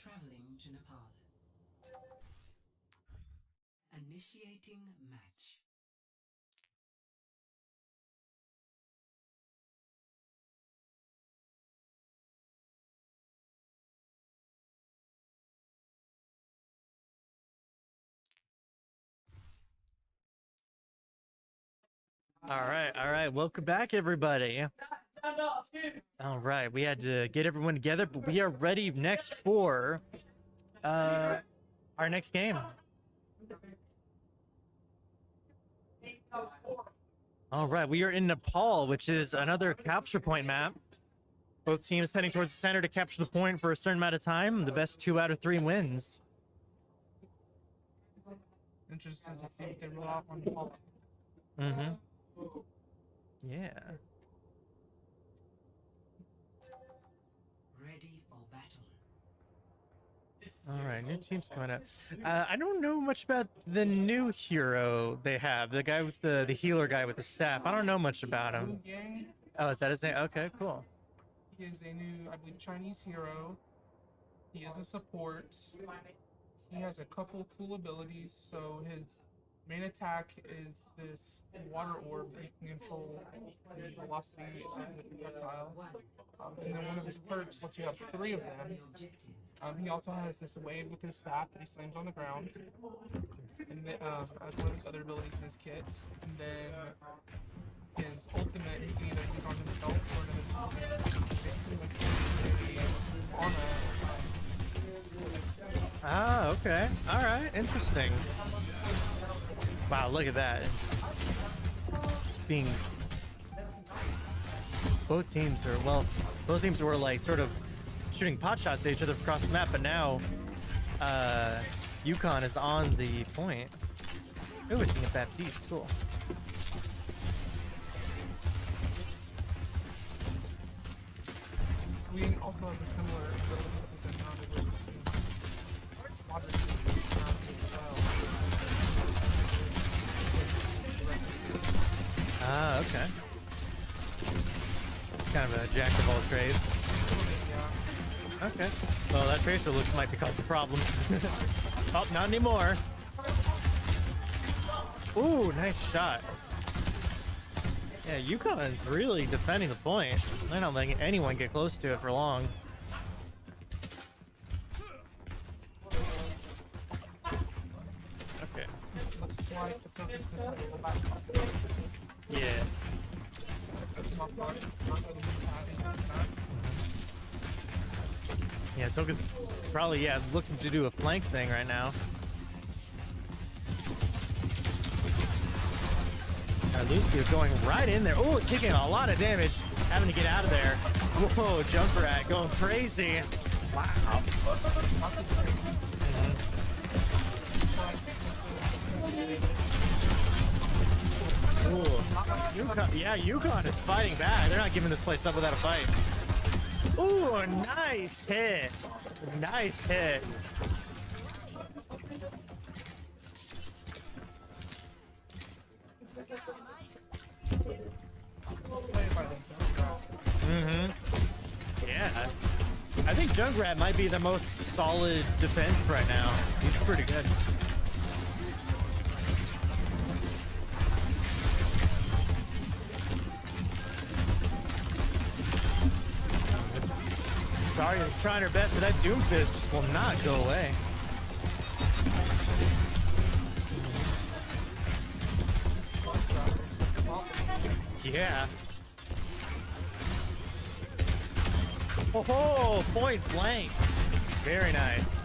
Traveling to Nepal. Initiating match. All right. Welcome back, everybody. All right, we had to get everyone together, but we are ready next for our next game. All right, we are in Nepal, which is another capture point map. Both teams heading towards the center to capture the point for a certain amount of time. The best 2 out of 3 wins. Interested to see if they roll off on the ball. Mm-hmm. Yeah. Ready for battle. All right, new team's coming up. I don't know much about the new hero they have. The guy with the healer guy with the staff. I don't know much about him. Yang, Oh, is that his name? Okay, cool. he is a new, I believe, Chinese hero. He is a support. He has a couple cool abilities. So his main attack is this water orb that you can control the velocity of the projectile. And then one of his perks lets you have 3 of them. He also has this wave with his staff that he slams on the ground. And then, as one of his other abilities in his kit. And then his ultimate he can either use on himself or Ah, okay. All right, interesting. Wow, look at that. Being both teams were like sort of shooting pot shots at each other across the map, but now Yukon is on the point. Ooh, we're seeing a Baptiste, cool. Wing also has a similar ability to send around the room. Water Ah, okay. Kind of a jack of all trades. Okay. Well, that tracer looks might be causing problems. Oh, not anymore. Ooh, nice shot. Yeah, Yukon's really defending the point. They're not letting anyone get close to it for long. Okay. looks like it's okay to go back. Yeah. Yeah, Toka's probably, looking to do a flank thing right now. Lucio going right in there. Oh, taking a lot of damage. Having to get out of there. Whoa, Junkrat going crazy. Wow. Ooh. Yukon, yeah, Yukon is fighting back. They're not giving this place up without a fight. Ooh, a nice hit. Nice hit. Yeah. I think Junkrat might be the most solid defense right now. He's pretty good. Zarya's trying her best, but that Doomfist just will not go away. Yeah. Oh, point blank. Very nice.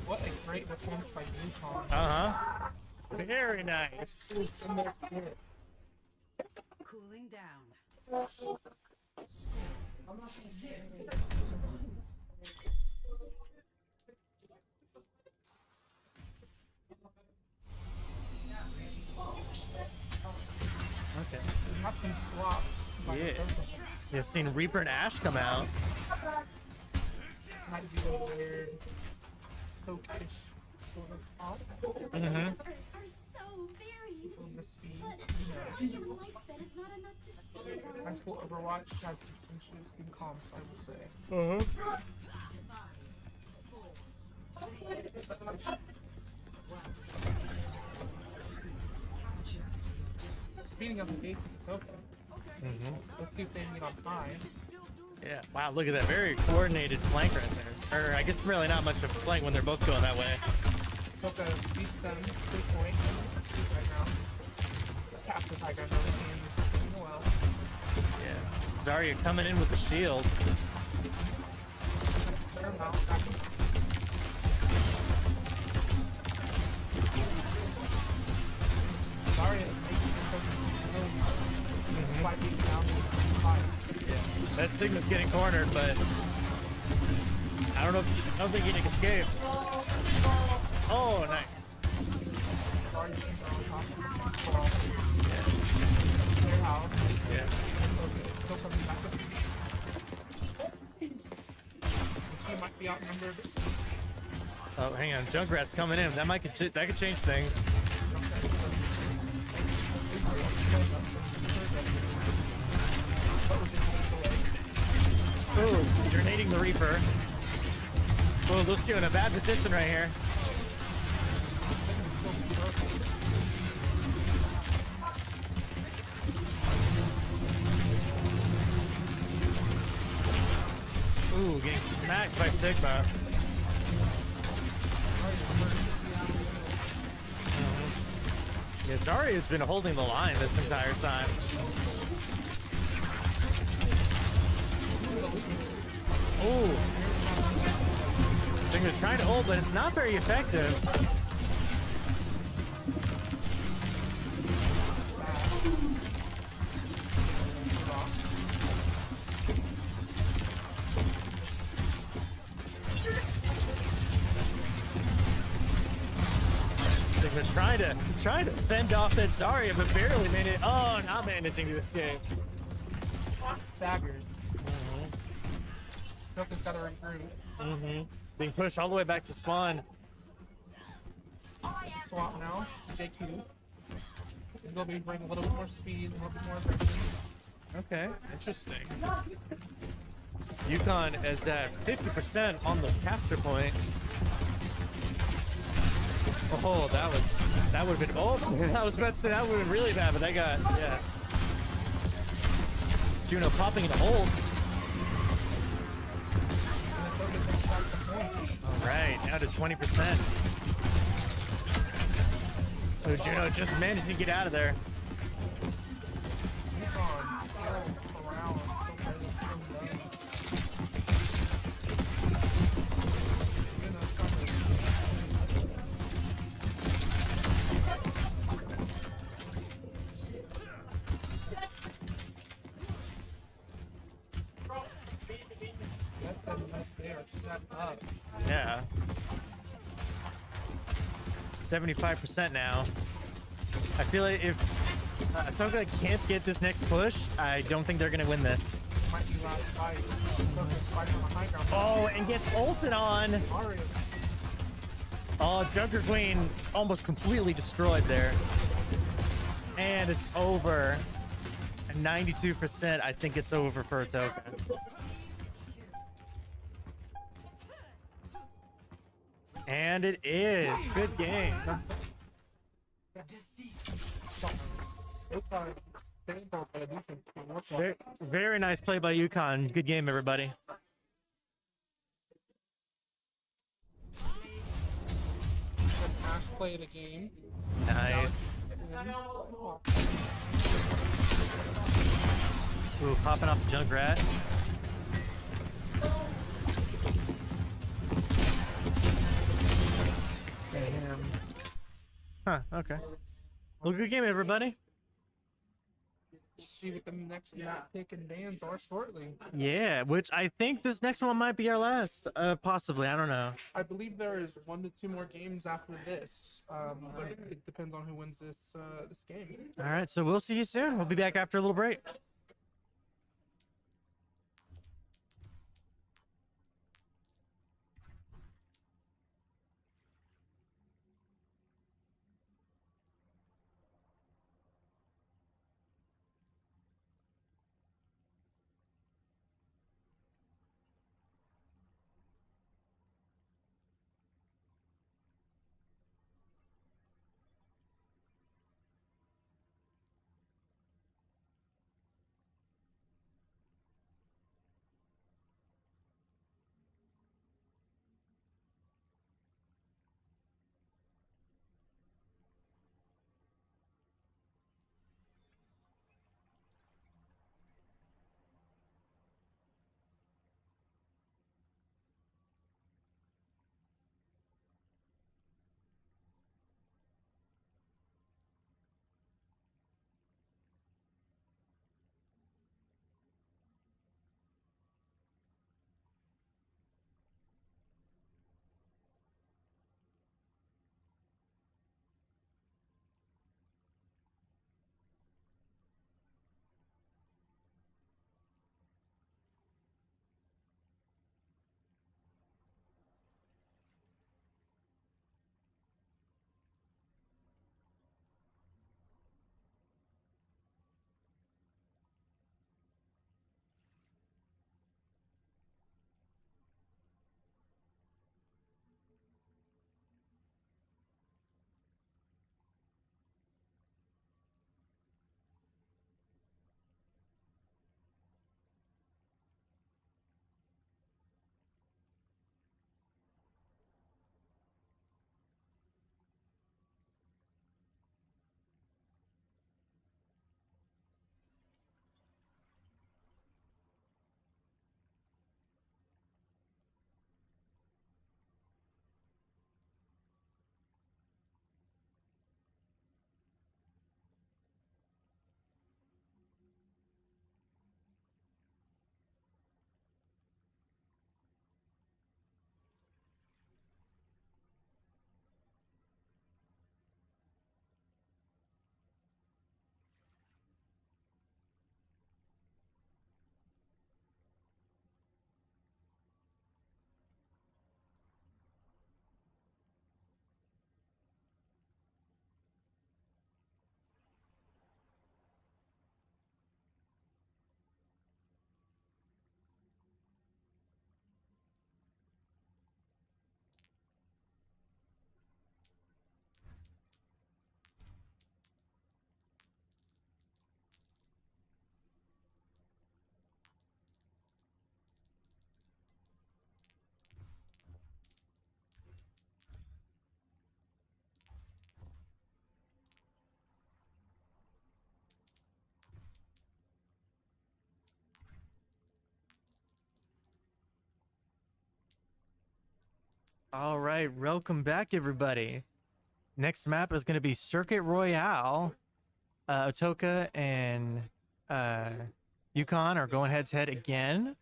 What a great performance by Yukon. Uh-huh. Very nice. Cooling down. Okay. We have some swap. Yeah. You've seen Reaper and Ash come out. Might be a weird focus sort of off. Mm-hmm. Are so varied. On the speed. But human lifespan is not enough to see it all. high school Overwatch has interesting comps, I would say. Speeding up the gates is Atoka. Let's see if they meet on time. Yeah. Wow, look at that. Very coordinated flank right there. Or I guess really not much of a flank when they're both going that way. Atoka beats them to the point right now. Captures high ground over team is doing well. Yeah. Zarya coming in with the shield. Fair amount. Sorry, it's fighting down the fight. That Sigma's getting cornered, but I don't know. I don't think he can escape. Oh, nice. Sorry, it's on top of their house. Yeah. Still coming back with she might be outnumbered. Oh, hang on. Junkrat's coming in. That could change things. Ooh, grenading the Reaper. Oh, those two in a bad position right here. Ooh, getting smacked by Sigma. Yeah, Zarya's been holding the line this entire time. Ooh. Sigma's trying to ult, but it's not very effective. Sigma's trying to fend off that Zarya, but barely made it. Oh, not managing to escape. Staggers. Atoka's got to regroup. Being pushed all the way back to spawn. Swap now to JQ. He's going to be bringing a little bit more speed, a little bit more aggression. Okay, interesting. Yukon is at 50% on the capture point. Oh, that would have been. Oh, I was about to say that would have been really bad, but that got, yeah. Juno popping in a hold. All right, now to 20%. So Juno just managed to get out of there. Yeah. 75% now. I feel like if Atoka can't get this next push, I don't think they're gonna win this. Might be last fight. Atoka's fighting on the high ground. Oh, and gets ulted on. Oh, Junker Queen almost completely destroyed there. And it's over. At 92%, I think it's over for Atoka. And it is. Good game. Very, very nice play by Yukon. Good game, everybody. Smash play of the game. Nice. Ooh, popping off the Junkrat. Huh, okay. Well, good game, everybody. See what the next map pick and bans are shortly. Yeah, which I think this next one might be our last. Possibly, I don't know. I believe there is 1 to 2 more games after this, but it depends on who wins this this game. All right, so we'll see you soon. We'll be back after a little break. All right, welcome back, everybody. Next map is going to be Circuit Royale. Atoka and Yukon are going head to head again.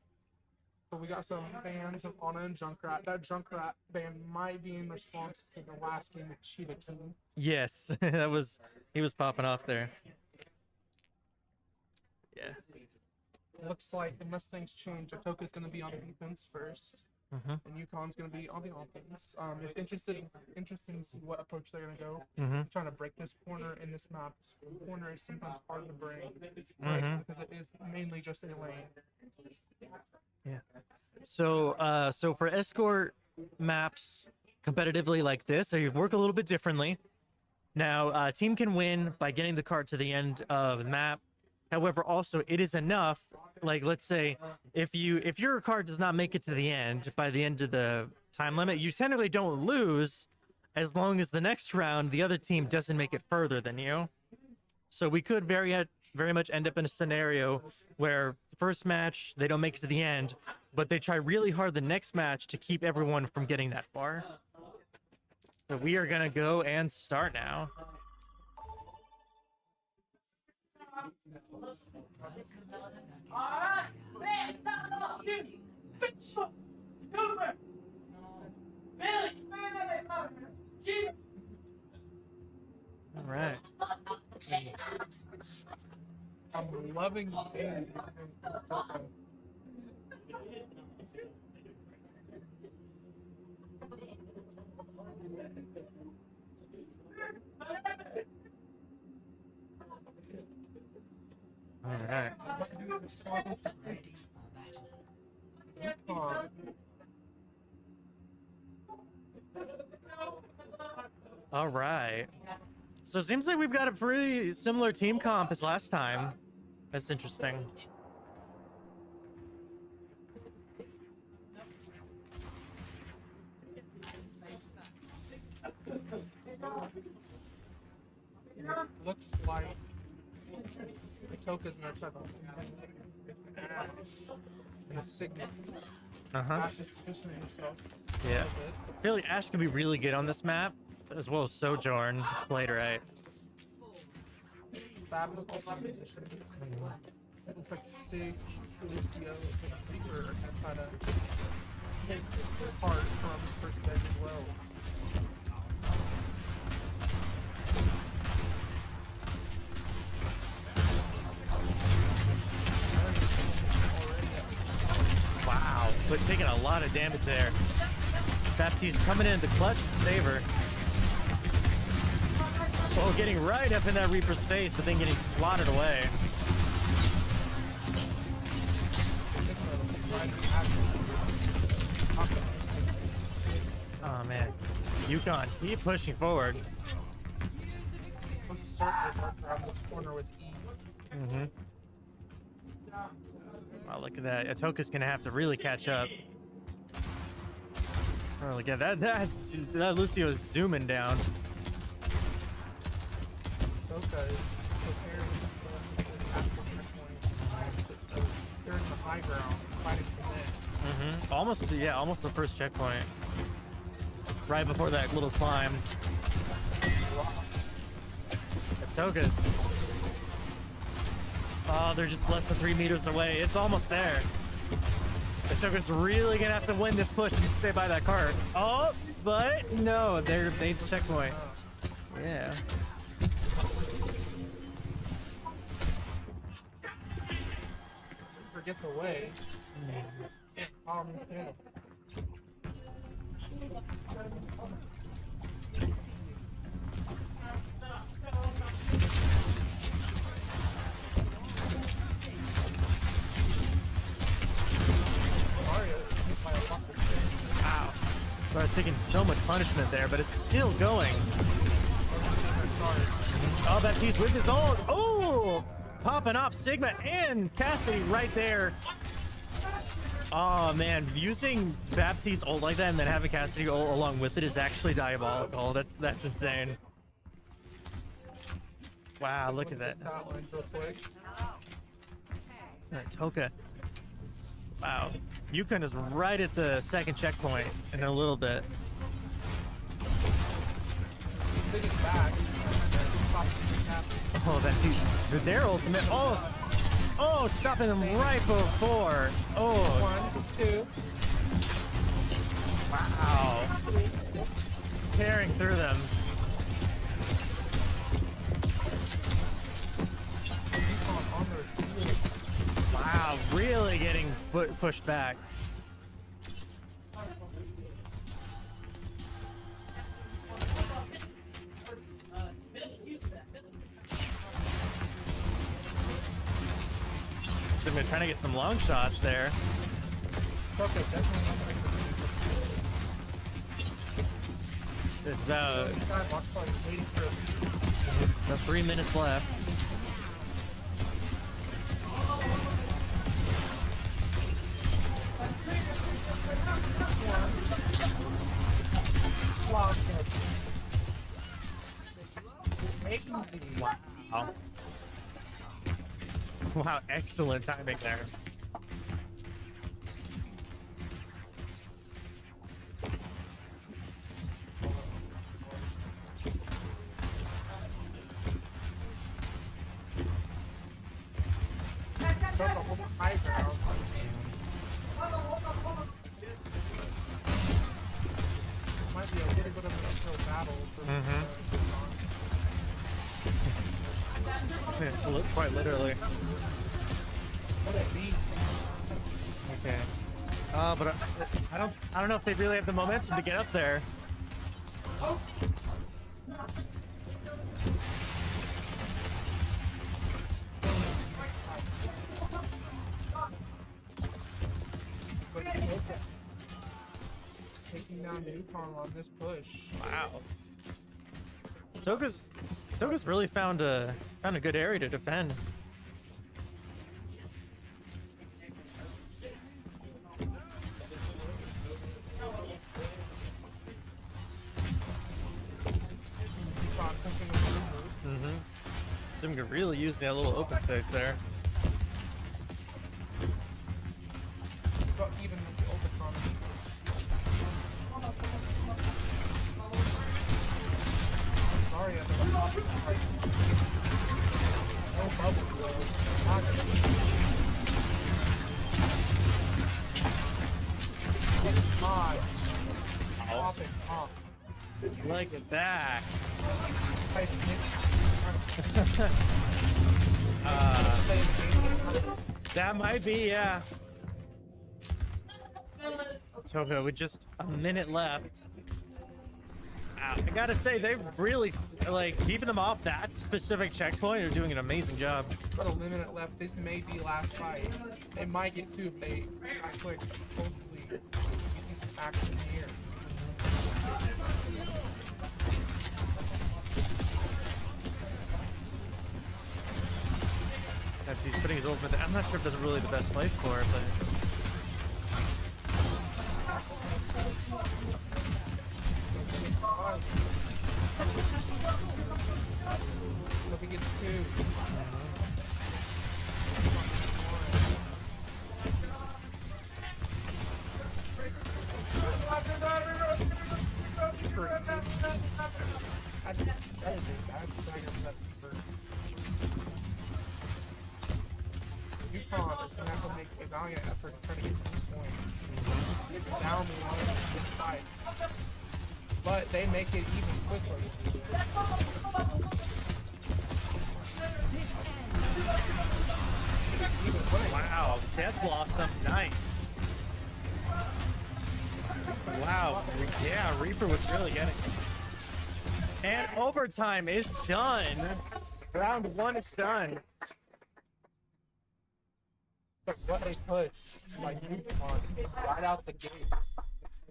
So we got some fans of Anna and Junkrat. That Junkrat ban might be in response to the last game of Cheetah King. Yes, he was popping off there. Yeah. Looks like unless things change, Atoka's going to be on defense first, and Yukon's going to be on the offense. It's interesting to see what approach they're going to go. Trying to break this corner in this map. This corner is sometimes hard to break, right? Because it is mainly just a lane. Yeah. So for escort maps competitively like this, they work a little bit differently. Now, a team can win by getting the cart to the end of the map. However, also it is enough. Like, let's say if your card does not make it to the end by the end of the time limit, you technically don't lose, as long as the next round the other team doesn't make it further than you. So we could very much end up in a scenario where the first match they don't make it to the end, but they try really hard the next match to keep everyone from getting that far. So we are gonna go and start now. All right. I'm loving the game. All right. Ready for battle. All right. So it seems like we've got a pretty similar team comp as last time. That's interesting. Looks like Atoka's gonna try to and a Sigma. Ash is positioning himself. Yeah. I feel like Ash could be really good on this map, as well as Sojourn. Played right. Fab is also positioned. It looks like Sig, Lucio, and Reaper are gonna try to take part from first edge as well. Wow, but taking a lot of damage there. Baptiste coming in the clutch to save her. Oh, getting right up in that Reaper's face, but then getting swatted away. Oh man, Yukon, keep pushing forward. Around this corner with E. Wow, look at that. Atoka's gonna have to really catch up. Oh, look at that Lucio is zooming down. Atoka is preparing for the actual checkpoint. They're in the high ground, fighting for that. Almost, yeah, almost the first checkpoint. Right before that little climb. Atoka's. Oh, they're just less than 3 meters away. It's almost there. Atoka's really gonna have to win this push and stay by that cart. Oh, but no, they need the checkpoint. Yeah. Gets away. Wow. I was taking so much punishment there, but it's still going. Oh, Baptiste with his ult. Oh! Popping off Sigma and Cassidy right there. Oh man, using Baptiste ult like that and then having Cassidy ult along with it is actually diabolical. That's insane. Wow, look at that. Atoka. Wow. Yukon is right at the second checkpoint in a little bit. take it back. Stop it happening. Oh, that dude, their ultimate. Oh, stopping them right before. Oh, 1, 2. wow. Tearing through them. Yukon on their heels. Wow, really getting pushed back. So they're trying to get some long shots there. Okay, definitely not going It's about, to watch party waiting for about 3 minutes left. block it. Easy. Wow. Wow, excellent timing there. High ground. Might be a little bit of an uphill battle for Quite literally. what it means. Okay. But I don't know if they really have the momentum to get up there. But Atoka taking down Yukon on this push. Wow. Toga's really found a good area to defend. Yukon pushing the move. Mm-hmm. Sim could really use that little open space there. But even with the overcon. Sorry, I think no bubble though. Not God. Pop it off. Like it back. Type That might be, yeah. Toga with just a minute left. I gotta say, they've really, like, keeping them off that specific checkpoint are doing an amazing job. Got a minute left. This may be last fight. It might get too big. Quick. Hopefully, we see some action here. After he's putting his ultimate there. I'm not sure if that's really the best place for it, but... Look, he gets two. Yukon is going to have to make a valiant effort to try to get to this point. It's down the line in this fight. But they make it even quicker. Wow, Death Blossom, nice. Wow, yeah, Reaper was really getting. And overtime is done. Round one is done. But what they push, like Yukon, right out the gate.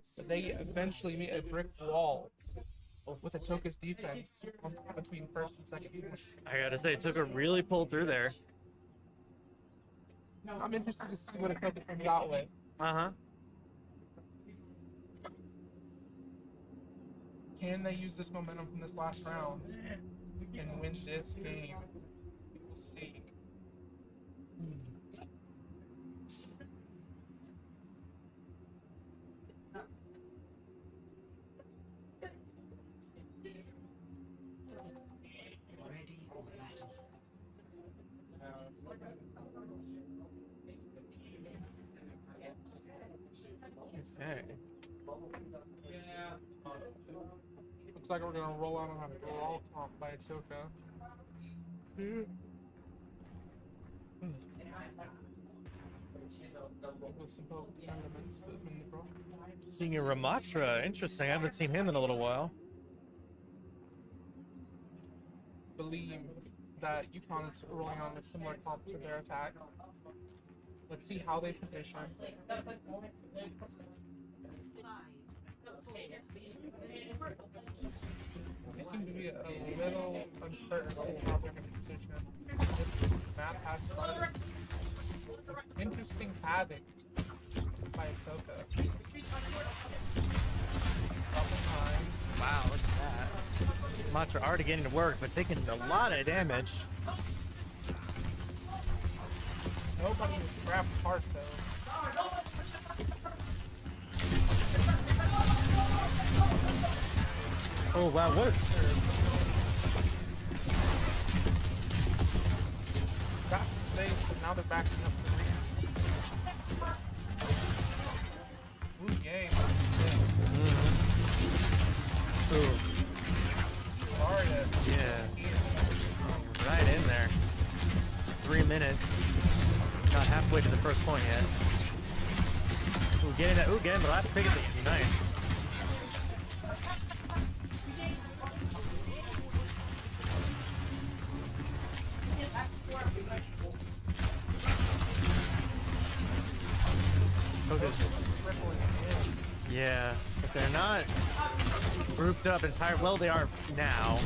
So they eventually meet a brick wall with Atoka's defense between first and second. I gotta say, Atoka really pulled through there. I'm interested to see what Atoka comes out with. Uh-huh. Can they use this momentum from this last round and win this game? We will see. Okay. Looks like we're gonna roll out on a brawl comp by Atoka. With some elements, but in the brawl. Seeing a Ramatra. Interesting. I haven't seen him in a little while. Believe that Yukon is rolling on a similar comp to their attack. Let's see how they position. They seem to be a little uncertain on how they're going to position. This map has started. Interesting havoc by Atoka. Double time. Wow, look at that. Ramatra already getting to work, but taking a lot of damage. Nobody has grabbed heart though. Oh wow, what a serve. Got some space, but now they're backing up the reach. Ooh, yay. Ooh, Zarya. yeah. Right in there. 3 minutes. Not halfway to the first point yet. Ooh, getting that. Ooh, getting the last pick of this. Nice. Yeah, if they're not grouped up entire, well, they are now.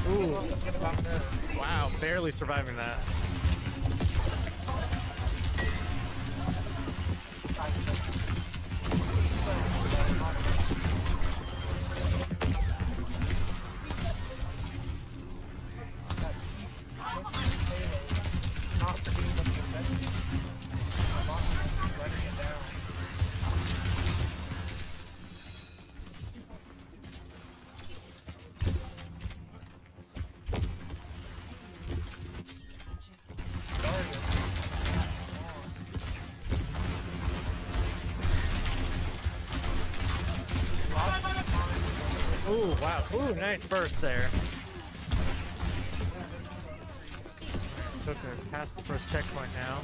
Ooh, wow, barely surviving that. Ooh, wow. Ooh, nice burst there. Took her past the first checkpoint now.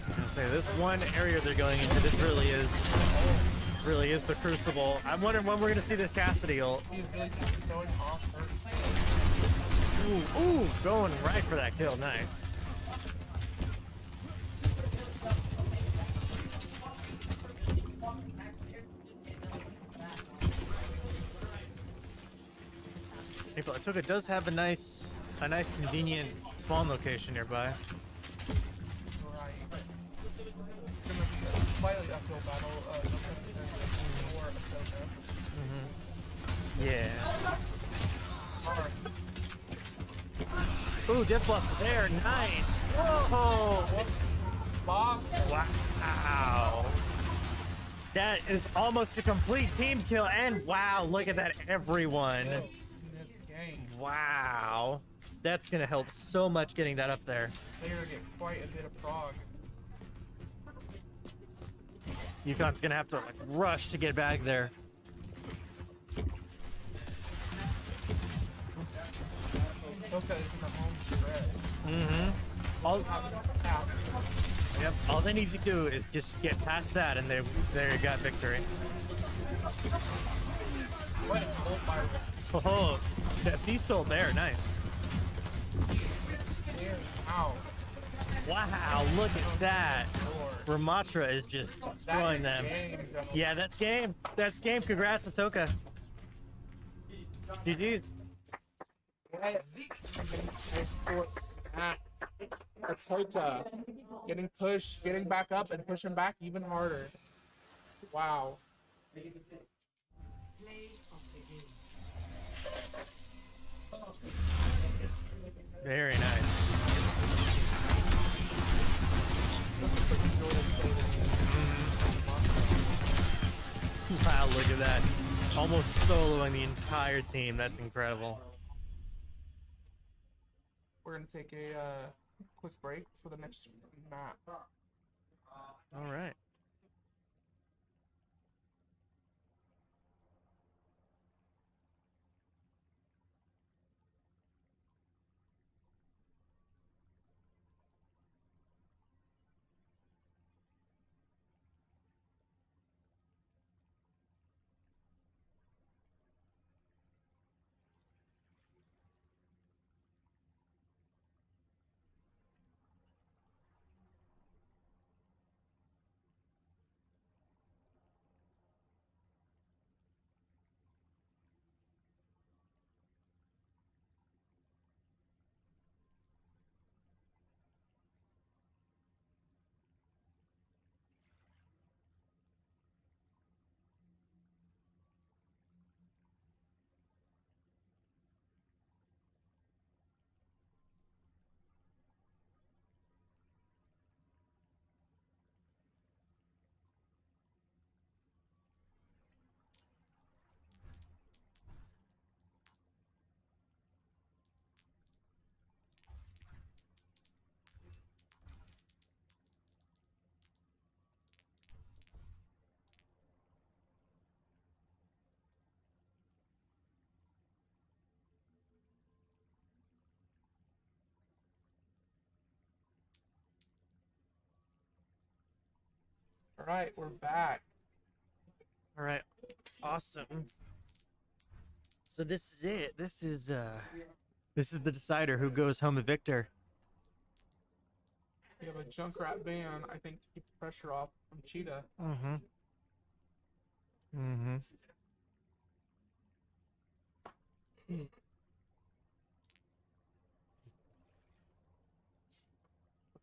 I'm gonna say this one area they're going into, this really is the crucible. I'm wondering when we're gonna see this Cassidy ult. He's really going off first. Ooh, going right for that kill. Nice. Atoka does have a nice convenient spawn location nearby. Right. It's gonna be a slightly uphill battle. For Atoka. Yeah. Hard. Ooh, death blast there. Nice. Whoa. Boss. Wow. That is almost a complete team kill. And wow, look at that, everyone. In this game, Wow. That's going to help so much getting that up there. they're gonna get quite a bit of prog. Yukon's going to have to like rush to get back there. Atoka is in the home stretch. Yep. All they need to do is just get past that, and they got victory. What a ult by Oh, that beast still there. Nice. there. Ow. Wow, look at that. Lord. Ramatra is just destroying them. Game, gentlemen. Yeah, that's game. That's game. Congrats, Atoka. GG's. Atoka getting pushed, getting back up, and pushing back even harder. Wow. Very nice. Look at that. Almost soloing the entire team. That's incredible. We're gonna take a quick break for the next map. All right. All right, we're back. All right. Awesome. So this is it. This is the decider who goes home a victor. We have a Junkrat ban, I think, to keep the pressure off from Cheetah. Mm-hmm. Mm-hmm. Let's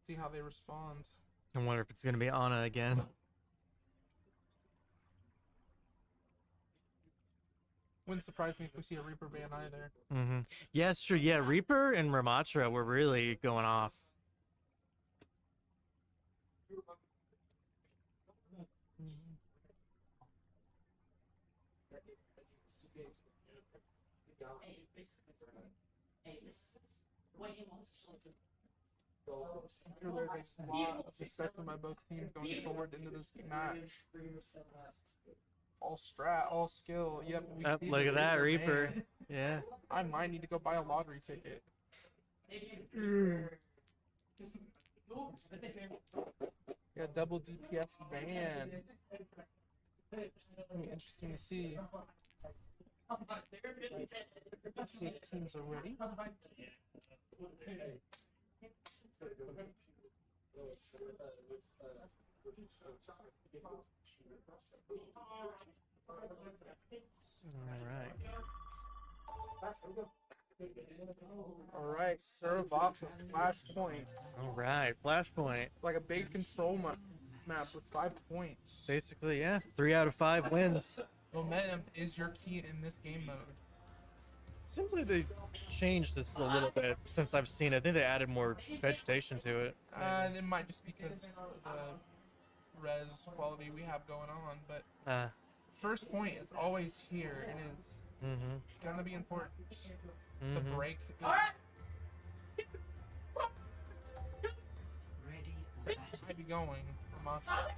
see how they respond. I wonder if it's gonna be Anna again. Wouldn't surprise me if we see a Reaper ban either. Mm-hmm. Yeah, it's true. Yeah, Reaper and Ramatra were really going off. I'm sure there's a lot of discussion by both teams going forward into this match. All strat, all skill. Yep. We see Look the at that, Reaper. ban. Yeah. I might need to go buy a lottery ticket. Yeah, double DPS ban. It's gonna be interesting to see. Let's see if teams are ready. All right, serve off some flashpoint. All right. Flashpoint. Like a big control map with 5 points. Basically, yeah. 3 out of 5 wins. Momentum is your key in this game mode. Seems like they changed this a little bit since I've seen it. I think they added more vegetation to it. It might just because of the res quality we have going on, but first point is always here, and it's gonna be important. The break is might be going for Moscow.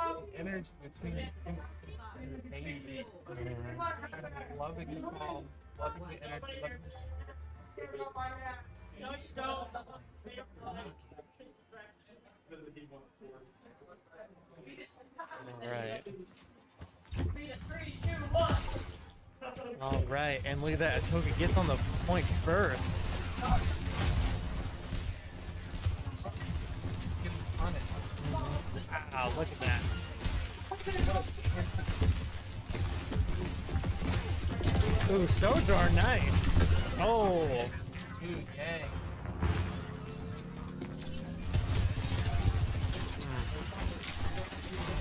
The energy between these two is amazing. I'm loving the calm, loving the energy, loving All right, and look at that. Atoka gets on the point first. getting punished. Wow, look at that. Ooh, Sojar, nice. Oh. Dude, yay.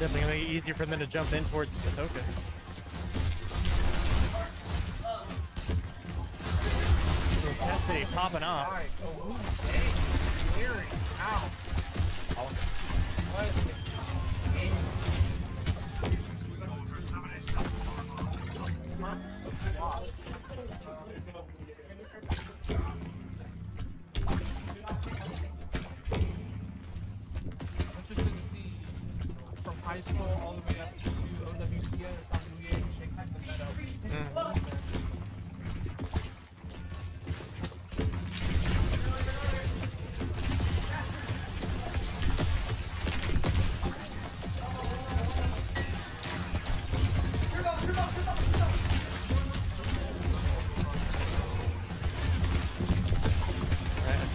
Definitely gonna make it easier for them to jump in towards Atoka. Intensity popping off. Right. Oh, ooh, dang. Clearing. Ow. What is it? Wow. Interesting to see from high school all the way up to OWCS how Louis shakes the meta.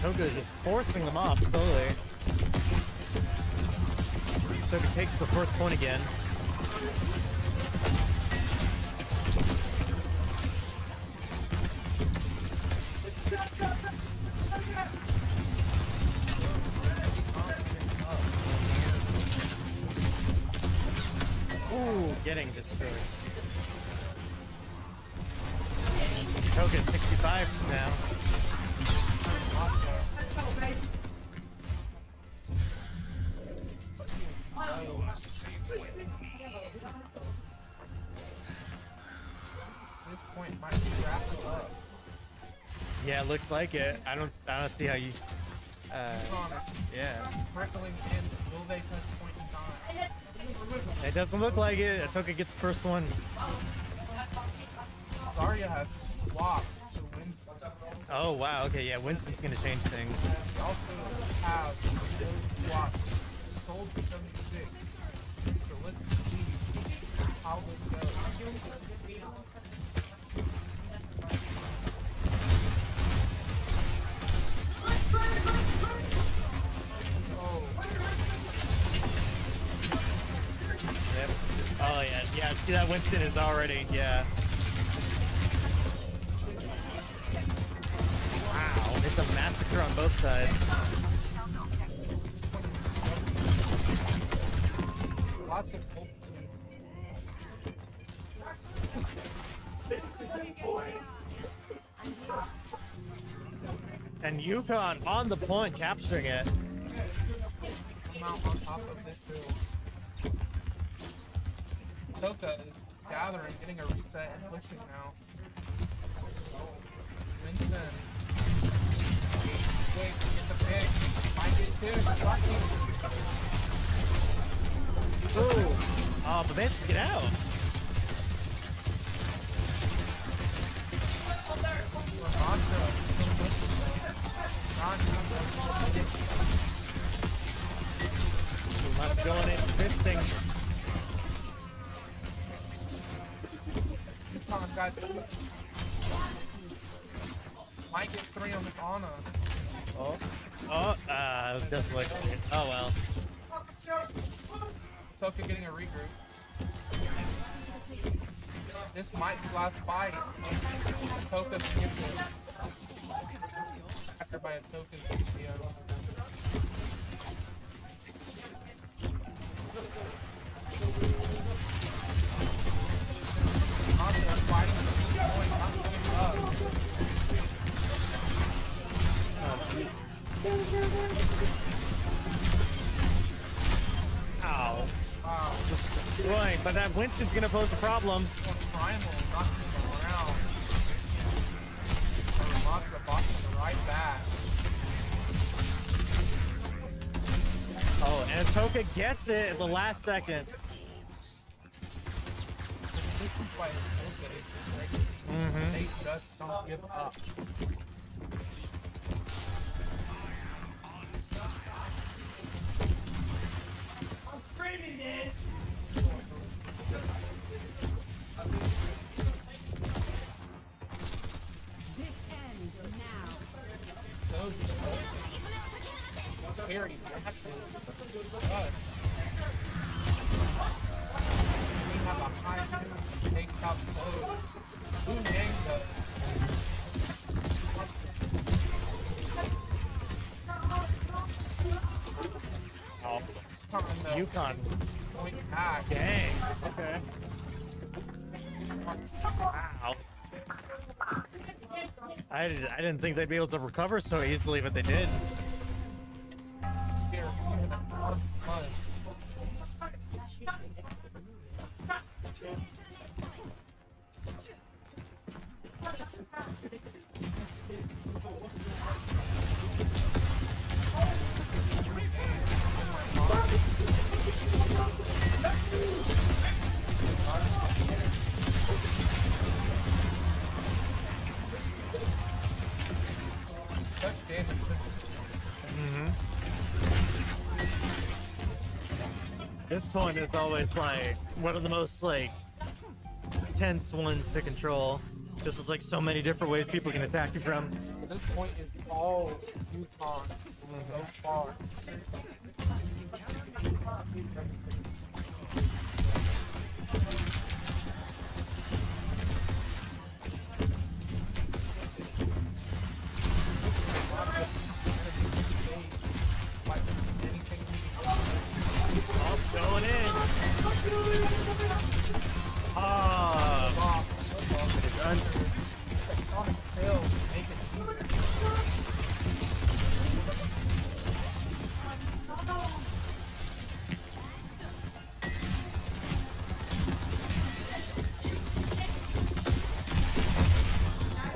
Atoka is just forcing them off slowly. Atoka takes the first point again. Ooh, getting destroyed. Atoka at 65 now. This point might be wrapped up. Yeah, it looks like it. I don't see how you. Honest. Yeah. Trickling in. Will they touch point in time? It doesn't look like it. Atoka gets the first one. Zarya has swapped to Winston. Oh wow. Okay, yeah. Winston's gonna change things. We also have those swaps sold for 76. So let's see how this goes. Oh, Yep. Oh yeah. Yeah. See that Winston is already. Yeah. Wow. It's a massacre on both sides. lots of hope. And Yukon on the point, capturing it. Come out on top of this hill. Atoka is gathering, getting a reset, and pushing now. Winston. Wait, get the pick. Find it too. Ooh. Oh, but they have to get out. Not going in, fisting. Yukon got might get 3 on the Anna. It was just like, oh well. Atoka getting a regroup. This might be last fight. Atoka skips it. After by Atoka's PCO. Anna fighting for the point, not giving up. Ow. Wow. Destroying, but that Winston's gonna pose a problem. Primal knocking him around. Lost the Boston right back. Oh, and Atoka gets it at the last second. This is why it's okay. They just don't give up. This ends now. Very active. But we have a high move, takes out close. Who named us? Oh, Yukon. Yukon. Point back. Dang. Okay. Wow. I didn't think they'd be able to recover so easily, but they did. Here, even at 1 month. This point is always like one of the most like tense ones to control. Just with like so many different ways people can attack you from. This point is all Yukon so far. Oh, going in.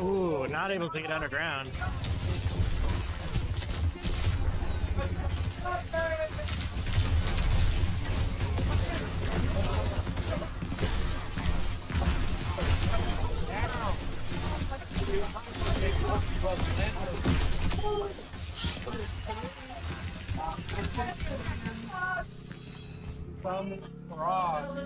Ooh, not able to get underground. From Rock.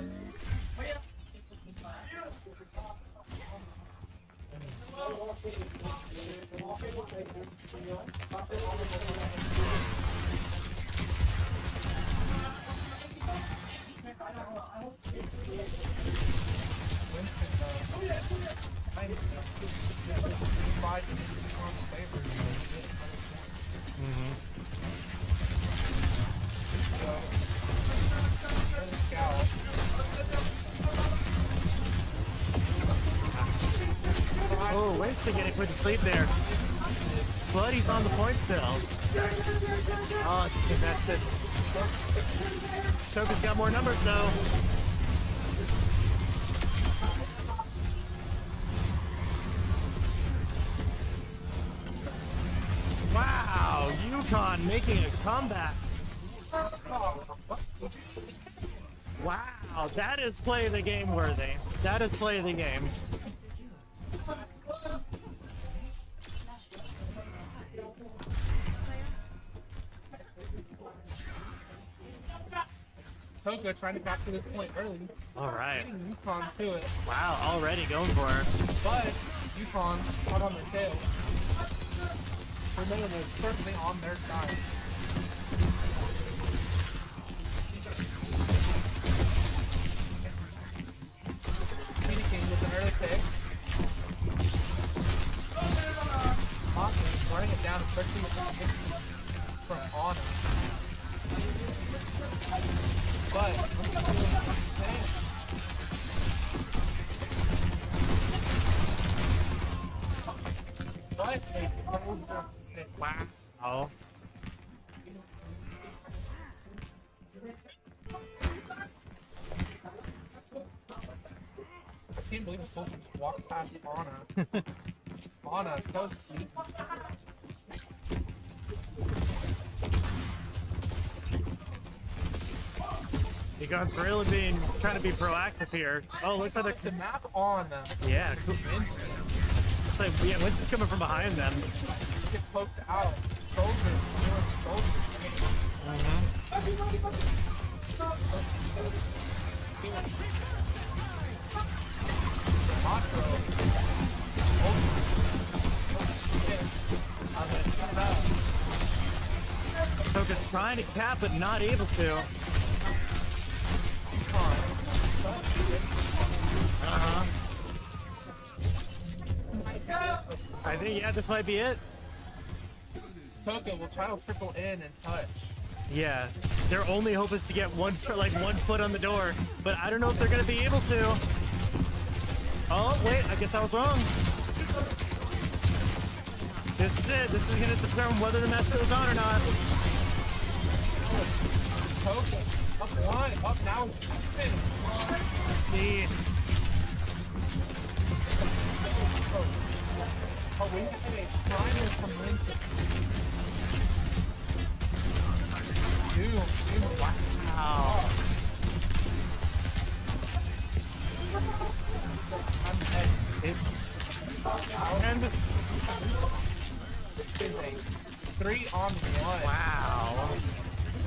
Oh, waits to get a quick sleep there. But he's on the point still. Oh, it's contested. Toka's got more numbers though. Wow, Yukon making a comeback. Wow, that is play of the game worthy. That is play of the game. Atoka trying to capture this point early. All right. Getting Yukon to it. Wow, already going for her. But Yukon caught on their tail. Remember, they're certainly on their side. King with an early pick. Hawkins running it down, especially from Honor. But wow. I can't believe Atoka just walked past Anna. Anna, so sneaky. Yukon's really trying to be proactive here. Oh, looks like The map on them. yeah, cool. Vincent Looks like yeah, Winston's coming from behind them. get poked out. Soldiers, Toka's trying to cap, but not able to. I think, yeah, this might be it. Atoka will try to trickle in and touch. Yeah. Their only hope is to get one foot on the door, but I don't know if they're gonna be able to. Oh wait, I guess I was wrong. This is it. This is gonna determine whether the match goes on or not. Okay. Up one. Up now. See. Oh, we have a primer from Lincoln. Dude, wow. And This is a 3-on-1. wow.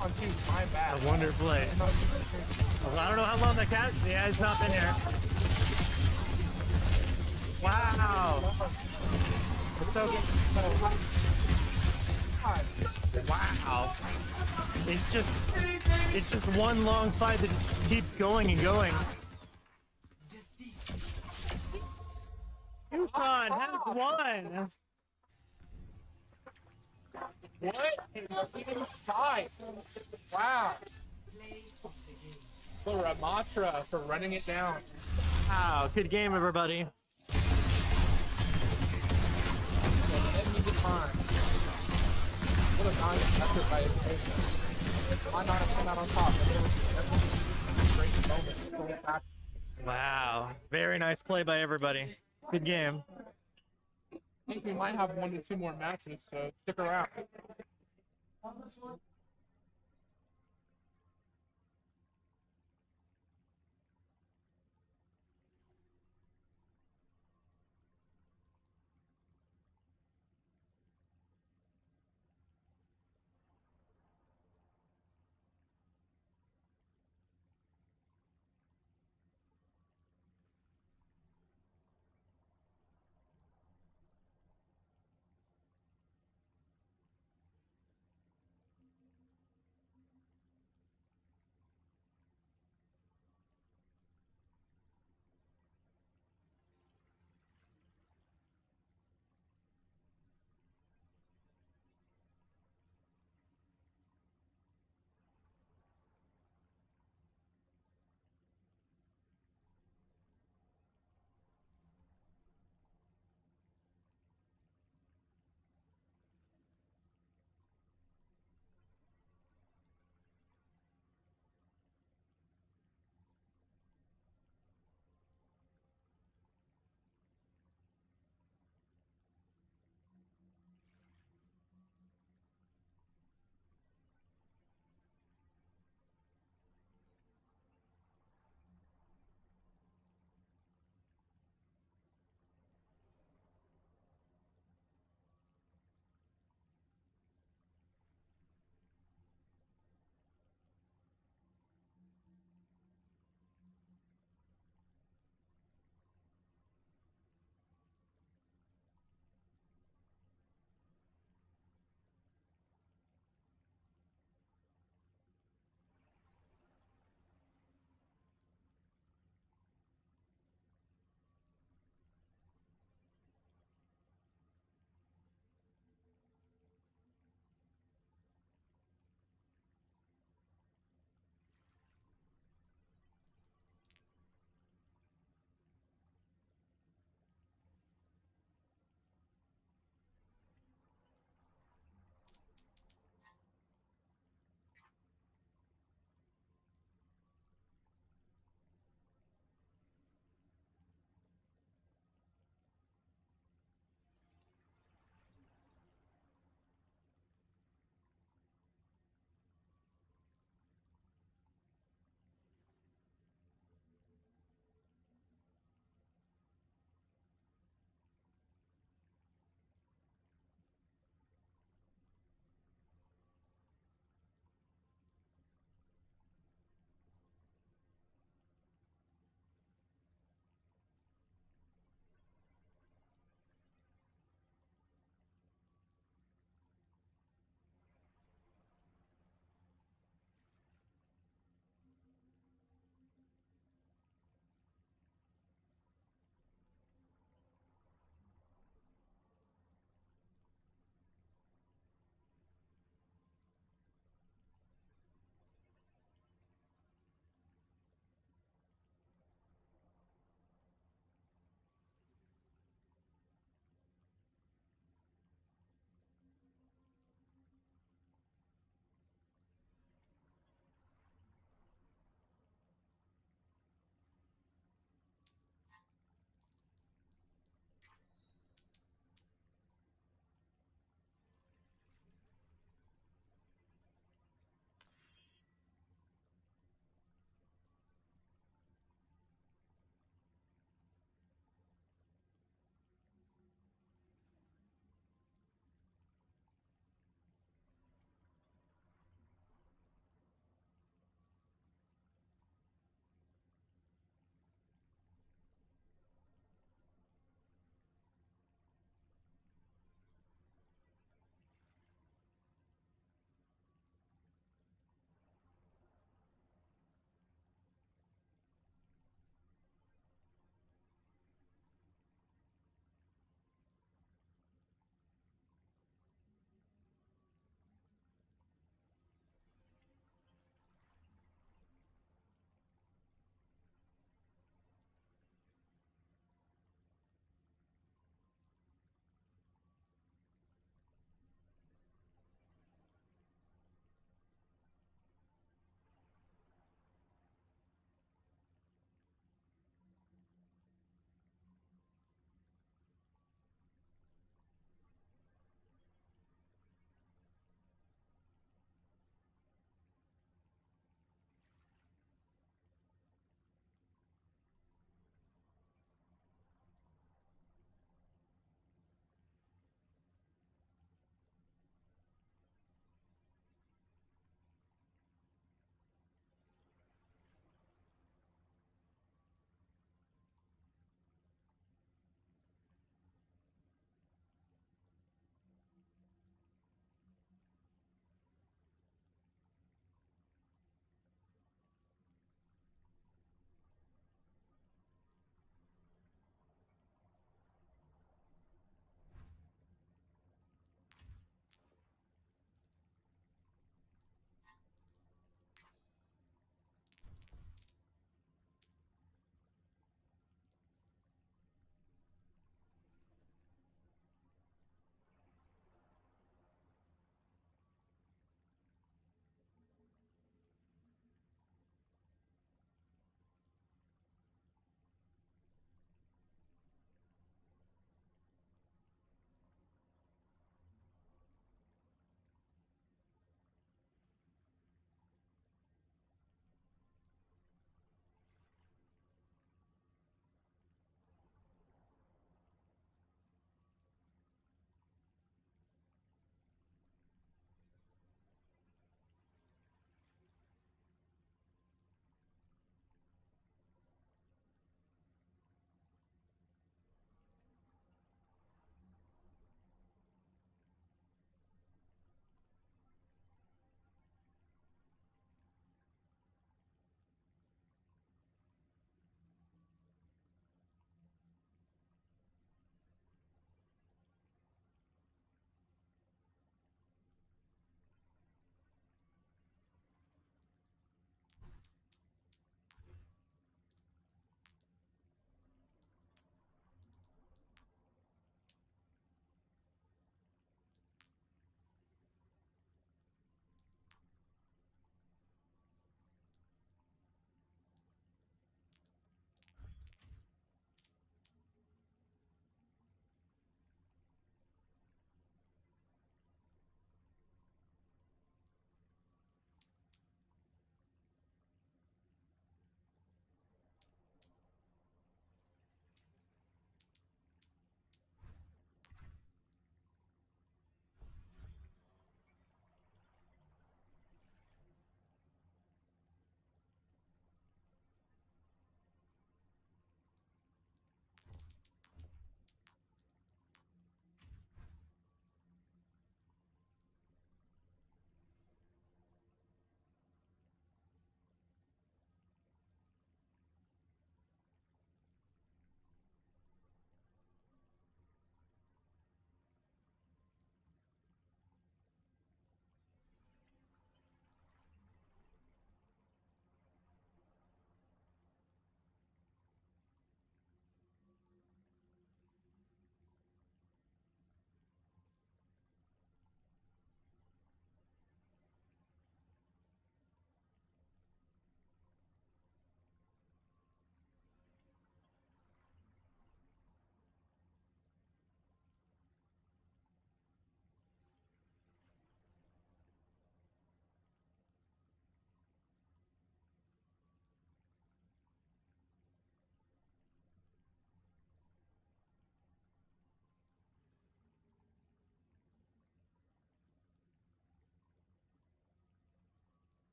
3-on-2, my bad. A wonder play. Well, I don't know how long that cat. Yeah, it's not been here. Wow. It's okay. Wow. It's just one long fight that just keeps going and going. Yukon has won. What? Inside. Wow. For Ramatra for running it down. Wow, good game, everybody. Let me get mine. What a nice effort by his patient. Why not have come out on top? That was a great moment. Wow, very nice play by everybody. Good game. I think we might have 1 to 2 more matches, so stick around.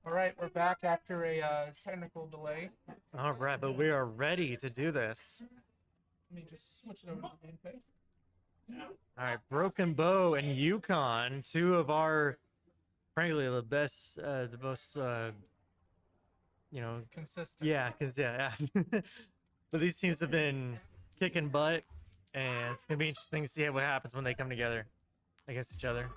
All right, we're back after a technical delay. All right, but we are ready to do this. Let me just switch it over to gameplay. All right, Broken Bow and Yukon, two of our, frankly, the best, the most, you know, Consistent. yeah, but these teams have been kicking butt, and it's gonna be interesting to see what happens when they come together against each other.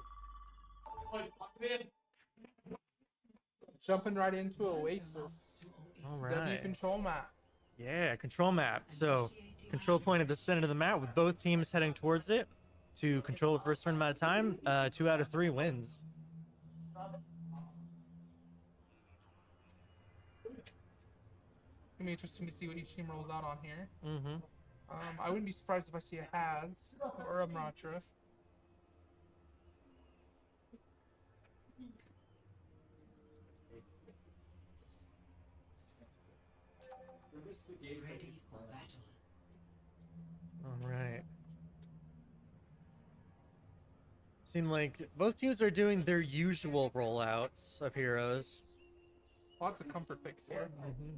Jumping right into Oasis. All W right. control map. Yeah, control map. So, control point at the center of the map with both teams heading towards it to control it for a certain amount of time. 2 out of 3 wins. It's gonna be interesting to see what each team rolls out on here. Mm-hmm. I wouldn't be surprised if I see a Haz or a Mratra. Ready for battle. All right. Seem like both teams are doing their usual rollouts of heroes. Lots of comfort picks here. Mm-hmm.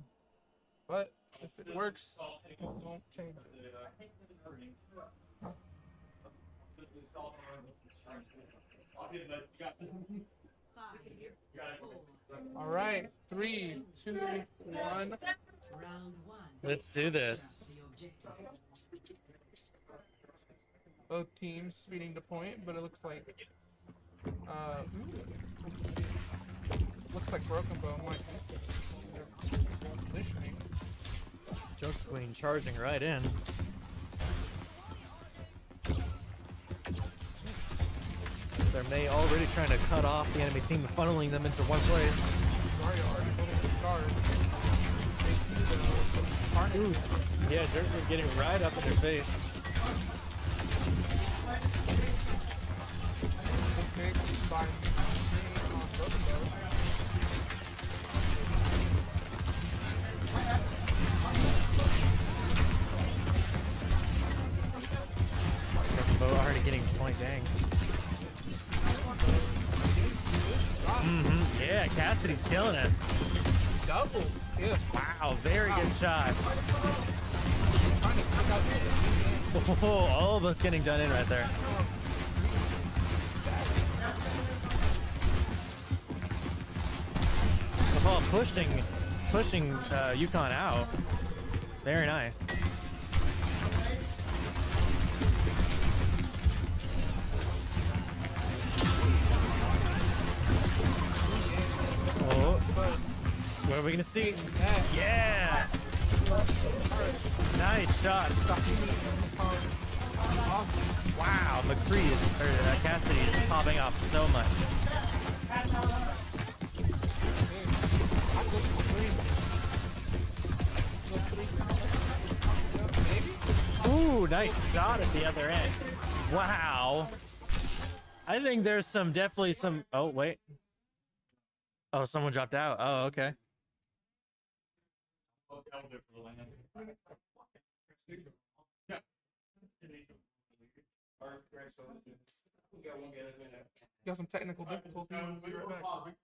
But if it works, don't change it. 5, 4. All right, 3, 2, 1. Round 1. Let's do this. The objective. Both teams speeding to point, but it looks like Broken Bow might be positioning. Joke Queen charging right in. They're May already trying to cut off the enemy team, funneling them into one place. Mario already building the charge. Carnage. Yeah, Dirt was getting right up in their face. Good pick by me on Broken Bow. Bow already getting point, dang. Yeah, Cassidy's killing it. Double. Yeah. Wow, very good shot. Trying to pick out the Oh, almost getting done in right there. Oh, pushing Yukon out. Very nice. Oh, what are we gonna see? Yeah! Nice shot. Wow, McCree or Cassidy is popping off so much. Ooh, nice shot at the other end. Wow. I think there's definitely some. Oh, wait. Oh, someone dropped out. Oh, okay. Got some technical difficulties. We'll be right back.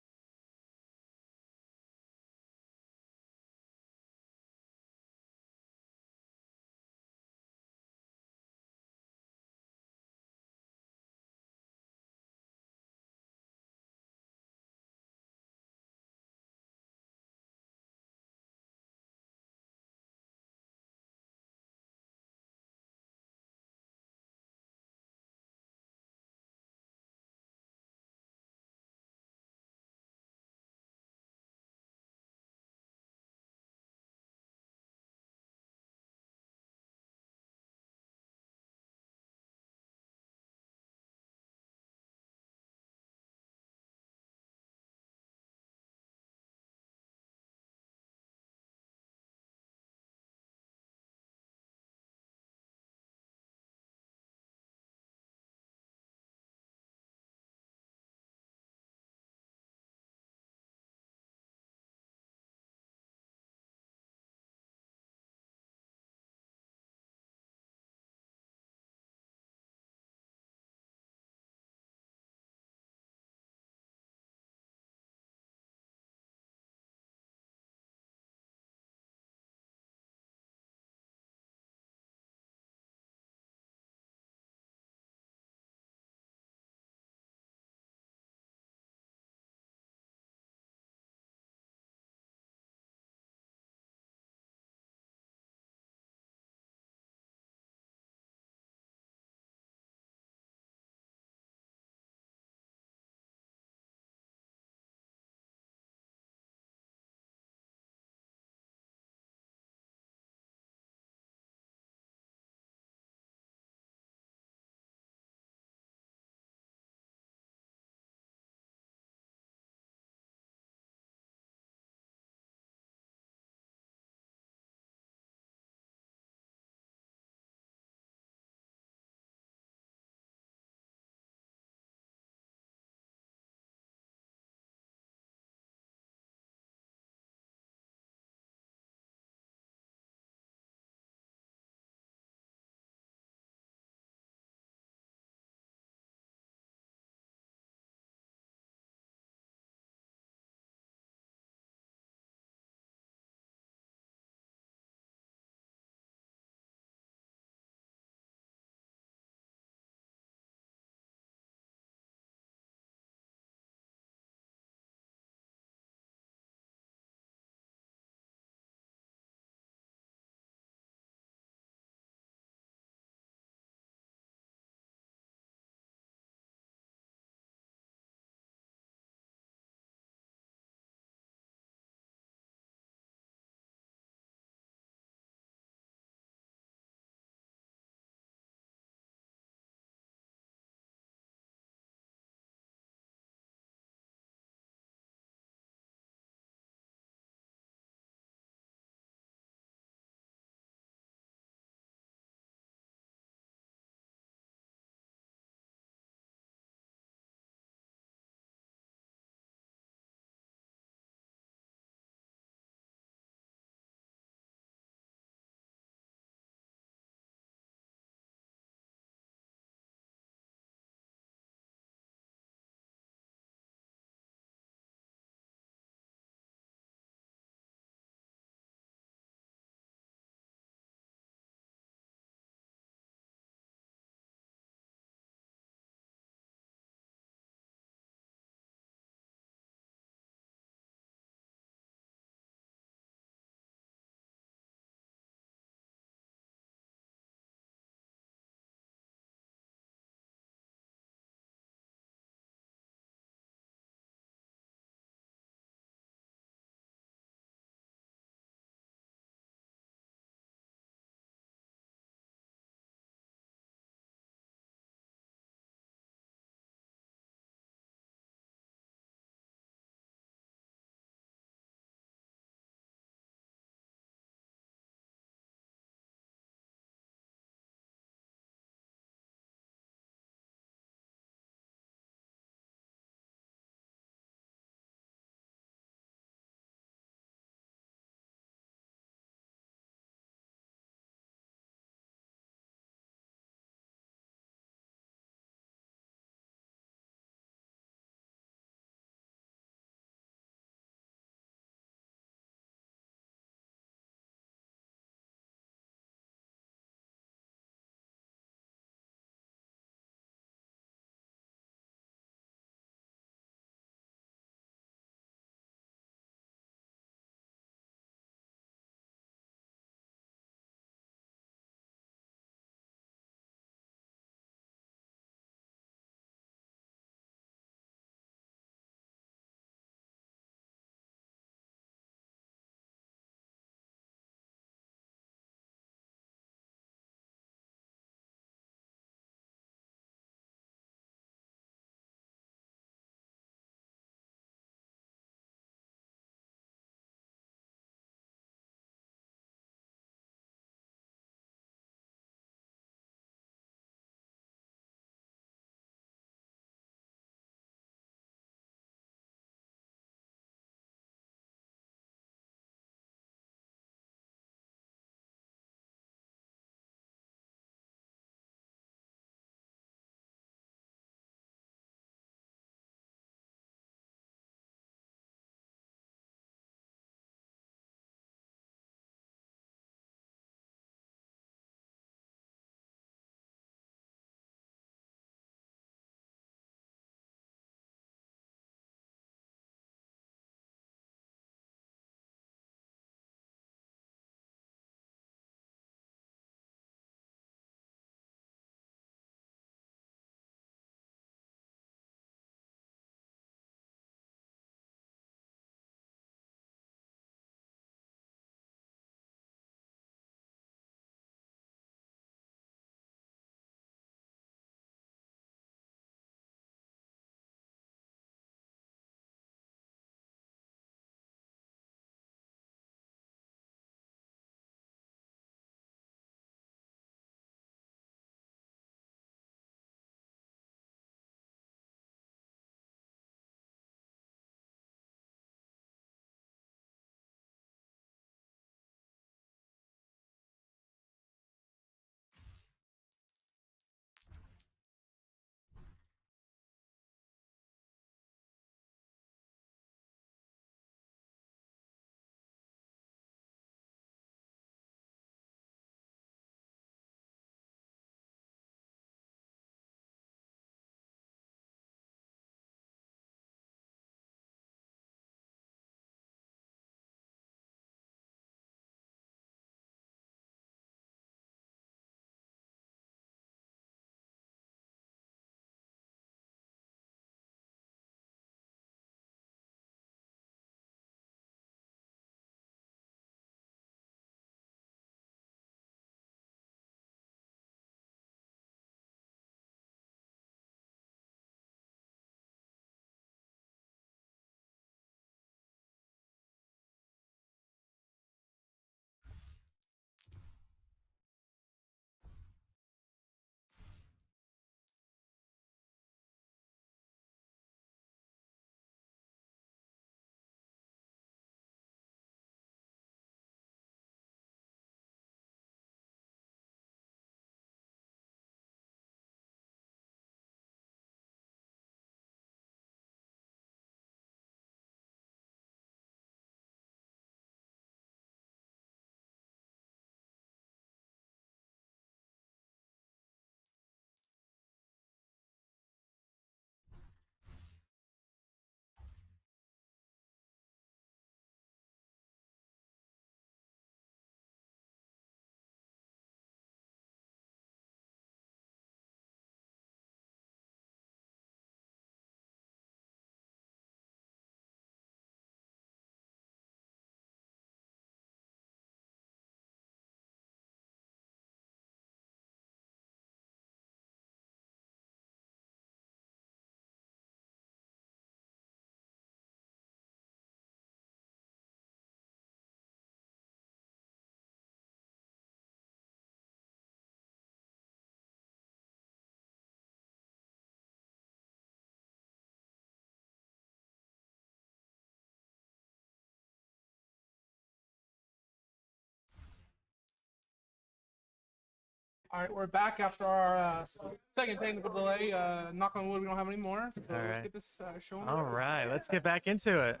All right, we're back after our second technical delay. Knock on wood, we don't have any more. So All right. let's get this show on. All right, let's get back into it.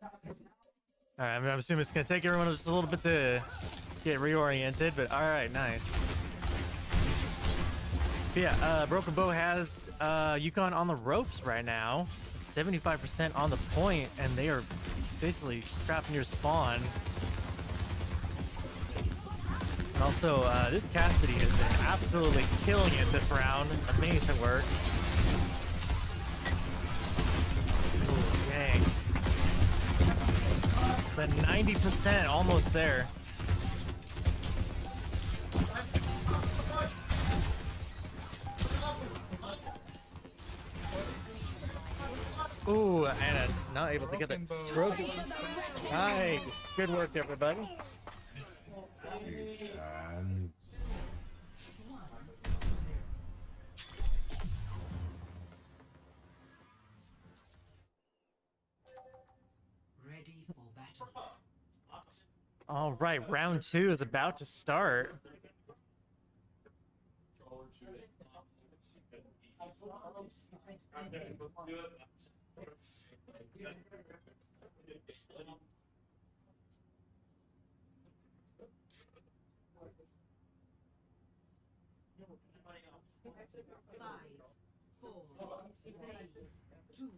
All right, I'm assuming it's gonna take everyone just a little bit to get reoriented, but all right, nice. But yeah, Broken Bow has Yukon on the ropes right now, 75% on the point, and they are basically trapping your spawn. And also, this Cassidy has been absolutely killing it this round. Amazing work. Ooh, dang. The 90%, almost there. Ooh, and not able to get the broken. Nice. Good work, everybody. Ready for battle. All right, round 2 is about to start. Five, four, three, two,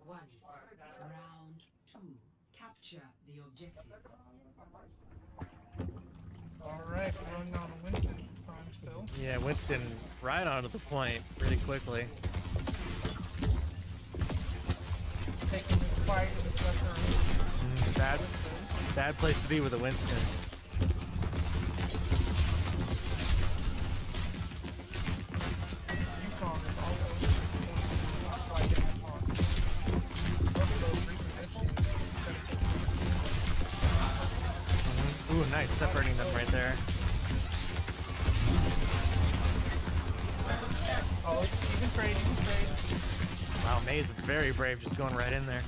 one. Round 2. Capture the objective. All right, running on Winston time still. Yeah, Winston right onto the point really quickly. Taking this fight in the pressure. Bad place to be with a Winston. Yukon is also fighting on. Ooh, nice, separating them right there. Oh, even trade, even trade. Wow, Maze is very brave, just going right in there.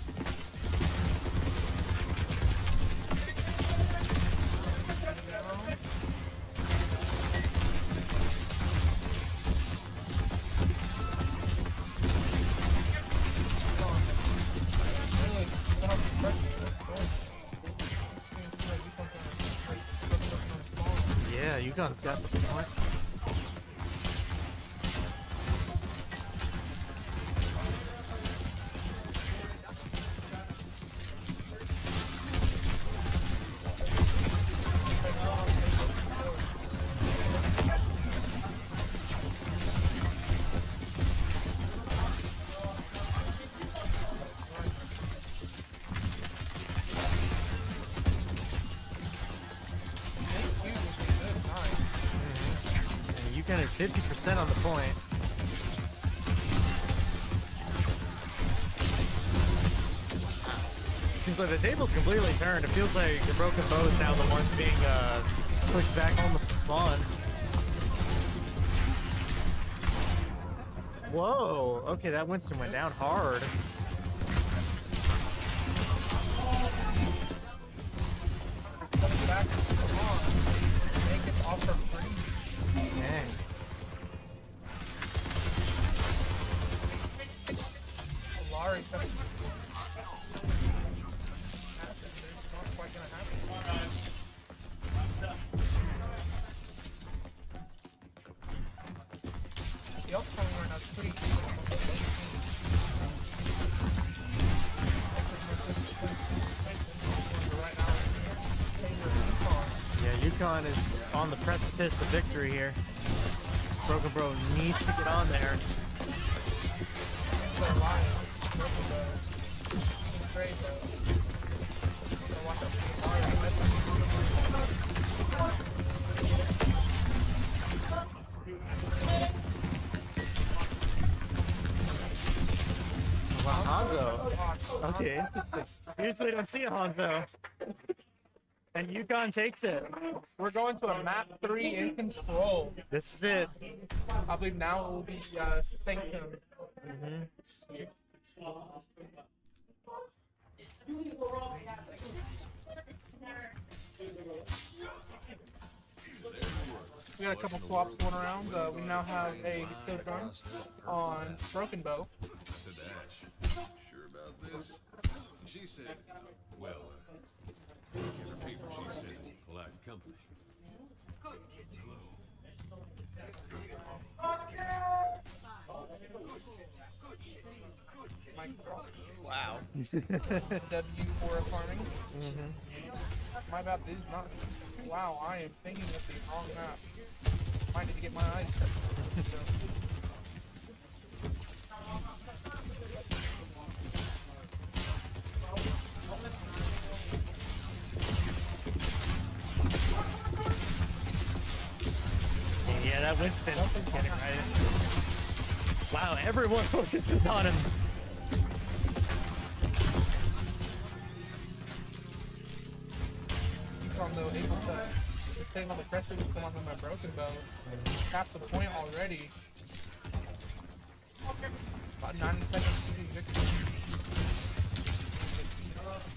Yeah, Yukon's got the point. And Yukon is 50% on the point. Seems like the table's completely turned. It feels like the Broken Bow is now the ones being pushed back almost to spawn. Whoa, okay, that Winston went down hard. Back, come on. Make it offer free. Dang. Lari comes. It's not quite gonna happen. The upcoming right now is pretty Yeah, Yukon is on the precipice of victory here. Broken Bro needs to get on there. Wow, Hanzo. Okay, interesting. Usually don't see a Hanzo. And Yukon takes it. We're going to a map 3 in control. This is it. I believe now it will be Sanctum. We got a couple swaps going around. We now have a Sojourn on Broken Bow. I said to Ash, sure about this? She said, well, I can't repeat what she said in polite company. Wow. W4 farming. My map is not. Wow, I am thinking of the wrong map. Might need to get my eyes checked. Yeah, that Winston. Getting right. Wow, everyone focuses on him. Yukon though able to staying on the pressure to come on with my Broken Bow. Tap the point already. About 90 seconds to the victory.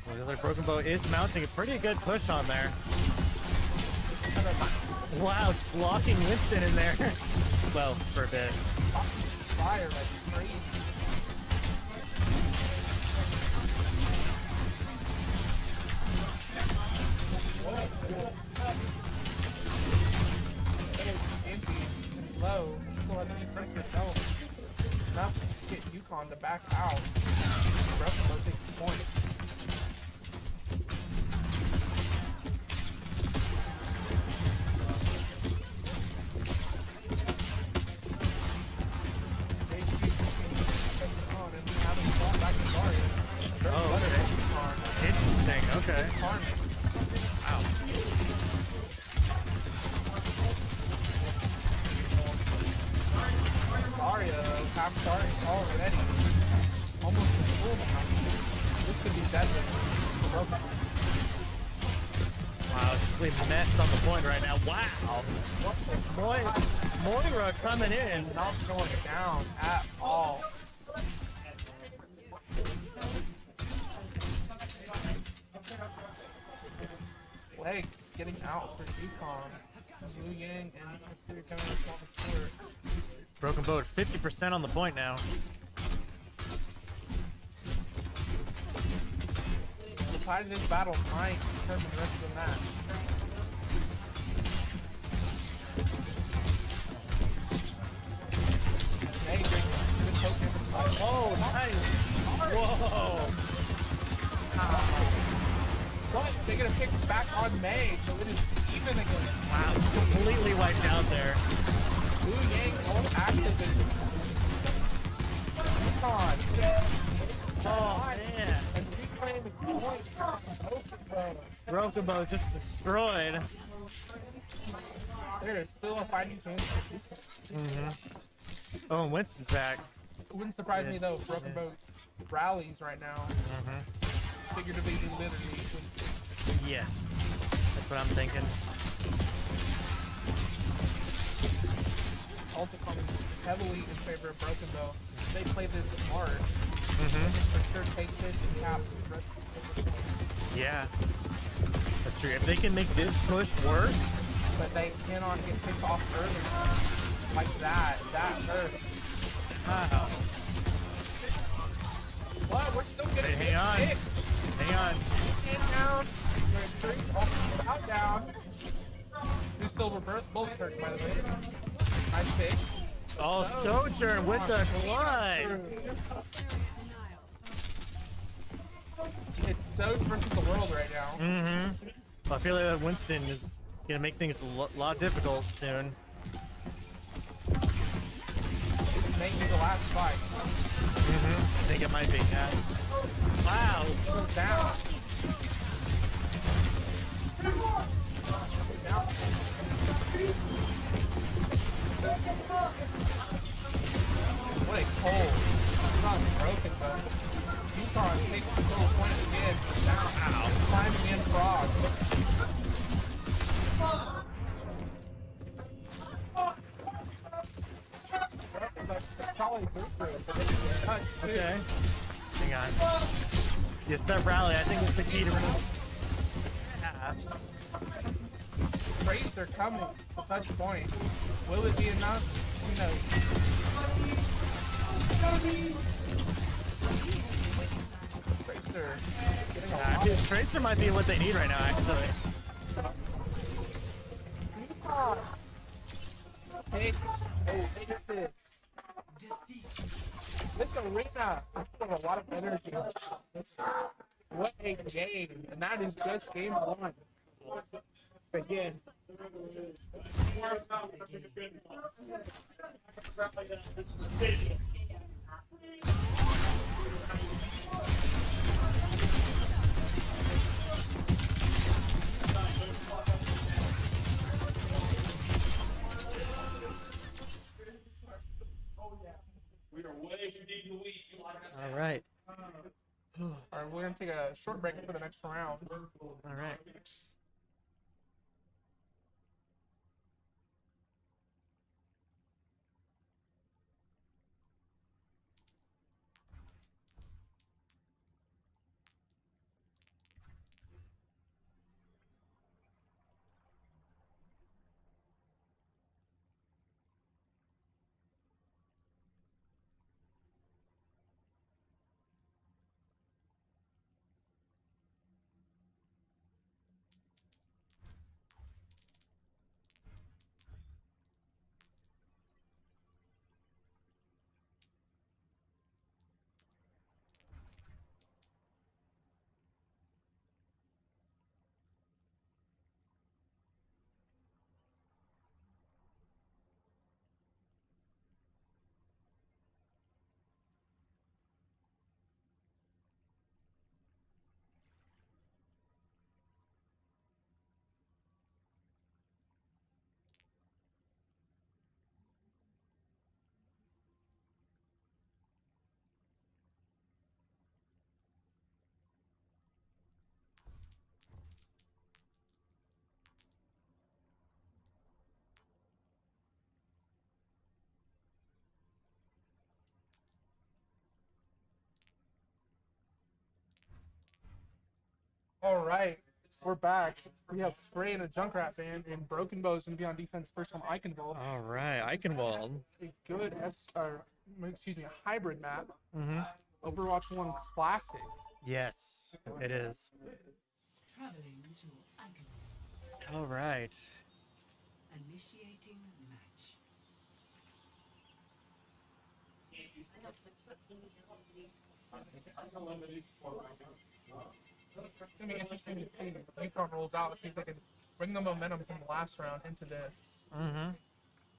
Well, the other Broken Bow is mounting a pretty good push on there. Wow, just locking Winston in there. Well, for a bit. Fire like crazy. Empty and low. Still has any pressure himself. Enough to get Yukon to back out. Broken Bow takes the point. Oh, okay. Interesting, okay. Wow. Mario half starting already. Almost a full amount. This could be deadly. Wow, it's completely messed on the point right now. Wow. Moira coming in. Not going down at all. Legs getting out for Yukon. Liu Yang and Mysterio coming in off the score. Broken Bow at 50% on the point now. The tide of this battle might determine the rest of the match. Hey, good poke in the side. Oh, nice. Whoa. But they're gonna pick back on May, so it is even again. Wow, completely wiped out there. Liu Yang all active and Yukon. Oh, man. And reclaim the point. Broken Bow just destroyed. There is still a fighting chance for Yukon. Oh, and Winston's back. It wouldn't surprise me though if Broken Bow rallies right now. Figuratively, literally. Yes. That's what I'm thinking. Ulticom is heavily in favor of Broken Bow. They play this smart. For sure takes it and caps the rest of the Yeah. That's true. If they can make this push work. but they cannot get picked off early. Like that. That hurts. Wow. What? We're still getting Hang on. hit. Hang on. In down. We're three, out down. New silver both hurt, by the way. Nice pick. Oh, Sojourn with the clutch. It's so versus the world right now. I feel like that Winston is gonna make things a lot difficult soon. It's making the last fight. I think it might be. Yeah. Wow. Goes down. Down. What a cold. It's not broken, but Yukon takes the goal point again. Down. Ow. Climbing in frog. Solid group through, but they get touched too. Okay. Hang on. Yes, that rally. I think it's the key to remove. Tracer coming to touch point. Will it be enough? Who knows? Tracer getting a lot. Dude, Tracer might be what they need right now, actually. Hey, oh, look at this. This arena has a lot of energy. What a game. And that is just game one. Again. All right. Alright, we're gonna take a short break for the next round. All right. Alright, we're back. We have Spray and a Junkrat band, and Broken Bow is gonna be on defense first on Eichenwald. All right. Eichenwald. A good excuse me, a hybrid map. Mm-hmm. Overwatch 1 Classic. Yes, it is. Traveling to Icon. All right. Initiating match. It's gonna be interesting to see if Yukon rolls out, see if they can bring the momentum from the last round into this. Mm-hmm.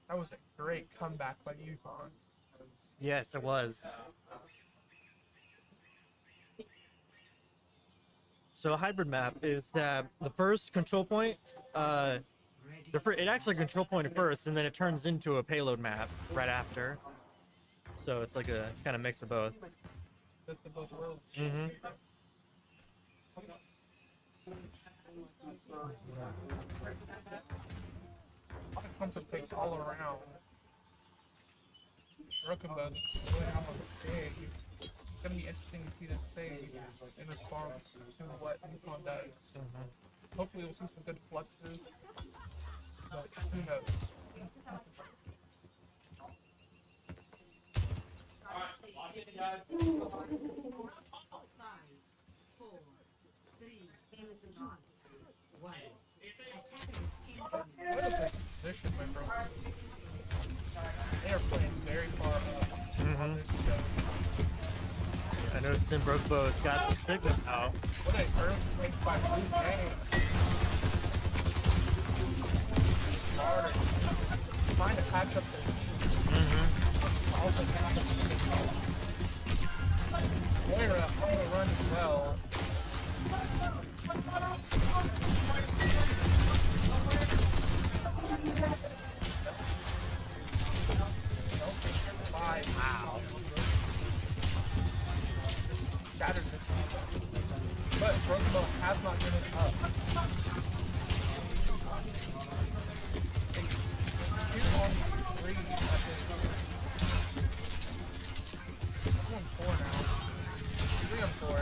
That was a great comeback by Yukon. Yes, it was. So a hybrid map is that the first control point, it actually control point at first, and then it turns into a payload map right after. So it's like a kind of mix of both. Best of both worlds. Mm-hmm. A lot of comfort picks all around. Broken Bow going out on the stage. It's gonna be interesting to see this stage in response to what Yukon does. Hopefully we'll see some good fluxes, but who knows? 5, 4, 3, 2, 1. Attackers incoming. What a great position by Broken. They are playing very far up on this show. I noticed in Brokebo's got the signal out. What an earthquake by Blue Gang. Harder. Trying to catch up to also catch up to Moira on the run as well. Wow. Shattered this one. But Broken Bow has not given up. He's on 3 at this. 3 on 4 now. 3 on 4.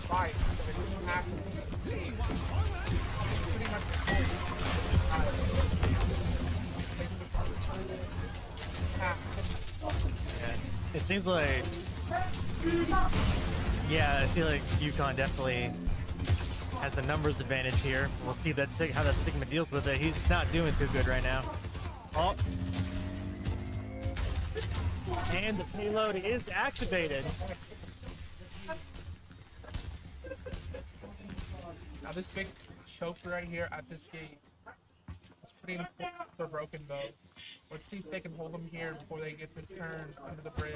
fight, so it doesn't have to be. It's pretty much the whole It seems like, yeah, I feel like Yukon definitely has the numbers advantage here. We'll see that how that Sigma deals with it. He's not doing too good right now. Oh. And the payload is activated. Now this big choke right here at this gate is pretty important for Broken Bow. Let's see if they can hold them here before they get this turn under the bridge.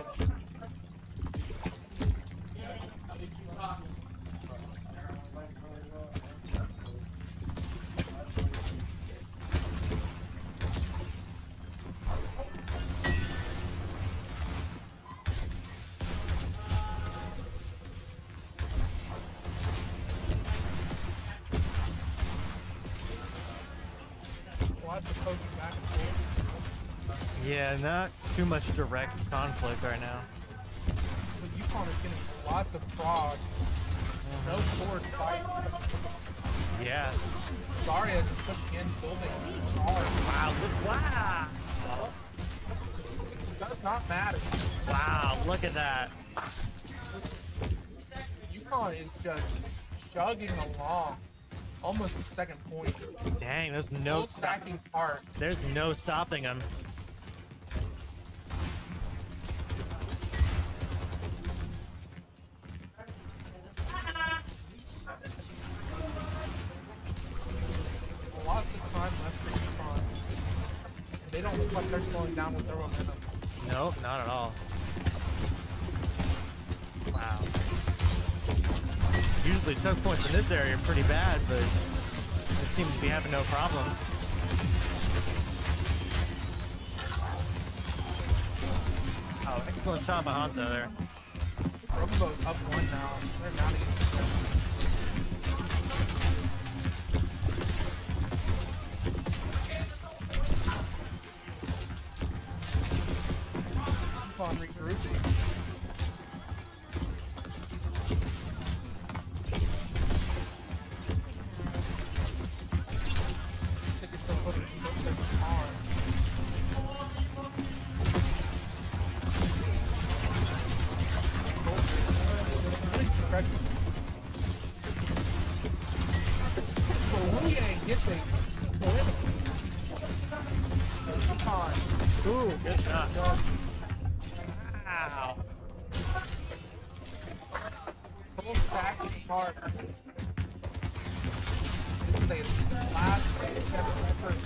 Lots of poking back and forth. Yeah, not too much direct conflict right now. But Yukon is getting lots of fraud. No forward fight. Yeah. Zarya just pushing in, building hard. Wow, wow. It does not matter. Wow, look at that. Yukon is just chugging along. Almost a second point. Dang, there's no No stacking part. there's no stopping him. Lots of time left for Yukon. They don't look like they're slowing down with their momentum. Nope, not at all. Wow. Usually choke points in this area are pretty bad, but they seem to be having no problems. Oh, excellent shot by Hanzo there. Robo's up one now. They're down again. Yukon regrouping. Ooh, good shot. Wow. Full stack is hard. This is a last effort.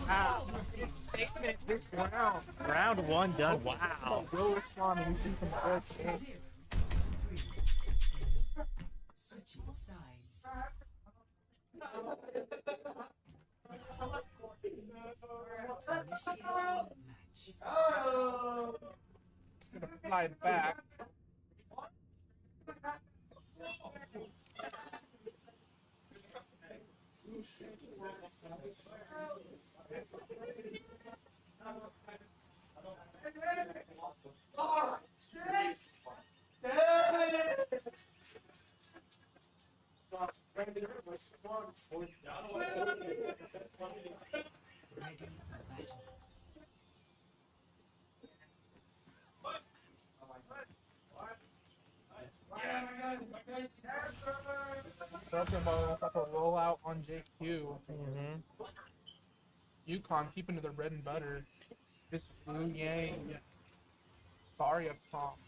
Wow. Statement this round. Round one done. Wow. Will respond and we see some good games. Switching sides. Initiating match. Gonna fly it back. Ready for battle. Broken Bow got the rollout on JQ. Yukon keeping to the bread and butter. This Wu Yang. Zarya prompt.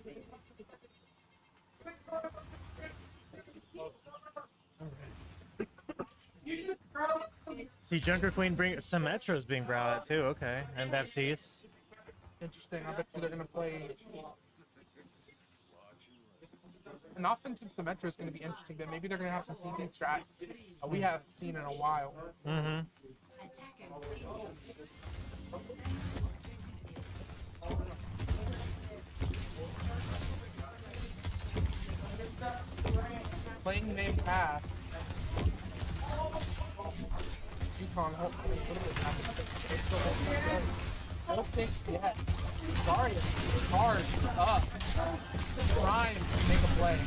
See, Junker Queen Symmetra's being brought out too. Okay, and Baptiste. Interesting. I bet you they're gonna play. An offensive Symmetra is going to be interesting. Then maybe they're going to have some CP strats we haven't seen in a while. Playing name path. Yukon hopefully a little bit happy. Don't think yet. Sorry, charged up, trying to make a play.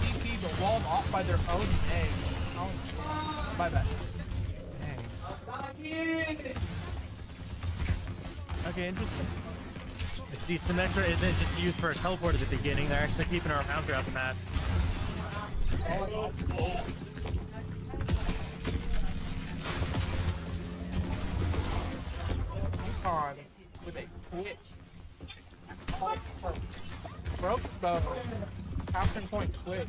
DP, but walled off by their own egg. Oh, my bad. Dang. Okay, interesting. The Symmetra isn't just used for a teleport at the beginning, they're actually keeping her around throughout the match. Yukon with a twitch. Broke bow. Captain point quick.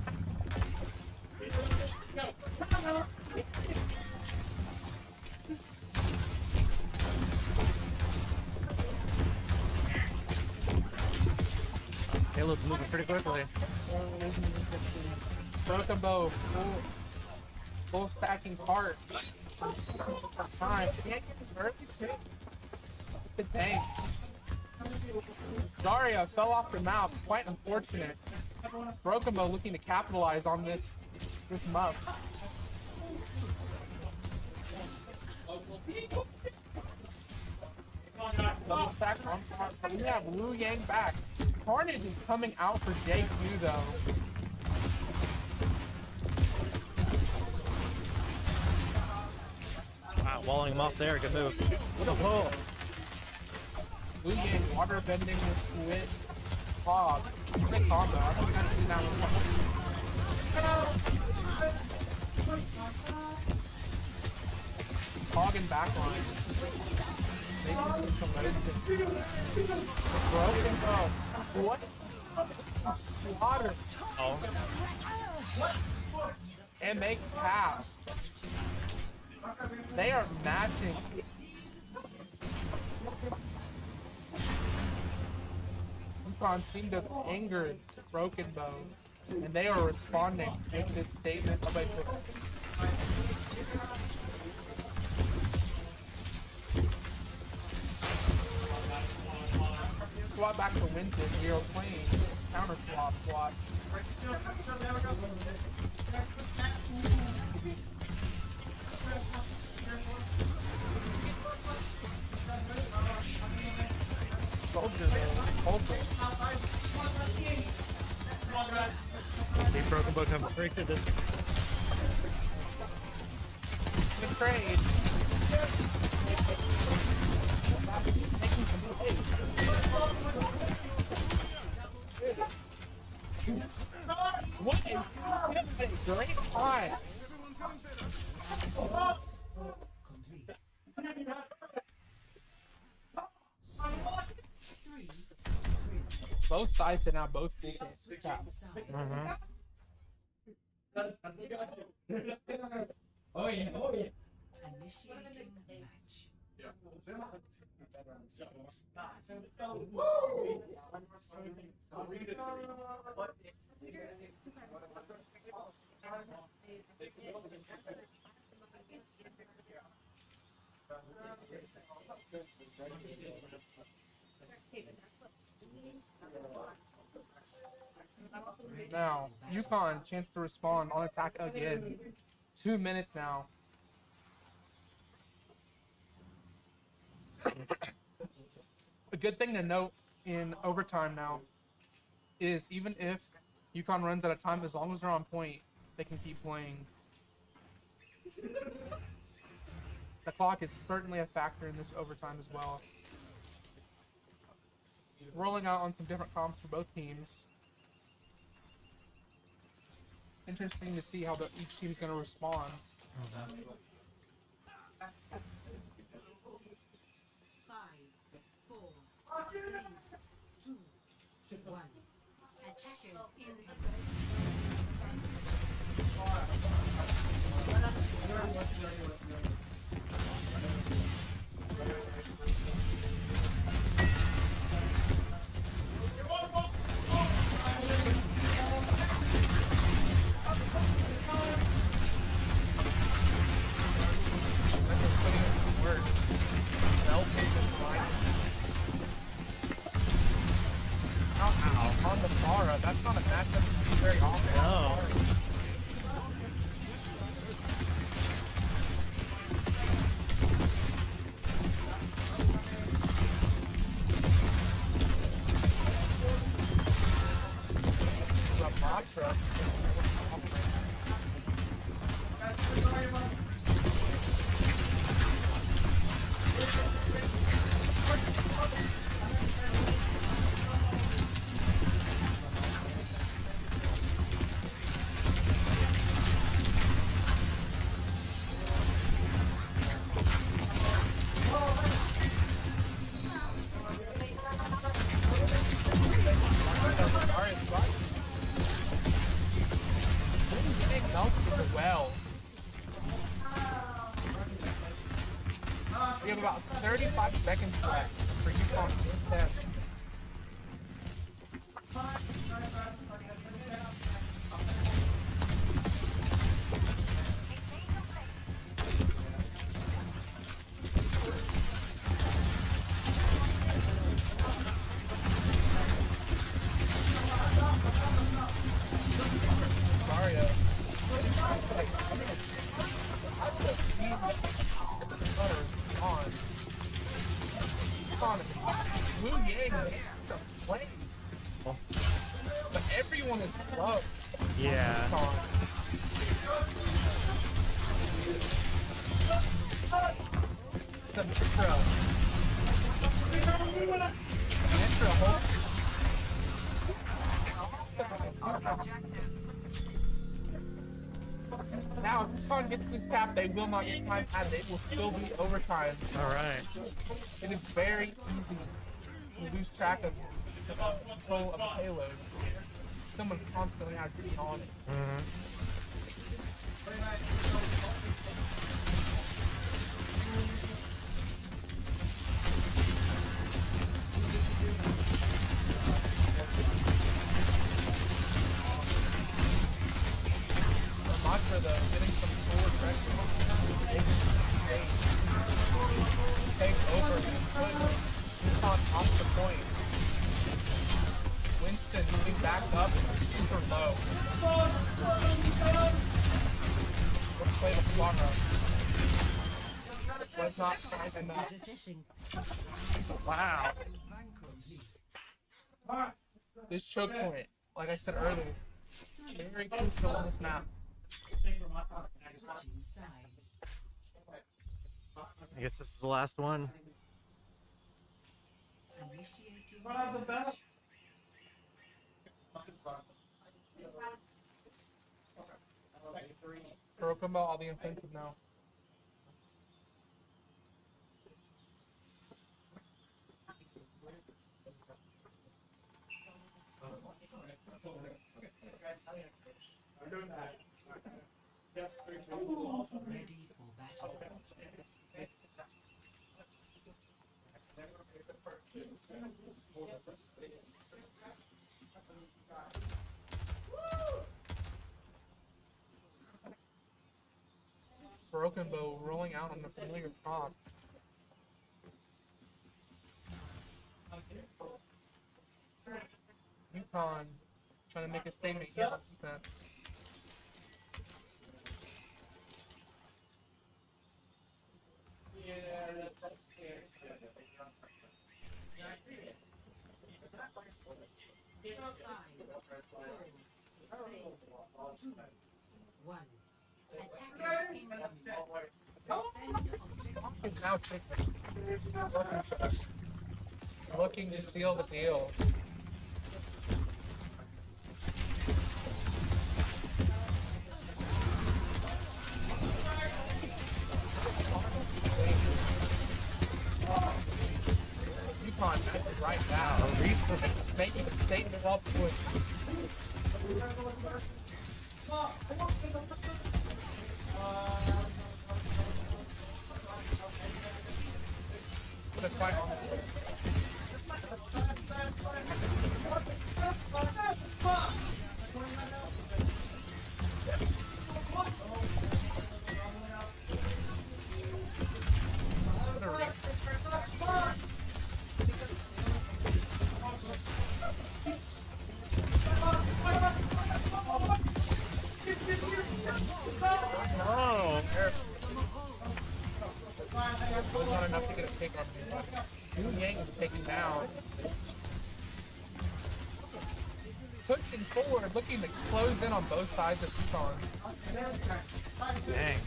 Halo's moving pretty quickly. Broken bow. Full stacking cart. Time. Can't get the early pick. The tank. Daria fell off the map. Quite unfortunate. Broken bow looking to capitalize on this muff. Double stack on top. We have Wu Yang back. Carnage is coming out for JQ though. Wow, walling him off there, good move. What a pull. Wu Yang water bending with Hog. Good combo. I think I've seen that one. Hog and backline. Broken bow. What? Slaughter. Oh. And make pass. They are matching. Yukon seemed to have angered Broken Bow, and they are responding with this statement of a swap back to Winton. We are playing counter swap. Soldier there. The Broken Bow comes straight to this. Good trade. Making some plays. What a great fight. Complete. Both sides are now both full Switching cap. sides. Oh yeah. Initiating match. Now, Yukon, chance to respond on attack again. 2 minutes now. A good thing to note in overtime now is even if Yukon runs out of time, as long as they're on point, they can keep playing. The clock is certainly a factor in this overtime as well. Rolling out on some different comps for both teams. Interesting to see how each team's going to respond. 5, 4, 3, 2, 1. Attackers On the Mara, that's not a matchup very often. No. Ultra. Well, we have about 35 seconds left for Yukon to test. Mario. Wu Yang is the play. But everyone is low. Yeah. The Mitra. Mitra hold. Now, if Yukon gets this cap, they will not get time added. It will still be overtime. All right. It is very easy to lose track of control of the payload. Someone constantly has to be on it. Mantra though, getting some forward pressure, takes over and puts Yukon off the point. Winston moving back up super low. Let's play the Flora. Was not quite enough. Wow. This choke point, like I said earlier, very crucial on this map. Switching sides. I guess this is the last one. Initiating match. Broken about all the offensive now. Ready for battle. Broken Bow rolling out on the familiar prompt. Yukon trying to make a statement here on defense. One. Attackers incoming. Defend objective. Now looking to seal the deal. Yukon is right now. Making a statement up to it. Put a fight on it. Oh. Was not enough to get a pick on me. Wu Yang is taken down. pushing forward, looking to close in on both sides of Yukon. Dang.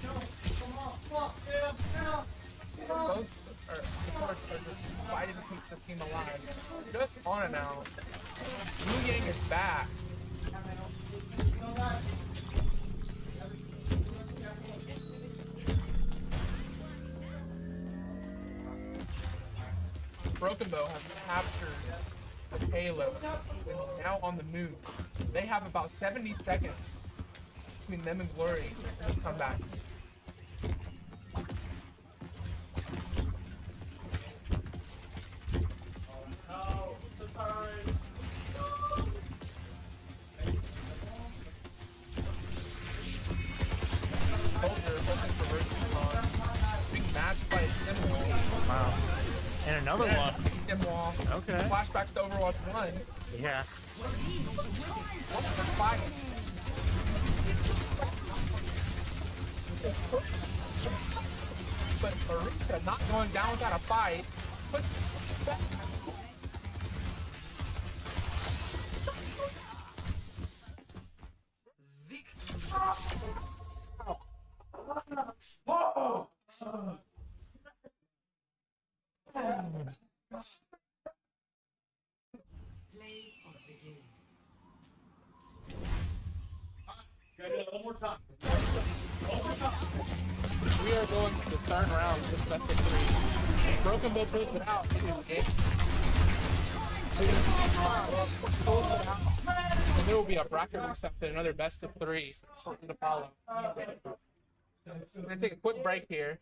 Both are just fighting to keep the team alive. Just on and out. Wu Yang is back. Broken Bow has captured the payload and is now on the move. They have about 70 seconds between them and Glory in this comeback. Big match by Simwall. Wow. And another one. Simwall. Okay. Flashbacks to Overwatch 1. Yeah. What the fight? But Barista not going down without a fight. But Play of the game. we are going to the third round of this best of three. If Broken Bow pulls it out, it is game. Pulls it out, and there will be a bracket reset and another best of three starting to follow. We're gonna take a quick break here.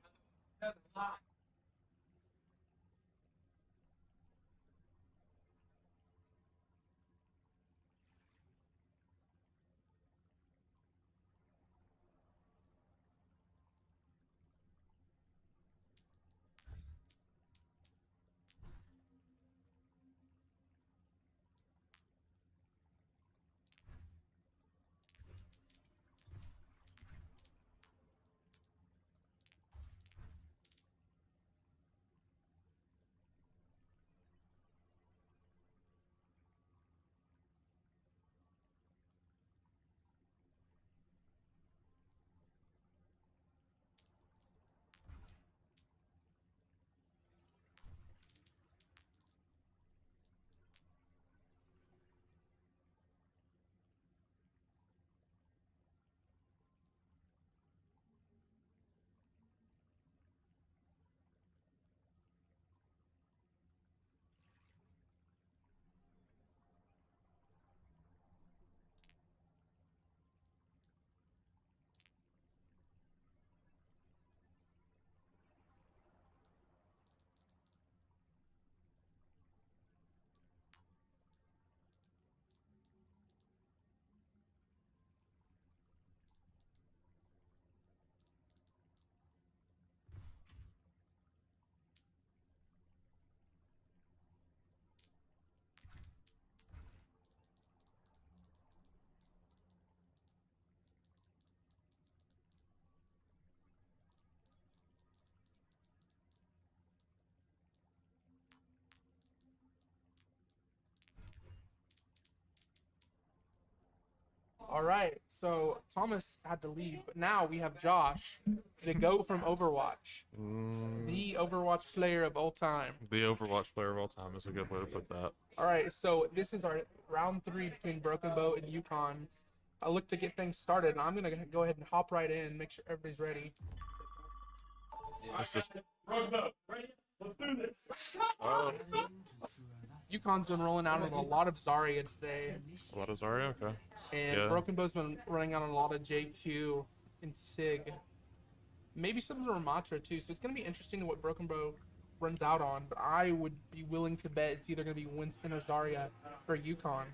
All right, so Thomas had to leave, but now we have Josh, the GOAT from Overwatch, the Overwatch player of all time. The Overwatch player of all time is a good way to put that. All right, so this is our round 3 between Broken Bow and Yukon. I look to get things started, and I'm gonna go ahead and hop right in, make sure everybody's ready. This is, Yukon's been rolling out on a lot of Zarya today, a lot of Zarya, okay. and Yeah. Broken Bow's been running out on a lot of JQ and Sig. Maybe some of the Ramatra too, so it's gonna be interesting to what Broken Bow runs out on, but I would be willing to bet it's either gonna be Winston or Zarya for Yukon.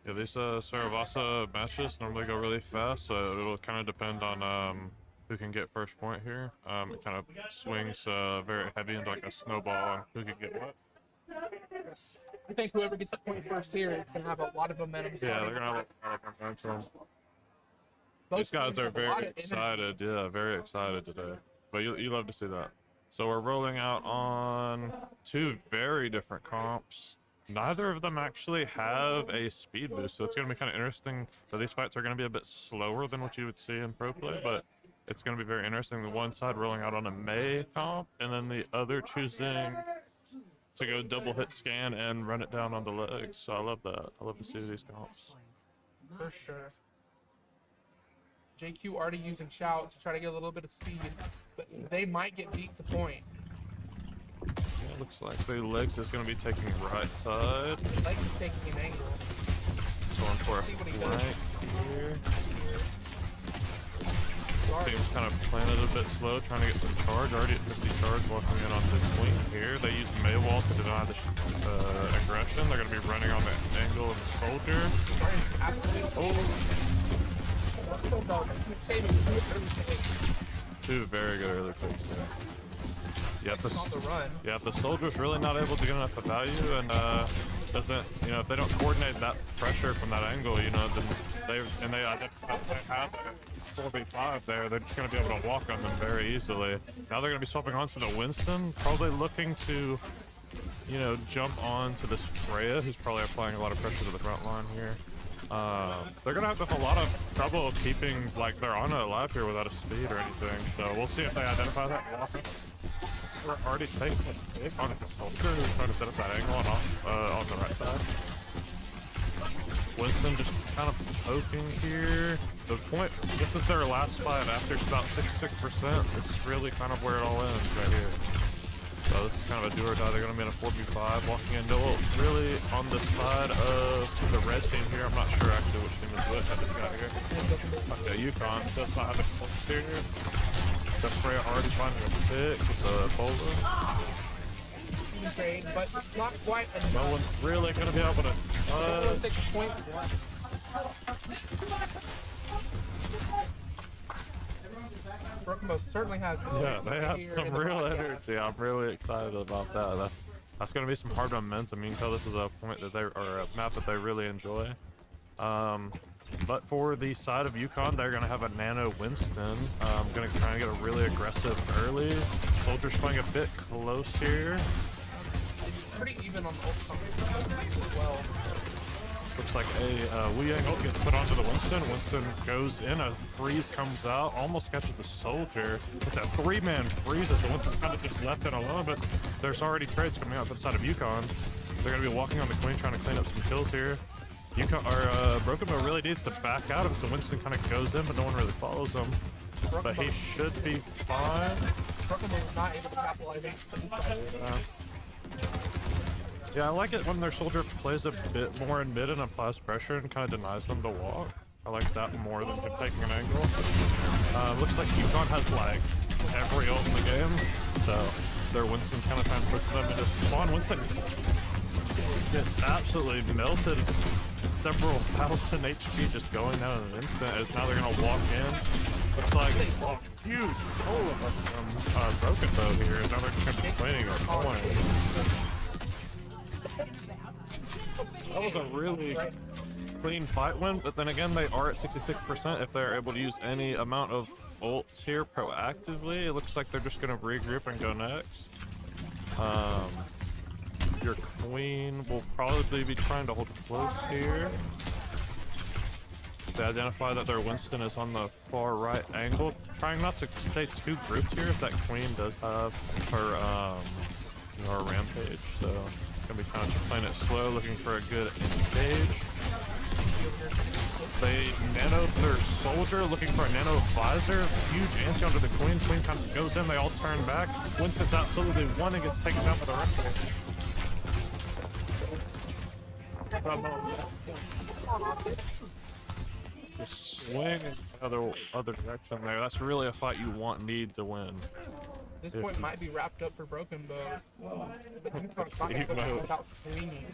Yeah, these Saravasa matches normally go really fast, so it'll kind of depend on who can get first point here. It kind of swings very heavy into like a snowball on who can get what. I think whoever gets the point first here, it's gonna have a lot of momentum. Yeah, they're gonna have a lot of momentum. Both These guys teams are have a lot very of energy. excited. Yeah, very excited today. But you love to see that. So we're rolling out on 2 very different comps. Neither of them actually have a speed boost, so it's going to be kind of interesting. So these fights are going to be a bit slower than what you would see in pro play, but it's going to be very interesting. The one side rolling out on a May comp, and then the other choosing to go double hit scan and run it down on the legs. So I love that. I love to see these comps. For sure. JQ already using shout to try to get a little bit of speed, but they might get beat to point. Yeah, looks like the legs is going to be taking right side. Like he's taking an angle. Going for a See what he flank here. Guard. Team's kind of playing it a bit slow, trying to get some charge. Already at 50 charge, walking in on this queen here. They use Maywall to deny the aggression. They're going to be running on the angle of the soldier. Guard is absolutely saving everything. Two very good early picks there. Yep, On the run. yeah, the soldier's really not able to get enough of value, and doesn't, you know, if they don't coordinate that pressure from that angle, you know, then they identify they have a 4v5 there, they're just going to be able to walk on them very easily. Now they're going to be swapping onto the Winston, probably looking to, you know, jump onto this Freya, who's probably applying a lot of pressure to the front line here. They're gonna have a lot of trouble keeping, like, their Ana alive here without a speed or anything, so we'll see if they identify that and walk it. We're already taking a hit on the soldier who's trying to set up that angle on the right side. Winston just kind of poking here. The point, this is their last fight after it's about 66%. This is really kind of where it all ends right here. So this is kind of a do or die. They're going to be in a 4v5, walking in Noel really on the side of the red team here. I'm not sure actually which team is which. I just got here. Okay, Yukon does not have a close here. The Freya already finding a pick with the polo. Trade, but not quite enough. No one's really going to be able to. 6 points. Broken Bow certainly has. Yeah, they have some real energy. I'm really excited about that. That's going to be some hard momentum. You can tell this is a point that or a map that they really enjoy. But for the side of Yukon, they're going to have a Nano Winston. Going to try and get a really aggressive early. Soldier's playing a bit close here. Pretty even on the ult as well. Looks like a Wu Yang ult gets put onto the Winston. Winston goes in, a freeze comes out, almost catches the soldier. It's a 3-man freeze as the Winston's kind of just left in alone, but there's already trades coming out to the side of Yukon. They're going to be walking on the queen, trying to clean up some kills here. Yukon, or Broken Bow really needs to back out if the Winston kind of goes in, but no one really follows him. But he should be fine. Broken Bow is not able to capitalize on. Yeah, I like it when their soldier plays a bit more in mid and applies pressure and kind of denies them to walk. I like that more than him taking an angle. Looks like Yukon has like every ult in the game, so their Winston kind of trying to push them into spawn. Winston gets absolutely melted. Several thousand HP just going down in an instant as now they're gonna walk in. Looks like a huge hole from Broken Bow here. Now they're just gonna be complaining of point. That was a really clean fight win, but then again, they are at 66% if they're able to use any amount of ults here proactively. It looks like they're just going to regroup and go next. Your queen will probably be trying to hold close here. They identify that their Winston is on the far right angle, trying not to stay too grouped here if that queen does have her, her rampage, so gonna be kind of just playing it slow, looking for a good engage. They nano their soldier, looking for a nano visor. Huge anti onto the queen. Queen kind of goes in, they all turn back. Winston's absolutely one and gets taken down by the rest. Just swing in the other direction there. That's really a fight you need to win. This point might be wrapped up for Broken Bow, but Yukon's not going to go without swinging.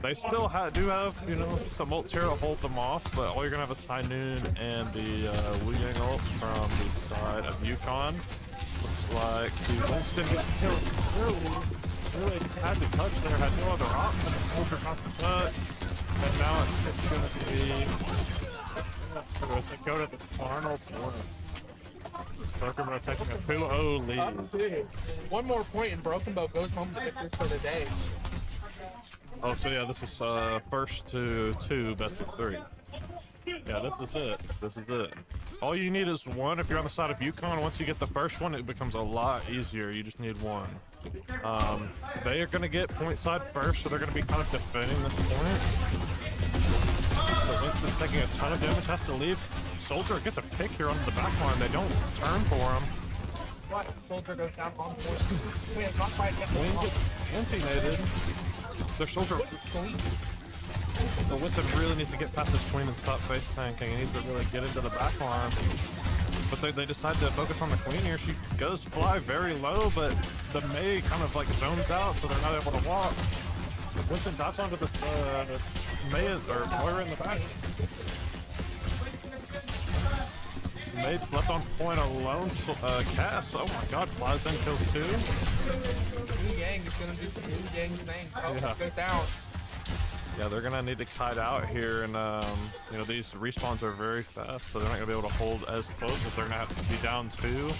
They still do have, you know, some ults here to hold them off, but all you're going to have is High Noon and the Wu Yang ult from the side of Yukon. Looks like the Winston gets killed really had to touch there, had no other option. The soldier got the touch, and now it's going to be, they go to the final point. Broken Bow taking a 2-0 lead. One more point and Broken Bow goes home victor for the day. Oh, so yeah, this is first to 2, best of 3. Yeah, this is it. This is it. All you need is 1 if you're on the side of Yukon. Once you get the first one, it becomes a lot easier. You just need 1. They are going to get point side first, so they're going to be kind of defending this point. So Winston's taking a ton of damage, has to leave. Soldier gets a pick here on the back line. They don't turn for him. What? Soldier goes down on board. We have not quite yet. Queen gets anti-nated. Their soldier. The Winston really needs to get past this queen and stop face tanking. He needs to really get into the back line. But they decide to focus on the queen here. She does fly very low, but the Mei kind of like zones out, so they're not able to walk. Winston dives onto the Mei or Moira in the back. Mei's left on point alone. Cass, oh my god, flies in, kills 2. Wu Yang is gonna do some Wu Yang thing. Oh, Yeah. goes down. Yeah, they're gonna need to kite out here, and you know, these respawns are very fast, so they're not gonna be able to hold as close if they're gonna have to be down 2.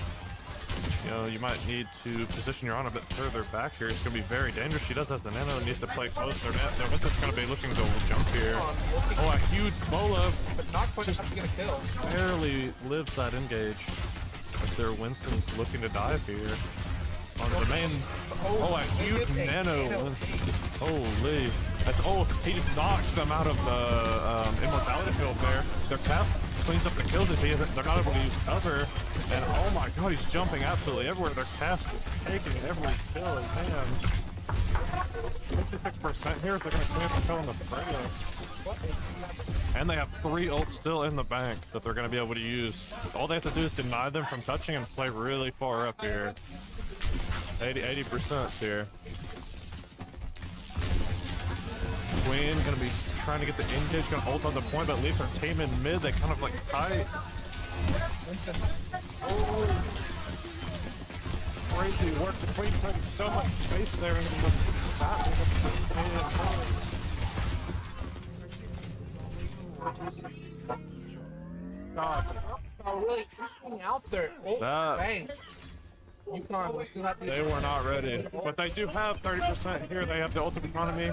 You know, you might need to position your own a bit further back here. It's gonna be very dangerous. She does has the nano, needs to play closer. Now Winston's gonna be looking to jump here. Oh, a huge bola. But not quite enough to get a kill. Barely lives that engage. But their Winston's looking to dive here. On the main. Oh, a huge nano. Holy. That's, oh, he just knocks them out of the immortality field there. Their cast cleans up the kills as they're not able to use cover. And oh my god, he's jumping absolutely everywhere. Their cast is taking every kill in hand. 66% here if they're going to clean up the kill on the Freya. And they have 3 ults still in the bank that they're going to be able to use. All they have to do is deny them from touching and play really far up here. 80% here. Queen gonna be trying to get the engage, gonna ult on the point, but leaves her team in mid. They kind of like kite. Oh, crazy work. The Queen putting so much space there in the God. Oh, really freaking out there. Oh, dang. Yukon, we still have They were not ready, but they do have 30% here. They have the ultimate economy.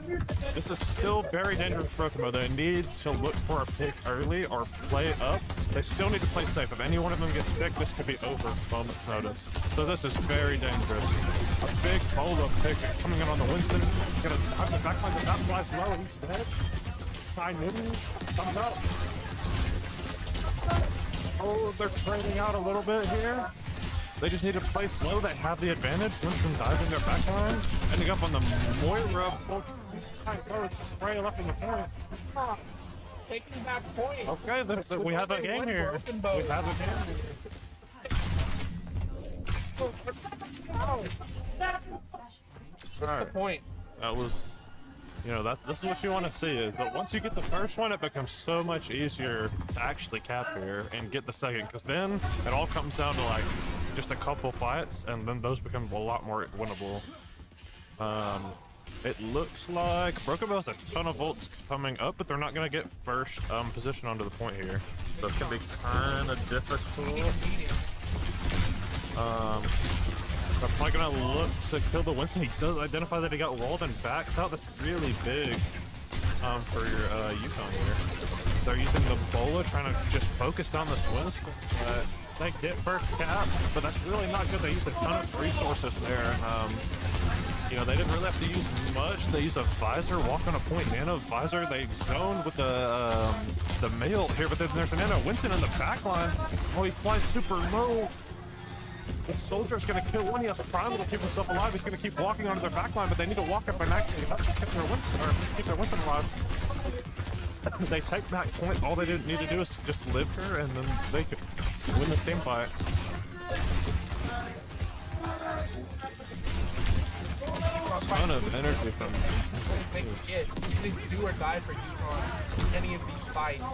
This is still very dangerous for them. They need to look for a pick early or play up. They still need to play safe. If any one of them gets picked, this could be over moment's notice. So this is very dangerous. A big bola pick coming in on the Winston. He's gonna have the backline, but that flies low. He's dead. Nine Newton comes out. Oh, they're trading out a little bit here. They just need to play slow. They have the advantage. Winston diving their backline. Ending up on the Moira. It's spray left in the point. taking back point. Okay, we have a game here. We have a game here. What's the point? That was, you know, this is what you want to see, is that once you get the first one, it becomes so much easier to actually cap here and get the second, because then it all comes down to like just a couple fights, and then those become a lot more winnable. It looks like Broken Bell has a ton of ults coming up, but they're not going to get first position onto the point here, so it's going to be kind of difficult. They're probably gonna look to kill the Winston. He does identify that he got walled and backs out. That's really big for your Yukon here. They're using the bola, trying to just focus down this Winston. They get first cap, but that's really not good. They used a ton of resources there. You know, they didn't really have to use much. They used a visor, walk on a point, nano visor. They zoned with the male here, but then there's a nano Winston in the back line. Oh, he flies super low. The soldier's gonna kill one. He has primal to keep himself alive. He's gonna keep walking onto their backline, but they need to walk up and actually keep their Winston alive. They take back point. All they need to do is just live her, and then they could win this team fight. Ton of energy from They do or die for Yukon any of these fights.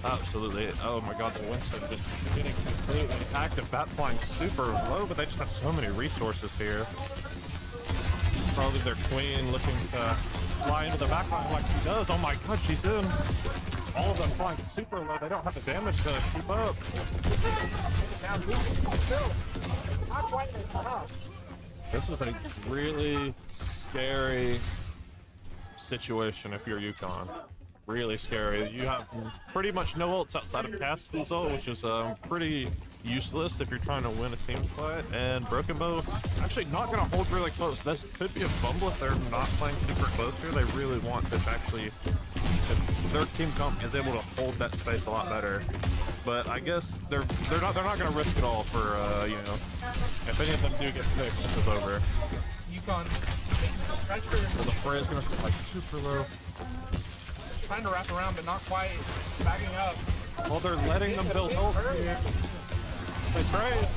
Absolutely. Oh my god, the Winston just getting completely active. Bat flying super low, but they just have so many resources here. Probably their queen looking to fly into the backline like she does. Oh my god, she's in. All of them flying super low. They don't have the damage to keep up. This is a really scary situation if you're Yukon. Really scary. You have pretty much no ults outside of Castle's ult, which is pretty useless if you're trying to win a team fight. And Broken Bow actually not going to hold really close. This could be a fumble if they're not playing super close here. They really want to actually, if their team comp is able to hold that space a lot better. But I guess they're not going to risk it all for you know, if any of them do get fixed, this is over. Yukon. So the Freya's going to like super low. Trying to wrap around, but not quite. Backing up. Well, they're letting them build ult. They trade.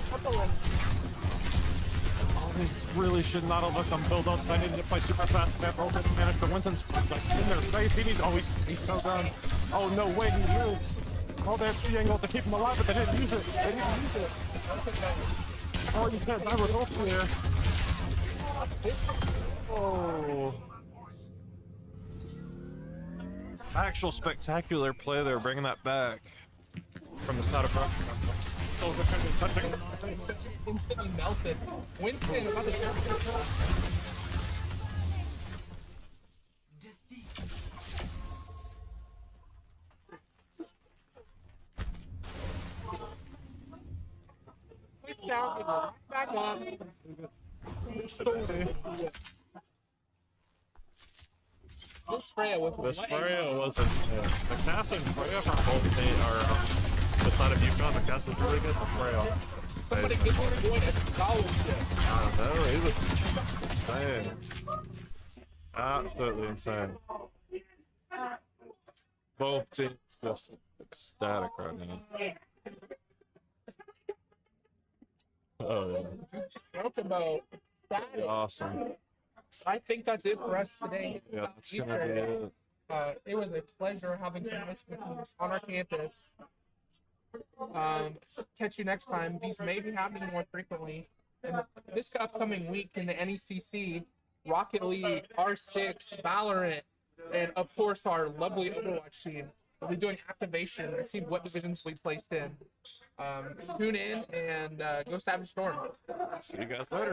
Oh, they really should not have let them build ult. They needed to play super fast. They didn't manage to Winston's like in their face. He needs. Oh, he's so done. Oh no, wait, he lives. Oh, they have 3 angles to keep him alive, but they didn't use it. They didn't use it. Oh, you can't die with ult here. Oh. Actual spectacular play there, bringing that back from the side of front. Instantly melted. Winston about to down, back on. This Freya wasn't. The cast and Freya from both teams are the side of Yukon. The cast is really good. The Freya. Somebody get more going at scholarship. No, he was insane. Absolutely insane. Both teams just ecstatic right now. Oh yeah. Broken Bow. Awesome. I think that's it for us today. Yeah, that's gonna be it. It was a pleasure having some high school teams on our campus. Catch you next time. These may be happening more frequently. And this upcoming week in the NECC, Rocket League, R6, Valorant, and of course our lovely Overwatch team will be doing activation and see what divisions we placed in. Tune in and go Savage Storm. See you guys later.